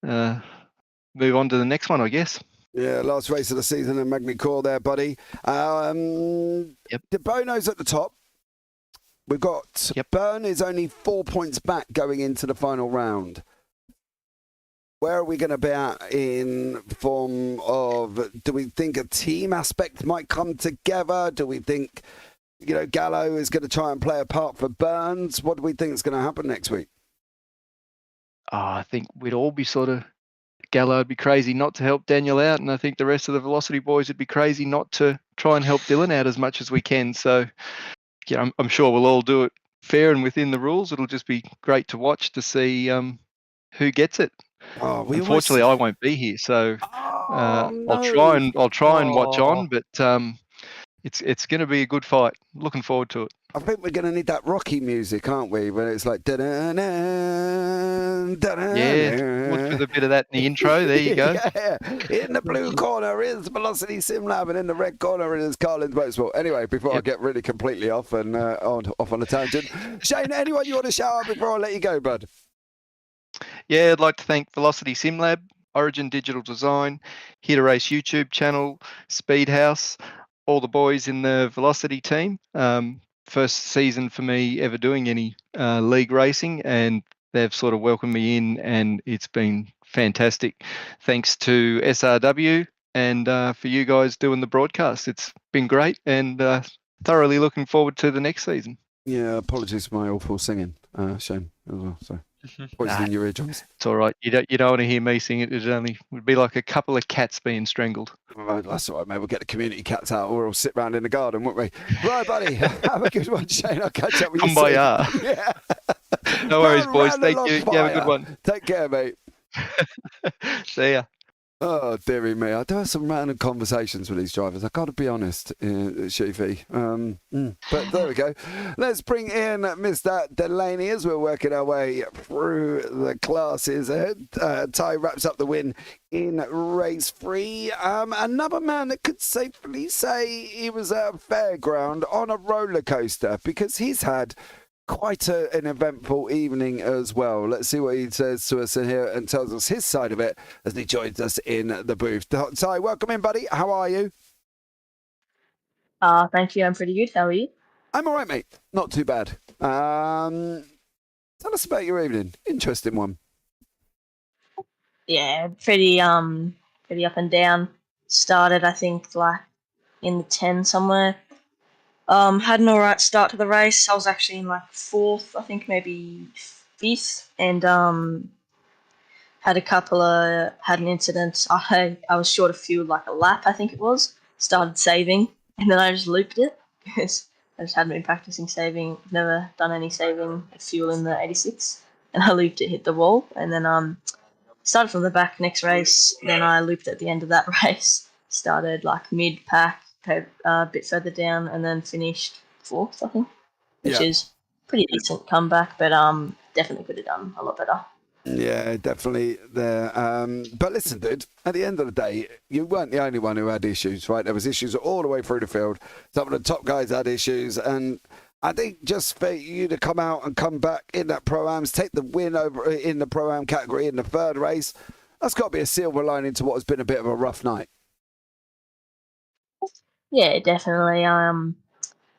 move on to the next one, I guess. Yeah, last race of the season in Magny-Cours there, buddy. De Bono's at the top. We've got Byrne is only 4 points back going into the final round. Where are we going to be at in form of, do we think a team aspect might come together? Do we think, Gallo is going to try and play a part for Burns? What do we think is going to happen next week? I think we'd all be Gallo would be crazy not to help Daniel out, and I think the rest of the Velocity boys would be crazy not to try and help Dylan out as much as we can. So, yeah, I'm sure we'll all do it fair and within the rules. It'll just be great to watch to see who gets it. Unfortunately, I won't be here, so I'll try and watch on, but it's going to be a good fight. Looking forward to it. I think we're going to need that Rocky music, aren't we? Where it's like da-da-da, da-da-da. Yeah, with a bit of that in the intro. There you go. Yeah. In the blue corner is Velocity Sim Lab, and in the red corner is Carlins Motorsport. Anyway, before I get really completely off and off on a tangent, Shane, anyone you want to shout out before I let you go, bud? Yeah, I'd like to thank Velocity Sim Lab, Origin Digital Design, Here to Race YouTube channel, Speed House, all the boys in the Velocity team. First season for me ever doing any league racing, and they've sort of welcomed me in, and it's been fantastic. Thanks to SRW and for you guys doing the broadcast. It's been great, and thoroughly looking forward to the next season. Yeah, apologies for my awful singing, Shane, as well. So, poison in your eardrums. It's all right. You don't want to hear me sing it. It would be like a couple of cats being strangled. Well, that's all right, mate. We'll get the community cats out, or we'll sit round in the garden, won't we? Right, buddy. Have a good one, Shane. I'll catch up with you soon. Yeah. No worries, boys. Thank you. You have a good one. Take care, mate. See ya. Oh, dearie me. I do have some random conversations with these drivers. I've got to be honest, Sheafy. But there we go. Let's bring in Mr. Delaney as we're working our way through the classes ahead. Ty wraps up the win in race 3. Another man that could safely say he was at a fairground on a roller coaster because he's had quite an eventful evening as well. Let's see what he says to us in here and tells us his side of it as he joins us in the booth. Ty, welcome in, buddy. How are you? Thank you. I'm pretty good. How are you? I'm all right, mate. Not too bad. Tell us about your evening. Interesting one. Yeah, pretty up and down. Started, I think, like in the 10 somewhere. Had an alright start to the race. I was actually in like 4th, I think maybe 5th, and had an incident. I was short of fuel like a lap, I think it was. Started saving, and then I just looped it because I just hadn't been practicing saving. Never done any saving of fuel in the 86, and I looped it, hit the wall, and then started from the back next race. Then I looped at the end of that race. Started like mid pack, a bit further down, and then finished 4th, I think, which is pretty decent comeback, but definitely could have done a lot better. Yeah, definitely there. But listen, dude, at the end of the day, you weren't the only one who had issues, right? There was issues all the way through the field. Some of the top guys had issues, and I think just for you to come out and come back in that Pro-Ams, take the win over in the Pro-Am category in the 3rd race, that's got to be a silver lining to what has been a bit of a rough night. Yeah, definitely.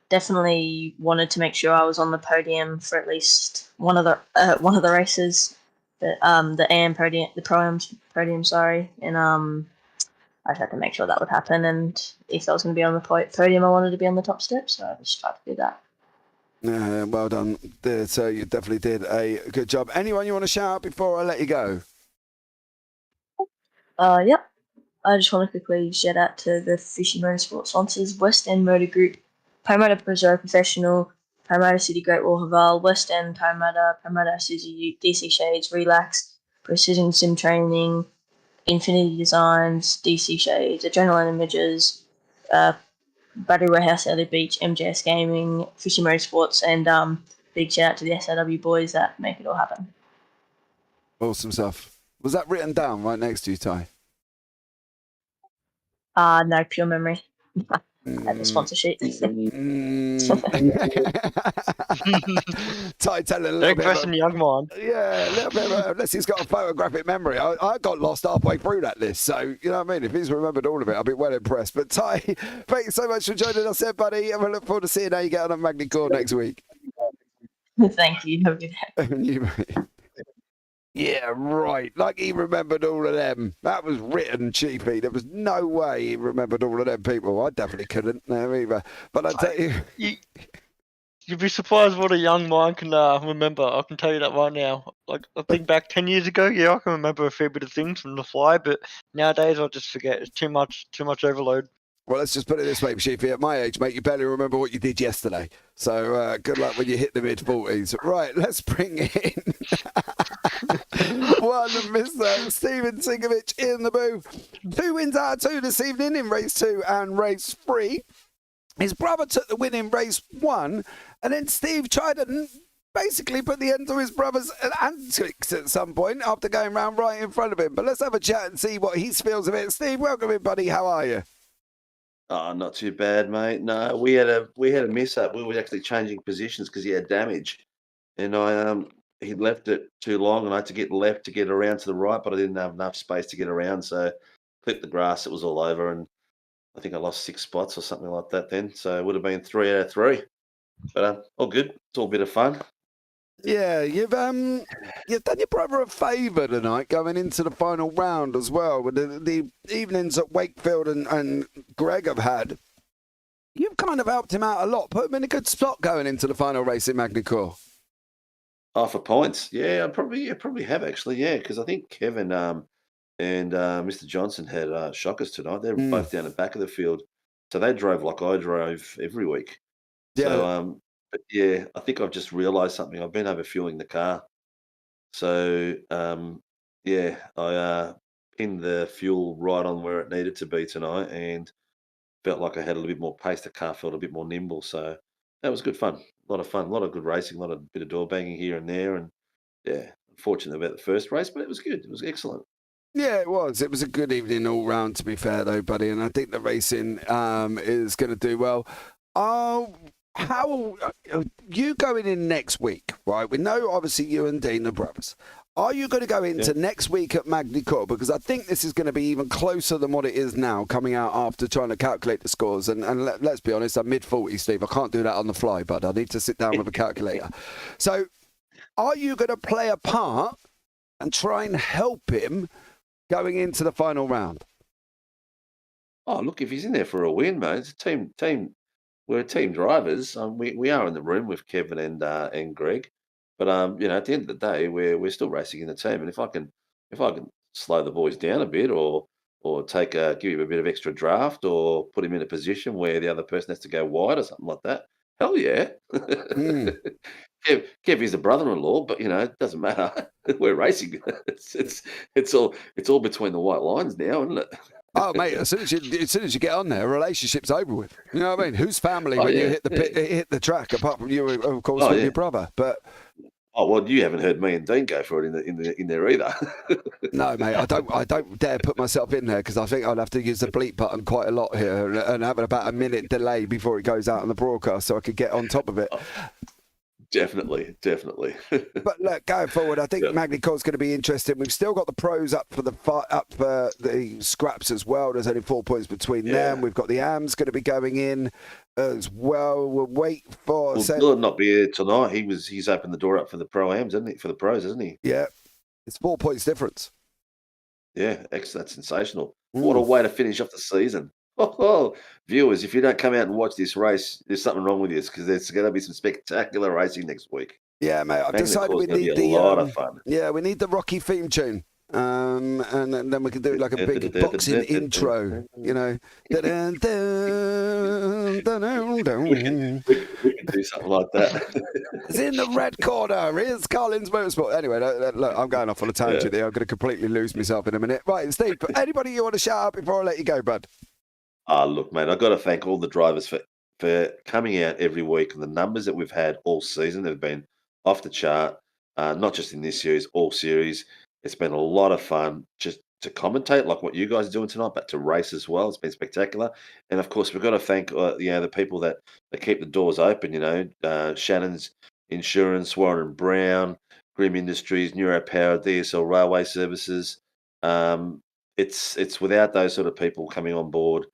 Definitely wanted to make sure I was on the podium for at least one of the races, the AM podium, the Pro-Am podium, sorry, and I just had to make sure that would happen. And if I was going to be on the podium, I wanted to be on the top step, so I just tried to do that. Well done. So you definitely did a good job. Anyone you want to shout out before I let you go? Yep. I just want to quickly shout out to the Fuji Motorsport sponsors: West End Motor Group, Parramatta Preserve Professional, Parramatta City Great Wall Haval, West End Parramatta, Parramatta Suzuki, DC Shades, Relax, Precision Sim Training, Infinity Designs, DC Shades, Adrenaline Images, Battery Warehouse, Ellie Beach, MJS Gaming, Fuji Motorsports, and big shout out to the SRW boys that make it all happen. Awesome stuff. Was that written down right next to you, Ty? No, pure memory. At the sponsor sheet. Ty telling a little Don't bit question the young man. Yeah, a little bit unless he's got a photographic memory. I got lost halfway through that list, so you know what I mean? If he's remembered all of it, I'll be well impressed. But Ty, thank you so much for joining us there, buddy, and we look forward to seeing how you get on at Magny-Cours next week. Thank you. Have a good day. Yeah, right. Like he remembered all of them. That was written, Chiefy. There was no way he remembered all of them people. I definitely couldn't there either. But I tell you... You'd be surprised what a young mind can remember. I can tell you that right now. Like, I think back 10 years ago, yeah, I can remember a fair bit of things from the fly, but nowadays I just forget. It's too much overload. Well, let's just put it this way, Sheafy. At my age, mate, you barely remember what you did yesterday. So good luck when you hit the mid-40s. Right, let's bring in one Mr. Steven Singovich in the booth. 2 wins out of 2 this evening in race 2 and race 3. His brother took the win in race 1, and then Steve tried to basically put the end to his brother's antics at some point after going round right in front of him. But let's have a chat and see what he feels of it. Steve, welcome in, buddy. How are you? Oh, not too bad, mate. No, we had a mess up. We were actually changing positions because he had damage, and he left it too long, and I had to get left to get around to the right, but I didn't have enough space to get around, so clipped the grass. It was all over, and I think I lost 6 spots or something like that then. So it would have been 3 out of 3, but all good. It's all a bit of fun. Yeah, you've done your brother a favour tonight going into the final round as well. With the evenings that Wakefield and Greg have had, you've kind of helped him out a lot, put him in a good spot going into the final race in Magny-Cours. Oh, for points? Yeah, I probably have actually. Yeah, because I think Kevin and Mr. Johnson had shockers tonight. They're both down the back of the field, so they drove like I drove every week. Yeah. So, but yeah, I think I've just realised something. I've been over fueling the car, so yeah, I pinned the fuel right on where it needed to be tonight, and felt like I had a little bit more pace. The car felt a bit more nimble, so that was good fun. A lot of fun, a lot of good racing, a lot of bit of door banging here and there, and yeah, unfortunate about the first race, but it was good. It was excellent. Yeah, it was. It was a good evening all round, to be fair, though, buddy. And I think the racing is going to do well. How you going in next week, right? We know, obviously, you and Dean are brothers. Are you going to go into next week at Magny-Cours? Because I think this is going to be even closer than what it is now, coming out after trying to calculate the scores. And let's be honest, I'm mid-40, Steve. I can't do that on the fly, bud. I need to sit down with a calculator. So are you going to play a part and try and help him going into the final round? Oh, look, if he's in there for a win, mate, it's a team. We're team drivers. We are in the room with Kevin and Greg, but you know, at the end of the day, we're still racing in the team. And if I can slow the boys down a bit, or give him a bit of extra draft, or put him in a position where the other person has to go wide or something like that, hell yeah. Kev is a brother-in-law, but you know, it doesn't matter. We're racing. It's all between the white lines now, isn't it? Oh, mate! As soon as you get on there, a relationship's over with. You know what I mean? Who's family when you hit the track? Apart from you, of course, with your brother. But well, you haven't heard me and Dean go for it in there either. No, mate, I don't dare put myself in there, because I think I'd have to use the bleep button quite a lot here, and have about a minute delay before it goes out on the broadcast, so I could get on top of it. Definitely. But look, going forward, I think Magny-Cours is going to be interesting. We've still got the pros up for the scraps as well. There's only 4 points between them. We've got the AMs going to be going in as well. We'll wait for. Well, Dylan not be here tonight. He's opened the door up for the pro AMs, isn't he? For the pros, isn't he? Yeah, it's 4 points difference. Yeah, excellent. That's sensational. What a way to finish off the season. Oh, viewers, if you don't come out and watch this race, there's something wrong with you, because there's going to be some spectacular racing next week. Yeah, mate. I've decided we need a lot of fun. Yeah, we need the Rocky theme tune. And then we can do like a big boxing intro, you know. We can do something like that. It's in the red corner. Here's Carlin's Motorsport. Anyway, look, I'm going off on a tangent here. I'm going to completely lose myself in a minute. Right, Steve, anybody you want to shout out before I let you go, bud? Look, mate, I've got to thank all the drivers for coming out every week, and the numbers that we've had all season have been off the chart, not just in this series, all series. It's been a lot of fun just to commentate like what you guys are doing tonight, but to race as well. It's been spectacular. And, of course, we've got to thank the people that keep the doors open, you know, Shannon's Insurance, Warren & Brown, Grim Industries, NeuroPower, DSL Railway Services. It's without those sort of people coming on board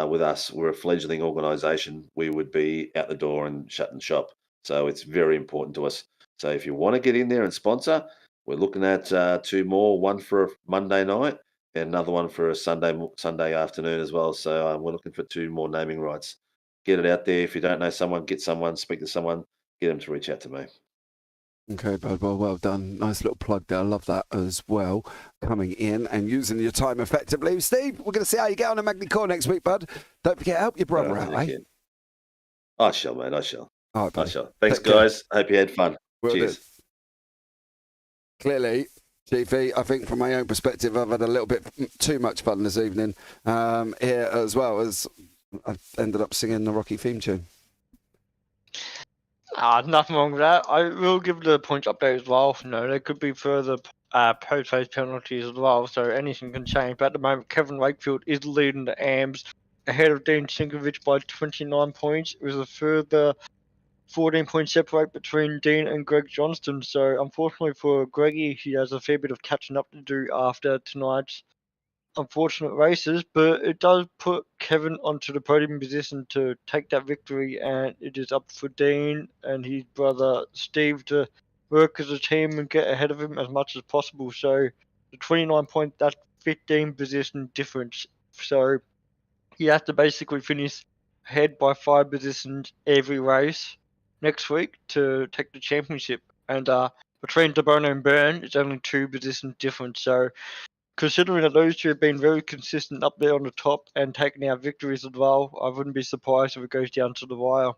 with us, we're a fledgling organisation, we would be out the door and shutting shop. So it's very important to us. So if you want to get in there and sponsor, we're looking at 2 more, one for a Monday night and another one for a Sunday afternoon as well. So we're looking for 2 more naming rights. Get it out there. If you don't know someone, get someone, speak to someone, get them to reach out to me. Okay, bud. Well done. Nice little plug there. I love that as well. Coming in and using your time effectively. Steve, we're going to see how you get on at Magny-Cours next week, bud. Don't forget, help your brother out, eh? I shall, mate. I shall. All right, buddy. I shall. Thanks, guys. Hope you had fun. Cheers. Clearly, Chiefy, I think from my own perspective, I've had a little bit too much fun this evening here, as well as I've ended up singing the Rocky theme tune. Nothing wrong with that. I will give the points update as well. No, there could be further post-race penalties as well, so anything can change. But at the moment, Kevin Wakefield is leading the AMS ahead of Dean Sinkovich by 29 points. It was a further 14 points separate between Dean and Greg Johnston. So unfortunately for Greggy, he has a fair bit of catching up to do after tonight's unfortunate races, but it does put Kevin onto the podium position to take that victory, and it is up for Dean and his brother Steve to work as a team and get ahead of him as much as possible. So the 29 point, that's 15 position difference. So he has to basically finish ahead by 5 positions every race next week to take the championship. And between DeBono and Byrne, it's only 2 position difference. So considering that those 2 have been very consistent up there on the top and taking out victories as well, I wouldn't be surprised if it goes down to the wire.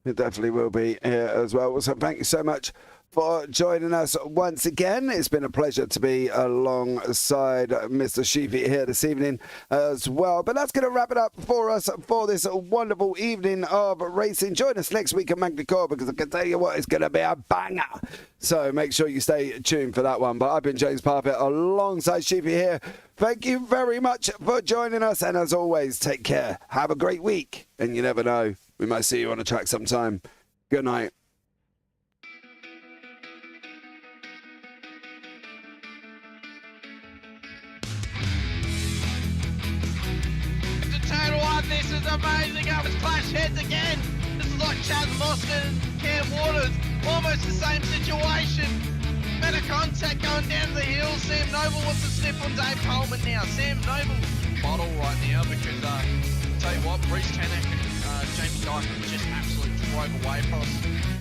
It definitely will be here as well. So thank you so much for joining us once again. It's been a pleasure to be alongside Mr. Sheepy here this evening as well. But that's going to wrap it up for us for this wonderful evening of racing. Join us next week at Magna-Core, because I can tell you what, it's going to be a banger. So make sure you stay tuned for that one. But I've been James Parfitt alongside Sheepy here. Thank you very much for joining us. And as always, take care. Have a great week. And you never know, we might see you on the track sometime. Good night. This is amazing. I was clash heads again. This is like Chad Moskin and Cam Waters. Almost the same situation. Better contact going down to the hill. Sam Noble wants to snip on Dave Coleman now. Sam Noble bottle right now because, I'll tell you what, Bruce Tanak and Jamie Dyke just absolutely drove away from us.